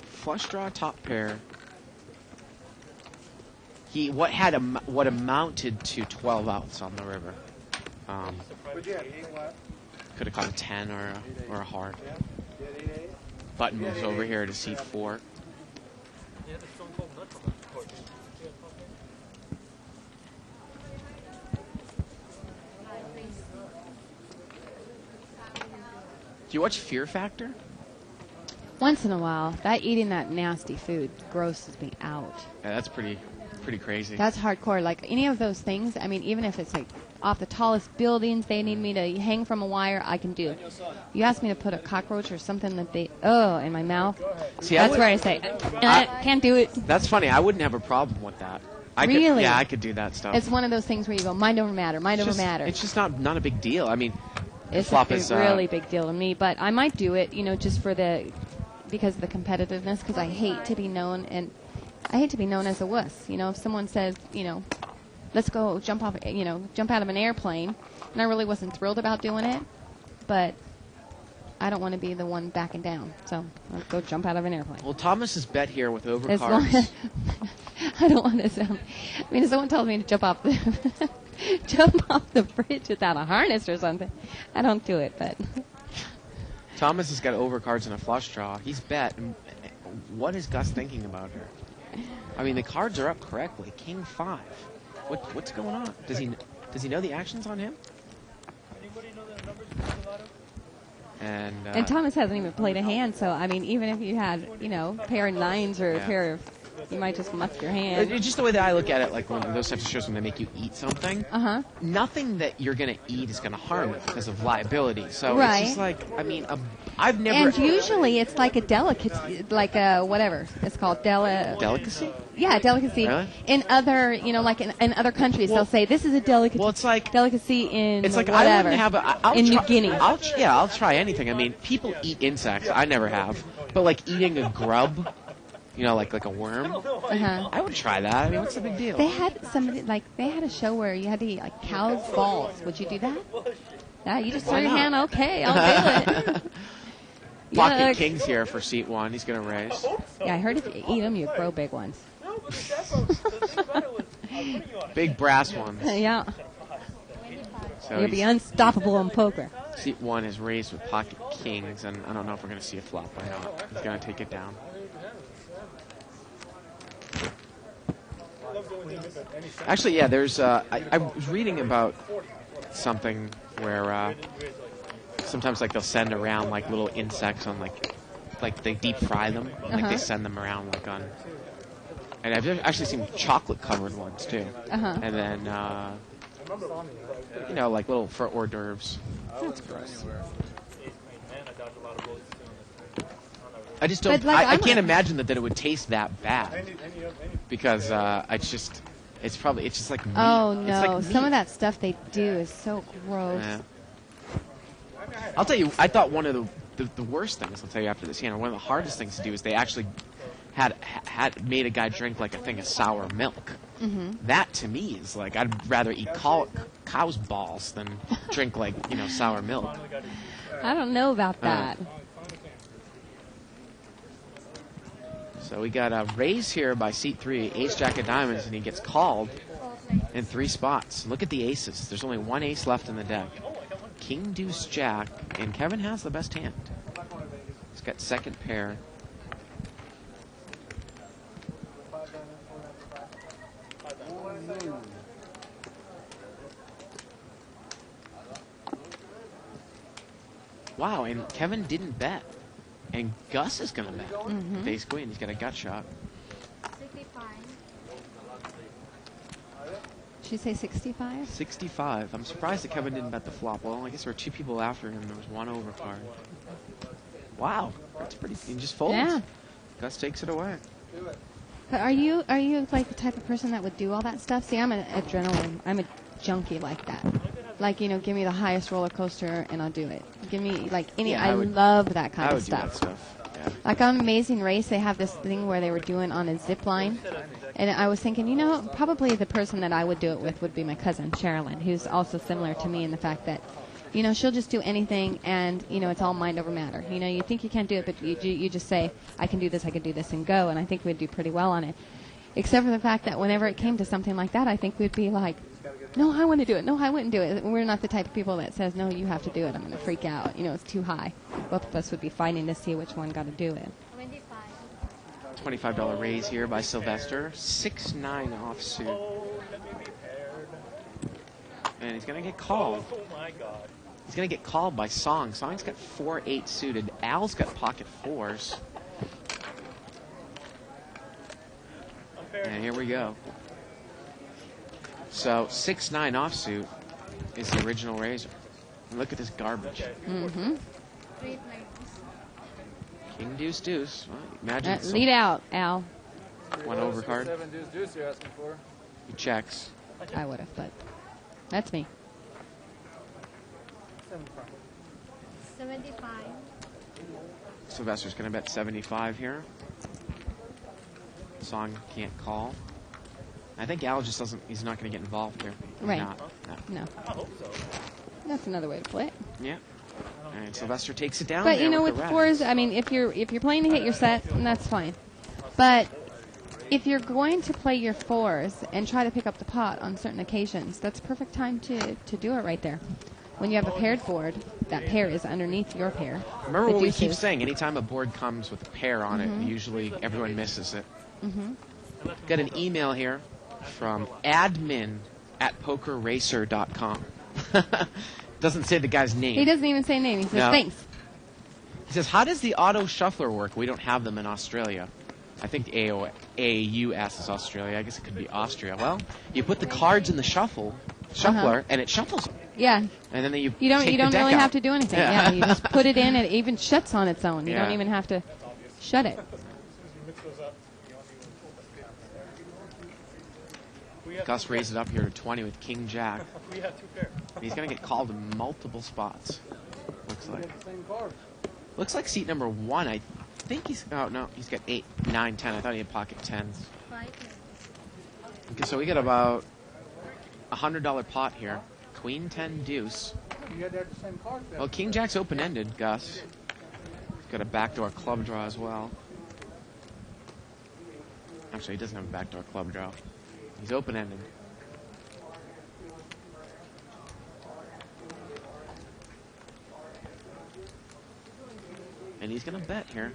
Flush draw, top pair. What amounted to 12 outs on the river. Could have caught a 10 or a heart. Button moves over here to seat 4. Yeah, the Stone Cold nuts on that court. you watch Fear Factor? Once in a while, eating that nasty food grosses me out. Yeah, that's pretty crazy. That's hardcore. Like any of those things, I mean, even if it's like off the tallest buildings, they need me to hang from a wire, I can do it. You ask me to put a cockroach or something that in my mouth, See, that's where I say, I can't do it. That's funny. I wouldn't have a problem with that. Really? I could do that stuff. It's one of those things where you go, mind over matter, mind over matter. It's just not a big deal. I mean, it's flop a is really big deal to me, but I might do it, just because of the competitiveness, because I hate to be known as a wuss. If someone says, let's go jump out of an airplane, and I really wasn't thrilled about doing it, but I don't want to be the one backing down, so I'll go jump out of an airplane. Well, Thomas's bet here with As long overcards. I don't want to sound. I mean, if someone tells me to jump off the bridge without a harness or something, I don't do it. But Thomas has got overcards and a flush draw. He's bet. What is Gus thinking about here? I mean, the cards are up correctly. King 5. What's going on? Does he know the actions on him? Anybody know the numbers for the lotto? And Thomas hasn't even played a hand, so I mean, even if you had pair of nines or a pair of, you might just muck your hand. It's just the way that I look at it, like when those types of shows when they make you eat something. Nothing that you're gonna eat is gonna harm you because of liability. So Right. it's just like, I mean, I've never. And usually it's like a delicacy, like a whatever it's called, Delicacy? Yeah, delicacy. Really? In other, like in other countries, they'll say this is a delicacy. Well, it's like delicacy in it's like whatever. I wouldn't have in New New Guinea. I'll try anything. I mean, people eat insects. I never have, but like eating a grub, like a worm. I would try that. I mean, what's the big deal? They had they had a show where you had to eat like cow's balls. Would you do that? Yeah, you just throw your hand. Okay, I'll do it. Pocket King's here for seat 1. He's gonna raise. Yeah, I heard if you eat them, you grow big ones. Big brass ones. Yeah. So You'll be unstoppable in poker. Seat 1 is raised with pocket kings, and I don't know if we're going to see a flop or not. He's going to take it down. Actually, yeah, there's. I was reading about something where sometimes like they'll send around like little insects on like they deep fry them, and, like they send them around like on. And I've actually seen chocolate covered ones too. And then like little for hors d'oeuvres. That's gross. I just don't. But, I can't imagine that it would taste that bad because it's just like meat. Oh It's no, like some meat. of that stuff they do is so gross. Yeah. I'll tell you, I thought one of the worst things, I'll tell you after this hand, one of the hardest things to do is they actually had made a guy drink like a thing of sour milk. That to me is like, I'd rather eat cow's balls than drink like, sour milk. I don't know about that. So we got a raise here by seat 3, ace jack of diamonds, and he gets called in 3 spots. Look at the aces. There's only 1 ace left in the deck. King, deuce, jack, and Kevin has the best hand. He's got second pair. Wow, and Kevin didn't bet. And Gus is going to bet. Base queen, he's got a gut shot. 65. Did you say 65? 65. I'm surprised that Kevin didn't bet the flop. Well, I guess there were 2 people after him. There was 1 overcard. Wow, that's pretty. He just folds. Yeah. Gus takes it away. But are you like the type of person that would do all that stuff? See, I'm an adrenaline. I'm a junkie like that. Like, give me the highest roller coaster and I'll do it. Give me like any. Yeah, I love that kind I of would stuff. do that stuff. Yeah. Like on Amazing Race, they have this thing where they were doing on a zip line. And I was thinking, probably the person that I would do it with would be my cousin, Sherilyn, who's also similar to me in the fact that, she'll just do anything and, it's all mind over matter. You think you can't do it, but you just say, I can do this, and go. And I think we'd do pretty well on it. Except for the fact that whenever it came to something like that, I think we'd be like, no, I want to do it. No, I wouldn't do it. We're not the type of people that says, no, you have to do it. I'm going to freak out. It's too high. Both of us would be fighting to see which one got to do it. 25. $25 raise here by Sylvester. 6-9 offsuit. And he's going to get called. Oh my God. He's going to get called by Song. Song's got 4-8 suited. Al's got pocket 4s. And here we go. So 6-9 offsuit is the original Razor. And look at this garbage. Mm-hmm. King deuce deuce. Well, imagine Lead out, Al. one overcard. 7 deuce deuce you're asking for. He checks. I would have, but that's me. 75. Sylvester's going to bet 75 here. Song can't call. I think Al just doesn't, he's not going to get involved here. He's Right. not. No. No. That's another way to play it. Yeah. And Sylvester takes it down. But there you know, with with the fours, reds. I mean, if you're playing to hit your set, then that's fine. But if you're going to play your fours and try to pick up the pot on certain occasions, that's perfect time to do it right there. When you have a paired board, that pair is underneath your pair. Remember The what we keep deuces. saying, anytime a board comes with a pair on it, usually everyone misses it. Got an email here from admin@pokerracer.com. Doesn't say the guy's name. He doesn't even say name. He says, No. thanks. He says, how does the auto shuffler work? We don't have them in Australia. I think AUS is Australia. I guess it could be Austria. Well, you put the cards in the shuffler, and it shuffles them. Yeah. And then you You take don't the deck really out. have to do anything. Yeah. You just put it in, and it even shuts on its own. You Yeah. don't even have to shut it. Gus raised it up here to 20 with King Jack. We have 2 pairs. He's going to get called in multiple spots. Looks like. Same card. Looks like seat number 1. I think he's. Oh no, he's got 8, 9, 10. I thought he had pocket 10s. 5. Okay, so we got about $100 pot here. Queen 10 deuce. You had to have the same card. Well, King Jack's open-ended, Gus. He's got a backdoor club draw as well. Actually, he doesn't have a backdoor club draw. He's open-ended. And he's going to bet here.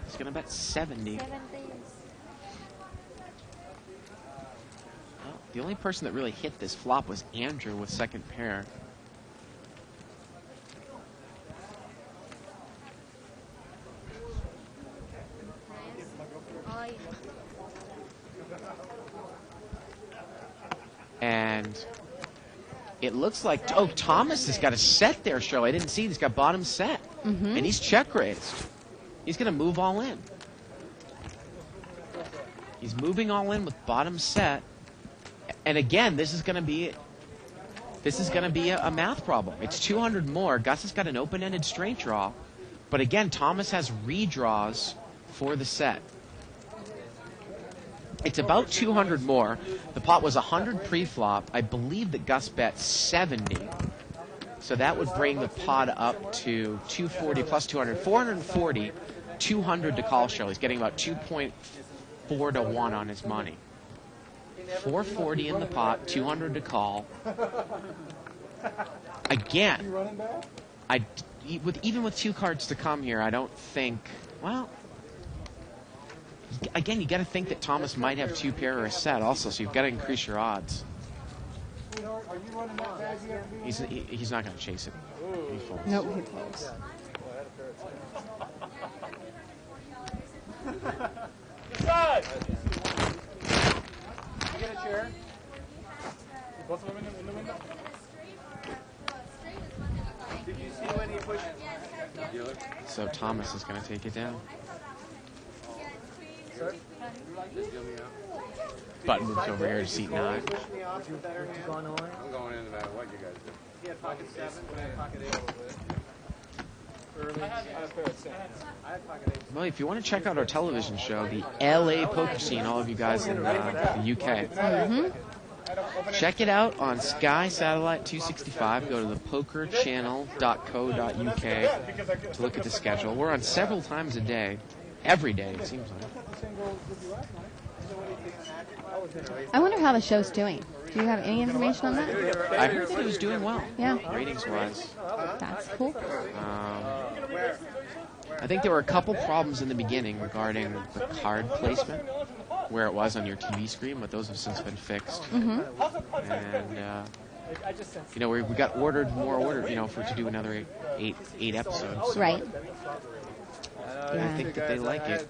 He's going to bet 70. 7 days. Well, the only person that really hit this flop was Andrew with second pair. Ay. And it looks like, oh, Thomas has got a set there, Shirley. I didn't see. He's got bottom set. And he's check raised. He's going to move all in. He's moving all in with bottom set. And again, this is going to be a math problem. It's 200 more. Gus has got an open-ended straight draw. But again, Thomas has redraws for the set. It's about 200 more. The pot was 100 pre-flop. I believe that Gus bet 70. So that would bring the pot up to 240 plus 200. 440, 200 to call Shirley. He's getting about 2.4 to 1 on his money. 440 in the pot, 200 to call. Again, even with 2 cards to come here, I don't think, well, again, you got to think that Thomas might have 2 pair or a set also, so you've got to increase your odds. He's not going to chase it. He folds. Nope, he folds. You get a chair? Both of them in the window? Did you see when he pushed? So Thomas is going to take it down. Button moves over here to seat 9. Push me off with better hand. I'm going in no matter what you guys do. He had pocket 7, but I had pocket 8 a little bit. Early. I had pocket 8. Well, if you want to check out our television show, the LA Poker Scene, all of you guys in the UK, check it out on Sky Satellite 265. Go to the pokerchannel.co.uk to look at the schedule. We're on several times a day. Every day, it seems like. I wonder how the show's doing. Do you have any information on that? I heard that it was doing well, Yeah. ratings-wise. That's cool. I think there were a couple problems in the beginning regarding the card placement, where it was on your TV screen, but those have since been fixed. And I just sense. You know, we got more ordered, you know, to do another eight episodes. Right. I think that they like it.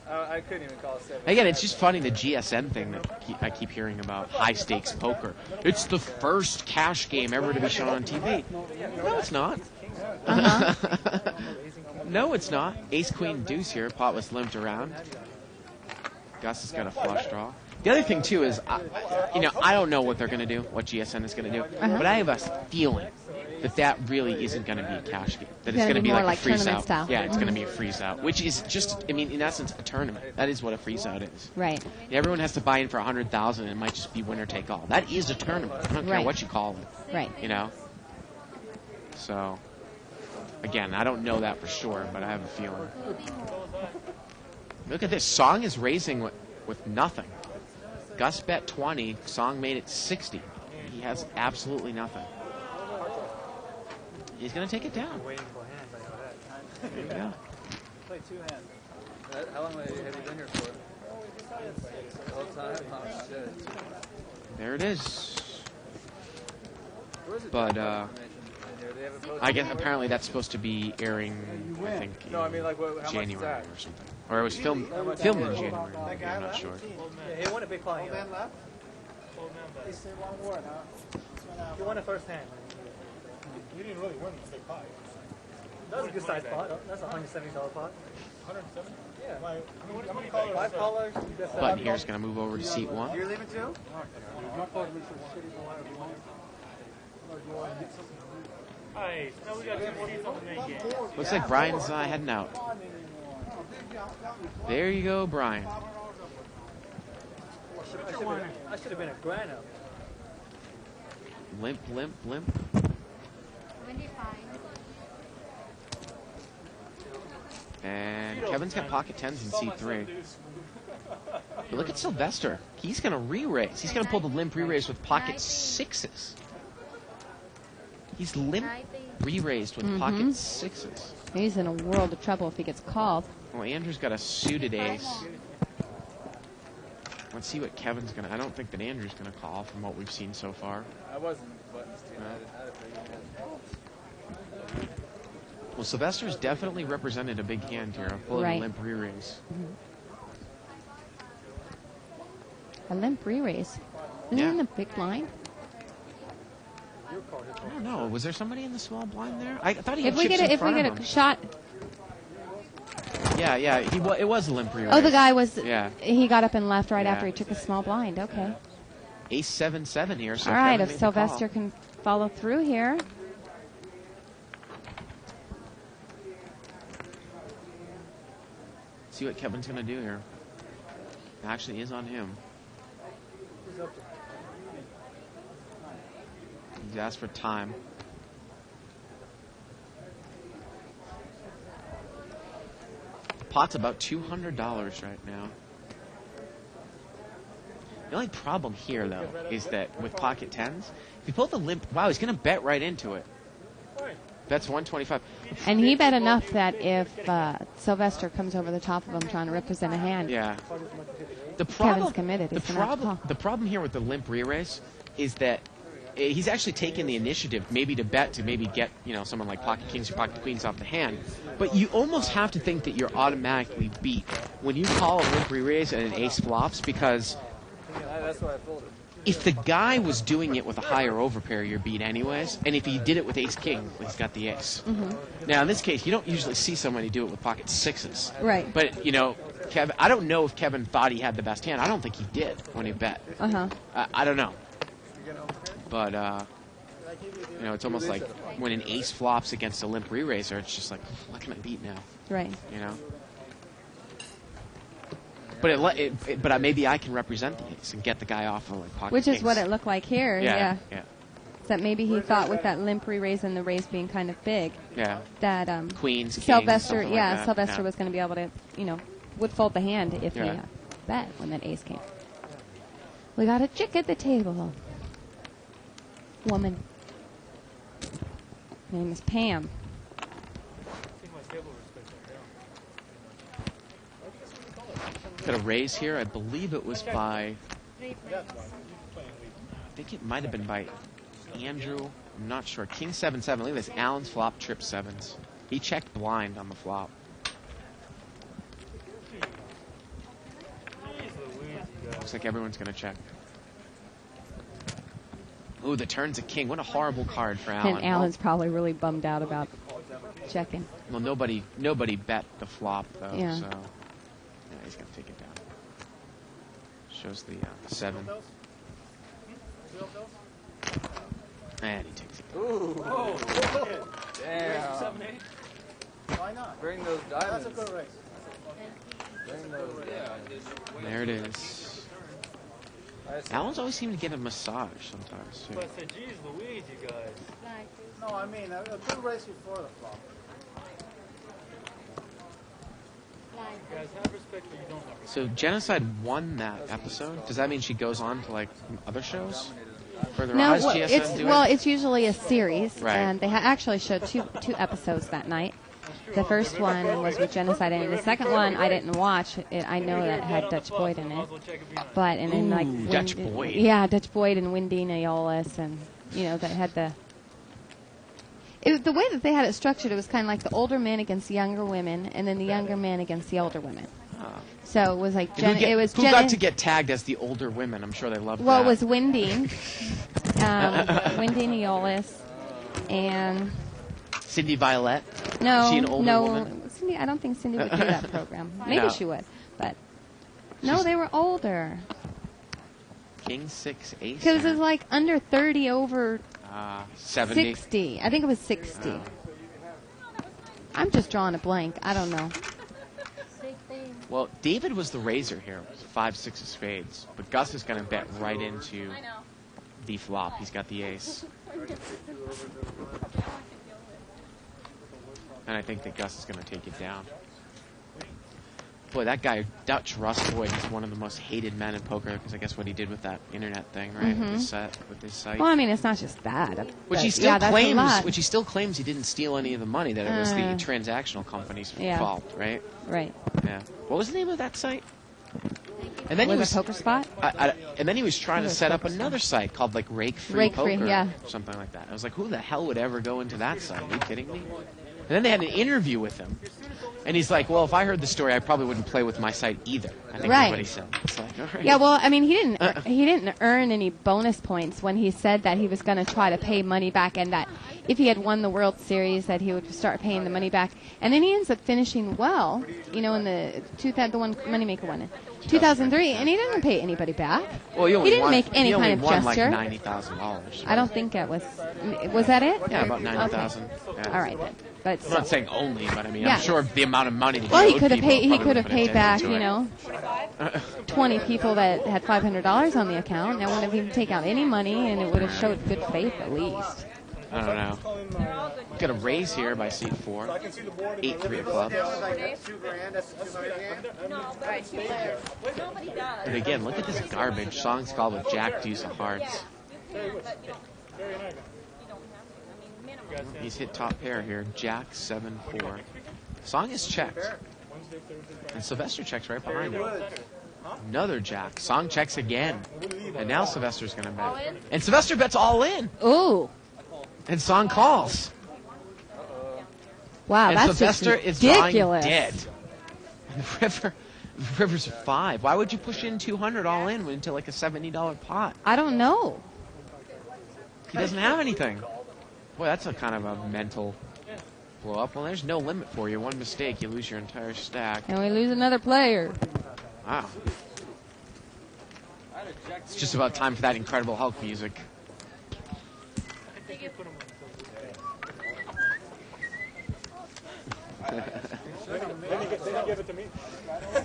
I couldn't even call it 7. Again, it's just funny the GSN thing that I keep hearing about, high stakes poker. It's the first cash game ever to be shown on TV. No, it's not. No, it's not. Ace Queen Deuce here. Pot was limped around. Gus has got a flush draw. The other thing too is, I don't know what they're going to do, what GSN is going to do, but I have a feeling that really isn't going to be a cash game. That it's going to be like a freeze out. Style. Yeah, it's going to be a freeze out, which is just, in essence, a tournament. That is what a freeze out is. Right. Everyone has to buy in for 100,000, and it might just be winner take all. That is a tournament. I don't care what you call it. Right. You know. So, again, I don't know that for sure, but I have a feeling. Look at this. Song is raising with nothing. Gus bet 20. Song made it 60. He has absolutely nothing. He's going to take it down. There you go. Play 2 hands. How long have you been here for? The whole time? Oh, shit. There it is. But, I guess apparently that's supposed to be airing, I think, in January or something. Or it was filmed in January. Maybe, I'm not sure. Yeah, he won a big pot. He won a first hand. You didn't really win the big pot. That was a good sized pot. That's a $170 pot. 170? Yeah. How many callers? 5 callers. Button here is going to move over to seat 1. You're leaving too? Hey, no, we got 2 seats on the main game. Looks like Brian's heading out. There you go, Brian. I should have been a grand up. Limp. 25. And Kevin's got pocket 10s in seat 3. But look at Sylvester. He's going to re-raise. He's going to pull the limp re-raise with pocket 6s. He's limp re-raised with pocket 6s. He's in a world of trouble if he gets called. Well, Andrew's got a suited ace. Let's see what Kevin's going to... I don't think that Andrew's going to call from what we've seen so far. I wasn't buttons too. I had a pretty good hand. Well, Sylvester's definitely represented a big hand here. I'm pulling a limp re-raise. A limp re-raise. Isn't it in the big blind? I don't know. Was there somebody in the small blind there? I thought he had If we chips in get front of him. a shot. Yeah. It was a limp re-raise. Oh, the guy was. Yeah. He got up and left right after he took a small blind. Okay. Ace 7-7 here. So all right. Kevin If made the Sylvester call. can follow through here. See what Kevin's going to do here. It actually is on him. He's asked for time. The pot's about $200 right now. The only problem here, though, is that with pocket 10s, if you pull the limp, wow, he's going to bet right into it. Bets 125. And he bet enough that if Sylvester comes over the top of him trying to represent a hand, Kevin's committed. The problem here with the limp re-raise is that he's actually taken the initiative maybe to bet to maybe get someone like pocket kings or pocket queens off the hand. But you almost have to think that you're automatically beat when you call a limp re-raise and an ace flops, because That's why I folded. if the guy was doing it with a higher overpair, you're beat anyways. And if he did it with ace king, he's got the ace. Now, in this case, you don't usually see somebody do it with pocket 6s. Right. But, Kevin, I don't know if Kevin thought he had the best hand. I don't think he did when he bet. I don't know. But, it's almost like when an ace flops against a limp re-raiser, it's just like, what can I beat now? Right. But maybe I can represent the ace and get the guy off of pocket Which kings. is what it looked like here. Yeah. That maybe he thought with that limp re-raise and the raise being kind of big. Yeah. That Queens, kings, Sylvester, something like that. Sylvester was going to be able to, would fold the hand if he bet when that ace came. We got a chick at the table. Woman. Her name is Pam. Got a raise here. I believe it was by... I think it might have been by Andrew. I'm not sure. King 7-7. Look at this. Allen's flop, trip 7s. He checked blind on the flop. Looks like everyone's going to check. Ooh, the turn's a king. What a horrible card for Allen. And Allen's probably really bummed out about checking. Well, nobody bet the flop, though. Yeah. So he's going to take it down. Shows the 7. And he takes it down. Ooh. Oh, damn. 7-8. Why not? Bring those diamonds. That's a good race. Bring those diamonds. There it is. Allen's always seemed to get a massage sometimes, too. But I said, geez Louise, you guys. No, I mean, a good race before the flop. You guys have respect, but you don't have respect. So Genocide won that episode. Does that mean she goes on to like other shows? Further No, on? Does well, GSM do it? it's usually a series, Right. and they actually showed two episodes that night. The first one was with Genocide, and the second one I didn't watch. I know that it had Dutch Boyd in it, but and then like Dutch Boyd. Yeah, Dutch Boyd and Wendy Naolis, and that had the. The way that they had it structured, it was kind of like the older men against the younger women, and then the younger men against the older women. So it was like Who got to get tagged as the older women? I'm sure they loved well, that. it was Wendy, Wendy Neolis, and Cindy Violet. no, Is she an older no, woman? Cindy. I don't think Cindy would do that program. Maybe No. she would, but no, they were older King 6 Ace. because it was like under 30 over 70. 60. I think it was 60. I'm just drawing a blank. I don't know. Well, David was the raiser here, 5-6 of spades, but Gus is going to bet right into the flop. He's got the ace. And I think that Gus is going to take it down. Boy, that guy, Dutch Russ Boyd, is one of the most hated men in poker because I guess what he did with that internet thing, right? With his site. Well, I mean, it's not just that. Which he still claims he didn't steal any of the money, that it was the transactional company's fault, right? Right. Yeah. What was the name of that site? And then Was he it was Poker Spot? and then he was trying to set up another site called like Rake Free Poker, yeah. something like that. I was like, who the hell would ever go into that site? Are you kidding me? And then they had an interview with him, and he's like, "Well, if I heard the story, I probably wouldn't play with my site either." I think that's what he said. It's like, all right. Yeah, well, I mean, he didn't earn any bonus points when he said that he was going to try to pay money back, and that if he had won the World Series, that he would start paying the money back. And then he ends up finishing well, in the one Moneymaker won in 2003, and he didn't pay anybody back. Well, he didn't make any kind of won gesture. like $90,000. I don't think it was. Was that it? Yeah, about $90,000. Okay. Yeah. All right then. But I'm not saying only, but I mean, Yeah. I'm sure the amount of money that well, he he could have people paid. He probably could have would've paid put back. into it. 20 people that had $500 on the account. That wouldn't have even taken out any money, and it would have showed good faith at least. I don't know. Got a raise here by seat 4. 8-3 of clubs. And again, look at this garbage. Song's called with Jack Deuce of Hearts. He's hit top pair here. Jack 7-4. Song is checked. And Sylvester checks right behind him. Another jack. Song checks again. And now Sylvester's going to bet. And Sylvester bets all in. Ooh. And Song calls. Wow, and that's Sylvester just is drawing ridiculous. dead. And the river's 5. Why would you push in 200 all in into like a $70 pot? I don't know. He doesn't have anything. Boy, that's a kind of a mental blow up. Well, there's no limit for you. One mistake, you lose your entire stack. And we lose another player. Wow. It's just about time for that Incredible Hulk music.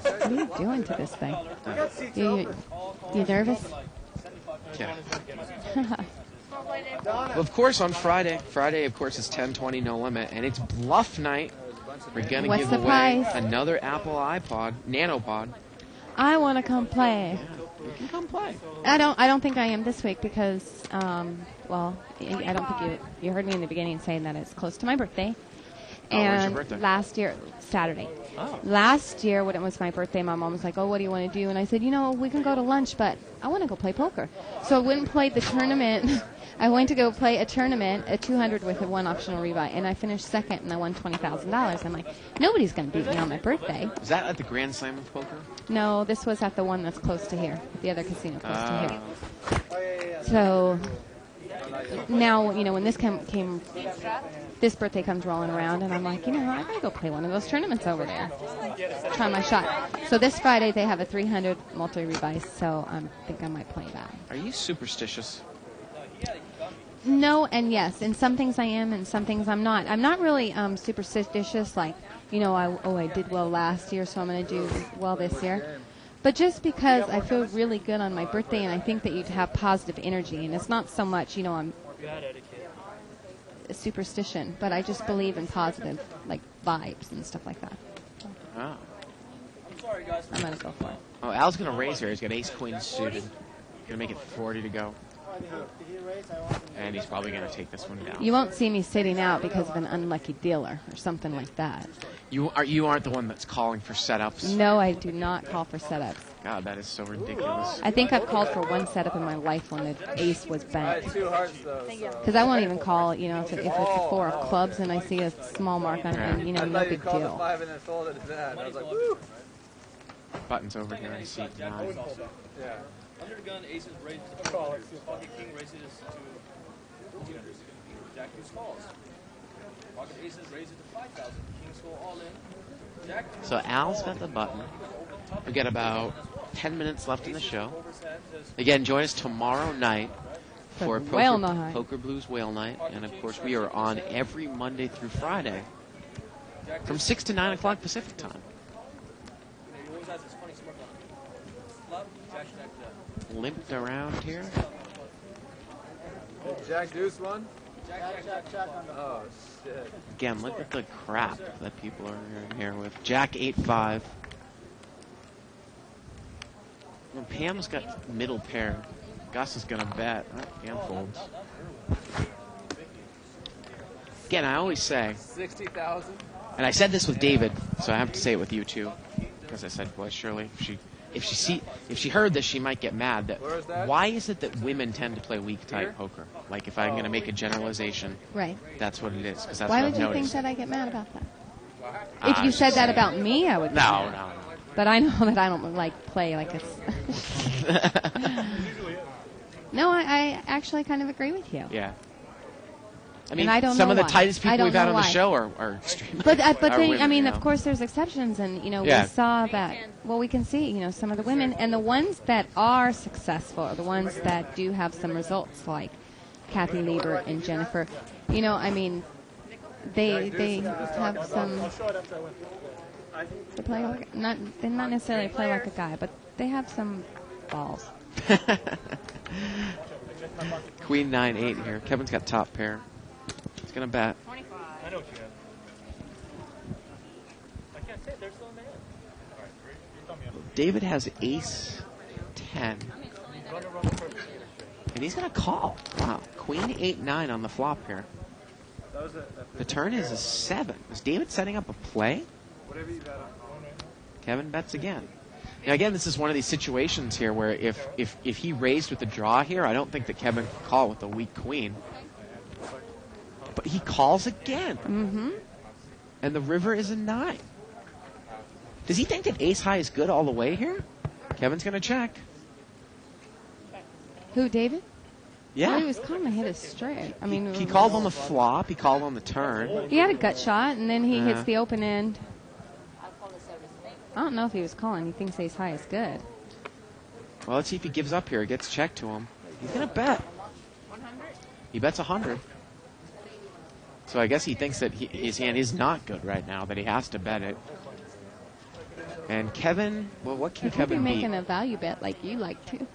What are you doing to this thing? You nervous? Yeah. Well, of course, on Friday, of course, is 10/20 no limit, and it's bluff night. We're going to What's give the away prize? another Apple iPod, Nanopod. I want to come play. You can come play. I don't think I am this week because, I don't think you heard me in the beginning saying that it's close to my birthday. when's your And birthday? last year, Saturday. Oh. Last year, when it was my birthday, my mom was like, "Oh, what do you want to do?" And I said, we can go to lunch, but I want to go play poker. So I went and played the tournament. I went to go play a tournament, a 200 with a 1 optional rebuy, and I finished second, and I won $20,000. I'm like, nobody's going to beat me on my birthday. Is that at the Grand Slam of Poker? No, this was at the one that's close to here, the other casino close to here. Oh. So now, when this birthday comes rolling around, and I'm like, I gotta go play one of those tournaments over there. Try my shot. So this Friday they have a 300 multi-rebuy, so I think I might play that. Are you superstitious? No and yes. In some things I am, and some things I'm not. I'm not really superstitious, like, I did well last year, so I'm going to do well this year. But just because I feel really good on my birthday, and I think that you'd have positive energy, and it's not so much, I'm a superstition, but I just believe in positive, like, vibes and stuff like that. Oh. I'm going to go for it. Oh, Al's going to raise here. He's got ace queen suited. Going to make it 40 to go. And he's probably going to take this one down. You won't see me sitting out because of an unlucky dealer or something like that. You aren't the one that's calling for setups? No, I do not call for setups. God, that is so ridiculous. I think I've called for one setup in my life when the ace was bent. Two hearts, though. Because I won't even call, if it's a 4 of clubs and I see a small mark on it, and, no big deal. 5 and then folded his ad. I was like, woo! Buttons over here in seat 9. Yeah. Under the gun, aces raised to call. Pocket king raises to Jack deuce calls. Pocket aces raises to 5,000. Kings go all in. Jack. So Al's got the button. We got about 10 minutes left in the show. Again, join us tomorrow night for Poker Blues Whale Night. And, of course, we are on every Monday through Friday from 6 to 9 o'clock Pacific time. Limped around here. Jack deuce one? Oh, shit. Again, look at the crap that people are in here with. Jack 8-5. Well, Pam's got middle pair. Gus is going to bet. Pam folds. Again, I always say, 60,000. and I said this with David, so I have to say it with you too, because I said, boy, Shirley, if she heard this, she might get mad. That why is it that women tend to play weak type poker? Like, if I'm going to make a generalization, right? That's what it is. Because that's why what would you I've noticed. think that I get mad about that? If you said that about me, I would. No. But I know that I don't play like it's. No, I actually kind of agree with you. Yeah. I mean, I don't some know of the why. tightest people we've had on the why. show are extremely. But women, I mean, you know. of course, there's exceptions, and Yeah. we saw that. Well, we can see, some of the women, and the ones that are successful are the ones that do have some results, like Kathy Liebert and Jennifer. I mean, they have some. They play like they not necessarily play like a guy, but they have some balls. Queen 9-8 here. Kevin's got top pair. He's gonna bet. 25. I know what you have. I can't say it. They're still in the hand. All right, you tell me. David has ace 10. And he's gonna call. Wow. Queen 8-9 on the flop here. The turn is a 7. Is David setting up a play? Whatever you bet on. Kevin bets again. Now, again, this is one of these situations here where if he raised with the draw here, I don't think that Kevin could call with a weak queen. But he calls again. Mm-hmm. And the river is a 9. Does he think that ace high is good all the way here? Kevin's going to check. Who, David? Yeah. Well, he was kind of hit it straight. I mean, He called on the flop. He called on the turn. He had a gut shot, and then he hits the open end. I don't know if he was calling. He thinks ace high is good. Well, let's see if he gives up here. It gets checked to him. He's going to bet. 100? He bets 100. So I guess he thinks that his hand is not good right now, that he has to bet it. And Kevin, well, what can Kevin be beat? making a value bet like you like to.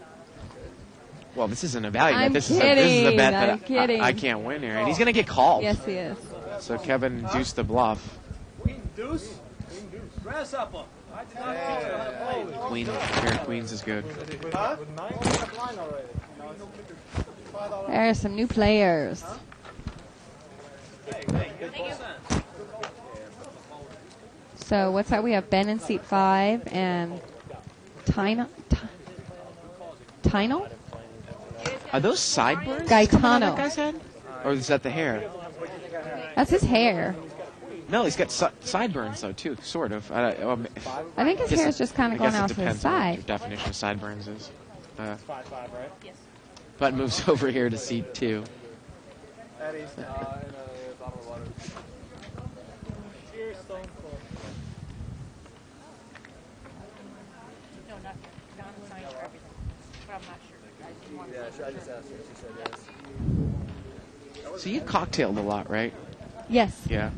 Well, this isn't a value bet. I'm This is kidding. a bet I'm that kidding. I can't win here. And he's going to get called. Yes, he is. So Kevin deuced the bluff. Queen deuce. Grasshopper. I did not teach you how to play. Queen, pair of queens is good. There are some new players. So what's that? We have Ben in seat 5 and Tynal? Are those sideburns coming on that Gaetano. guy's head? Or is that the hair? That's his hair. No, he's got sideburns, though, too, sort of. I think his hair is just kind of going out to the depends on what side. your definition of sideburns is. 5-5, right? Yes. Bud moves over here to seat 2. Eddie's in a bottle of water. Cheers, Stone Cold. No, not here. Don signed for everything. But I'm not sure. I didn't want to Yeah, say I just asked her. She said yes. So you cocktailed a lot, right? Yes. Yeah.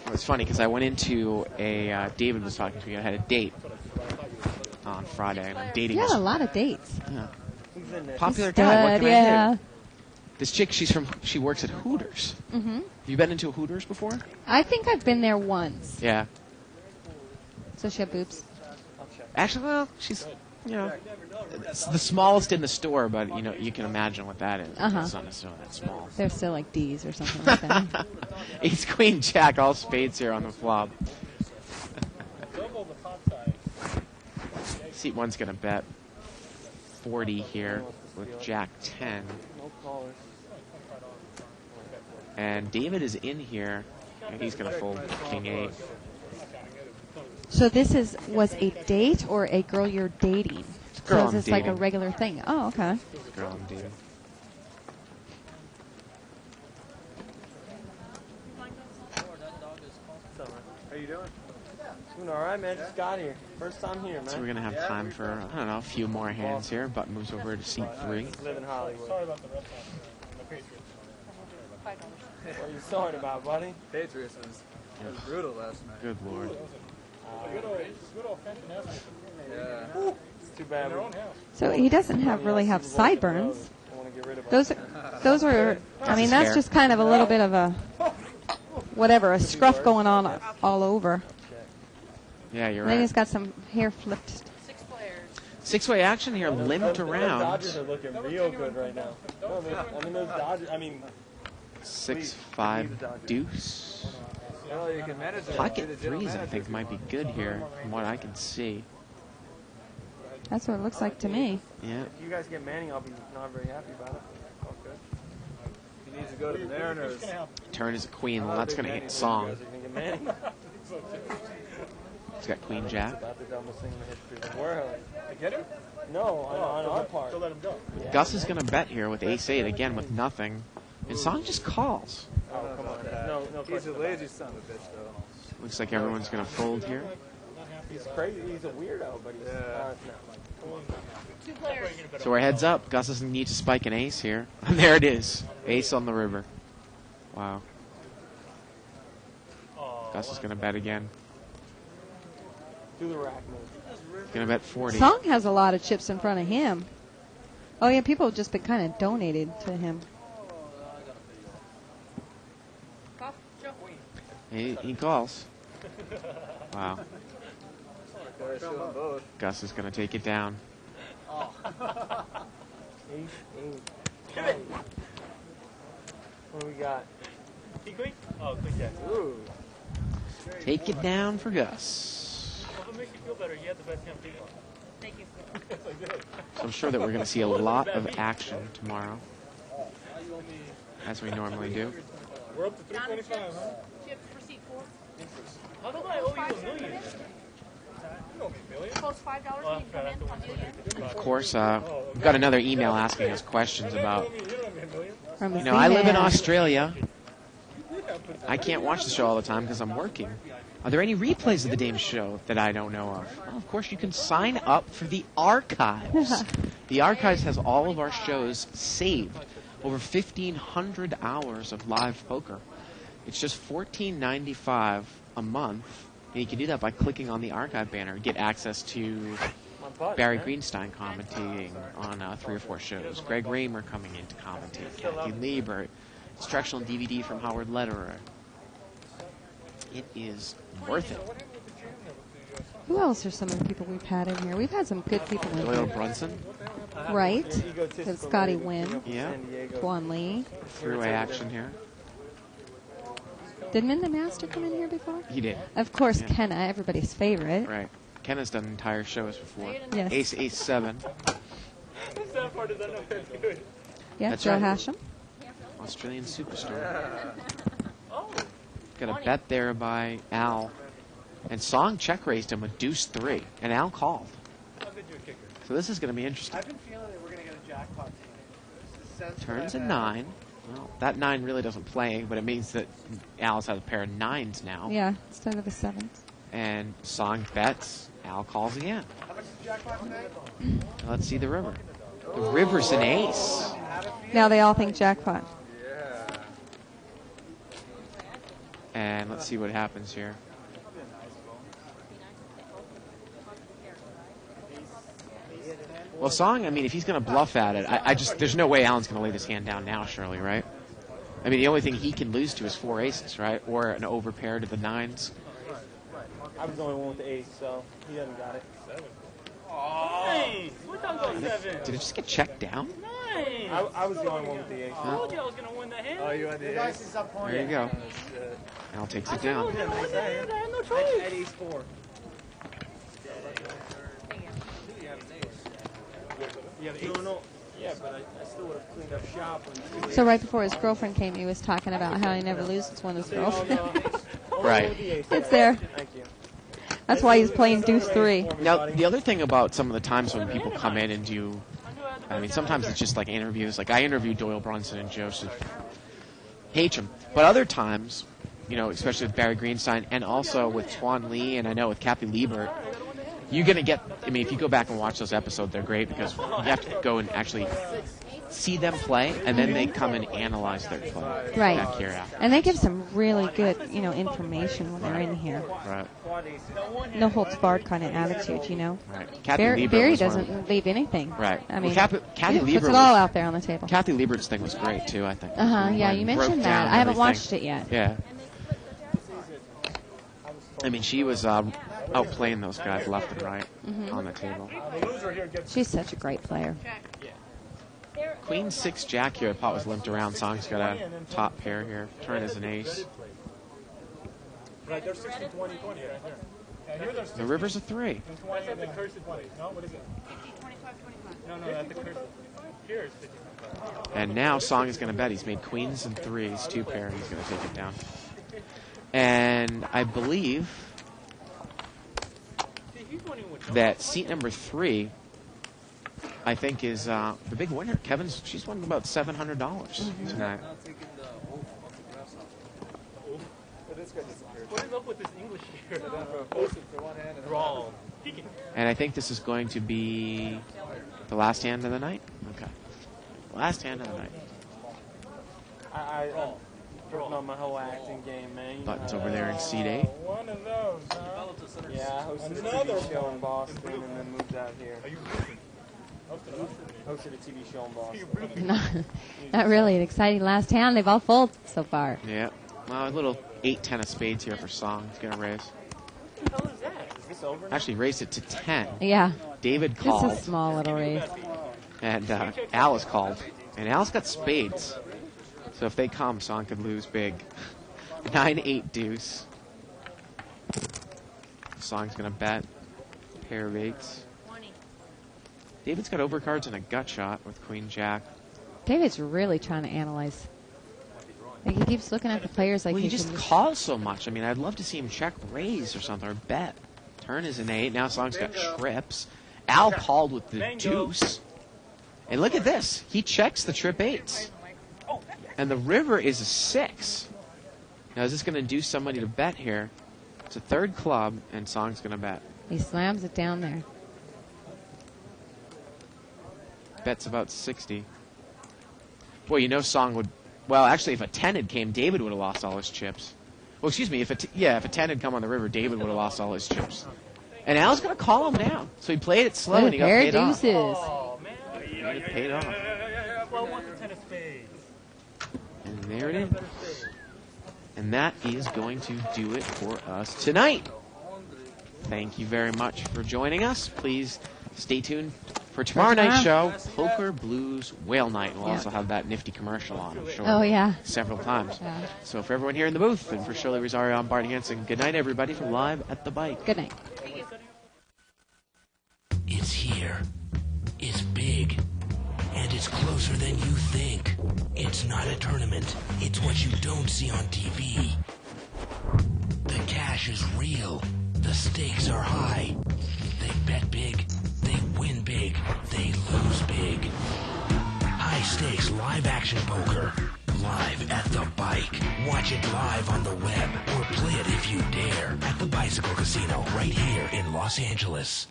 It was funny because I went into David was talking to me. I had a date on Friday, and I'm dating You this had a lot of dates. popular guy. What can I yeah. do? This chick, she works at Hooters. Mm-hmm. Have you been into a Hooters before? I think I've been there once. Yeah. So she had boobs. Actually, well, she's, it's the smallest in the store, but, you can imagine what that is. Uh-huh. It's not necessarily that small. They're still like D's or something like that. Ace, Queen, Jack, all spades here on the flop. Seat 1's going to bet 40 here with Jack 10. And David is in here, and he's going to fold King 8. So this was a date or a girl you're dating? Girl So I'm is this like a dating. regular thing? Oh, okay. Girl I'm dating. How you doing? Doing all right, man. Just got here. First time here, man. So we're going to have time for, I don't know, a few more hands here. Button moves over to seat 3. Live in Hollywood. Sorry about the rest of the Patriots. What are you sorry about, buddy? Patriots was brutal last night. Good Lord. Good old Fenton. Yeah. It's too bad. So he doesn't really have sideburns. Those are. I mean, that's just kind of a little bit of a a scruff going on all over. Yeah, you're And then right. he's got some hair flipped. Six-way action here, limped Those around. Dodgers are looking real good right now. No, those Dodgers. 6-5 deuce. Well, you can manage it. Pocket threes, I think, might be good here, from what I can see. That's what it looks like to me. Yeah. If you guys get Manning, I'll be not very happy about it. Okay. He needs to go to the Mariners. Turn is a queen. Well, that's going to hit song. He's got Queen Jack. About the dumbest thing in the history of the world. To get him? No, on our part. So let him go. Gus is going to bet here with ace-8 again with nothing. And Song just calls. Oh, come on. No He's a lazy son of a bitch, though. Looks like everyone's going to fold here. He's crazy. He's a weirdo, but he's no. Two players. So we're heads up. Gus doesn't need to spike an ace here. And there it is. Ace on the river. Wow. Gus is going to bet again. Do the rack move. Going to bet 40. Song has a lot of chips in front of him. Oh yeah, people have just been kind of donated to him. He calls. Wow. Gus is going to take it down. What do we got? Queen? Oh, Queen Jack. Ooh. Take it down for Gus. Well, if it makes you feel better, you had the best hand people. Thank you. Yes, I did. So I'm sure that we're going to see a lot of action tomorrow, as we normally do. We're up to 325, huh? Chips for seat 4. How do I owe you $1 million? You owe me $1 million. Post $5 when you come in. I'll do it. Of course, we've got another email asking us questions about, From his I live in female. Australia. I can't watch the show all the time because I'm working. Are there any replays of the Dame show that I don't know of? Well, of course, you can sign up for the archives. The archives has all of our shows saved. Over 1,500 hours of live poker. It's just $14.95 a month. And you can do that by clicking on the archive banner. Get access to Barry Greenstein commentating on 3 or 4 shows. Greg Raymer coming in to commentate. Kathy Liebert. Instructional DVD from Howard Lederer. It is worth it. Who else are some of the people we've had in here? We've had some good people in Doyle here. Brunson. Right? Because Scotty Wynn, Yeah. Tuan Lee. Three-way action here. Did Min the Master come in here before? He did. Of course, Yeah. Kenna, everybody's favorite. Right. Kenna's done entire shows before. Yes. Ace, ace, 7. The sad part is I know that's good. Yeah, That's Joe right. Hashem. Australian superstar. Got a bet there by Al. And Song check raised him with deuce 3. And Al called. So this is going to be interesting. I've been feeling that we're going to get a jackpot tonight. Turns a 9. Well, that 9 really doesn't play, but it means that Al's has a pair of 9s now. Yeah, instead of a 7. And Song bets. Al calls again. How much is the jackpot tonight? Let's see the river. The river's an ace. Now they all think jackpot. And let's see what happens here. Well, Song, I mean, if he's going to bluff at it, I just, there's no way Alan's going to lay this hand down now, surely, right? I mean, the only thing he can lose to is 4 aces, right? Or an overpair to the 9s. I was the only one with the ace, so he hasn't got it. 7. Nice. We're talking about 7. Did it just get checked down? Nice. I was the only one with the ace. I told you I was going to win the hand. Oh, you had the ace? There you go. Al takes it down. I had no I choice. had ace 4. You have ace? No. Yeah, but I still would have cleaned up shop. So right before his girlfriend came, he was talking about how he never loses one of his girlfriend. Right. It's there. Thank you. That's why he's playing deuce 3. Now, the other thing about some of the times when people come in and do, I mean, sometimes it's just like interviews. Like I interviewed Doyle Brunson and Joseph Hacham. But other times, you know, especially with Barry Greenstein and also with Tuan Lee and I know with Kathy Liebert, you're going to get, I mean, if you go back and watch those episodes, they're great because you have to go and actually see them play, and then they come and analyze their play. Right. Back here after. And they give some really good, you know, information when they're in here. Right. No holds barred kind of attitude, you know. Right. Kathy Barry Liebert was one of- doesn't leave anything. Right. I mean, Well, Kathy he puts Liebert it all was- out there on the table. Kathy Liebert's thing was great, too, I think. Uh-huh, yeah, you When broke mentioned down that. I haven't everything. watched it yet. Yeah. I mean, she was outplaying those guys left and right on the table. She's such a great player. Queen 6 Jack here, I thought was limped around. Song's got a top pair here. Turn is an ace. Right, there's 60, 20, 20 right there. And here there's The river's a 3. 20 and the cursed 20. No, what is it? No, that's the cursed. Here is 50. And now Song is going to bet. He's made queens and 3s, 2 pair, and he's going to take it down. And I believe that seat number 3, I think, is the big winner. Kevin's, she's won about $700 tonight. What is up with this English here? Wrong. And I think this is going to be the last hand of the night. Okay. Last hand of the night. I'm putting on my whole acting game, man. Buttons over there in seat 8. One of those, huh? Yeah, I hosted a TV show in Boston and then moved out here. Are you hosted a TV show in Boston. Not really an exciting last hand. They've all folded so far. Yeah. Well, a little 8-10 of spades here for Song. He's going to raise. What the hell is that? Is this over? Actually raised it to 10. Yeah. David Just called. a small little raise. And Al is called. And Al's got spades. So if they come, Song could lose big. 9-8 deuce. Song's going to bet. Pair of 8s. David's got overcards and a gut shot with Queen Jack. David's really trying to analyze. Like he keeps looking at the players like Well, he he just can calls so much. I mean, I'd love to see him check raise or something, or bet. Turn is an 8. Now Song's got trips. Al called with the deuce. And look at this. He checks the trip 8s. And the river is a 6. Now, is this going to induce somebody to bet here? It's a third club, and Song's going to bet. He slams it down there. Bet's about 60. Well, you know Song would... Well, actually, if a 10 had came, David would have lost all his chips. Well, excuse me. If a 10 had come on the river, David would have lost all his chips. And Al's going to call him down. So he played it slow, and he got Pair paid off. deuces. Oh, man. He got paid off. Well, I want the 10 of spades. And there it is. And that is going to do it for us tonight. Thank you very much for joining us. Please stay tuned For tomorrow night's show, Poker Blues Whale Night. We'll also have that nifty commercial on, I'm sure. Oh, yeah. Several times. Yeah. So for everyone here in the booth, and for Shirley Rosario, I'm Bart Hanson. Good night, everybody, from Live at the Bike. Good night. It's here. It's big. And it's closer than you think. It's not a tournament. It's what you don't see on TV. The cash is real. The stakes are high. They bet big. They win big. They lose big. High stakes live action poker. Live at the Bike. Watch it live on the web or play it if you dare at the Bicycle Casino right here in Los Angeles.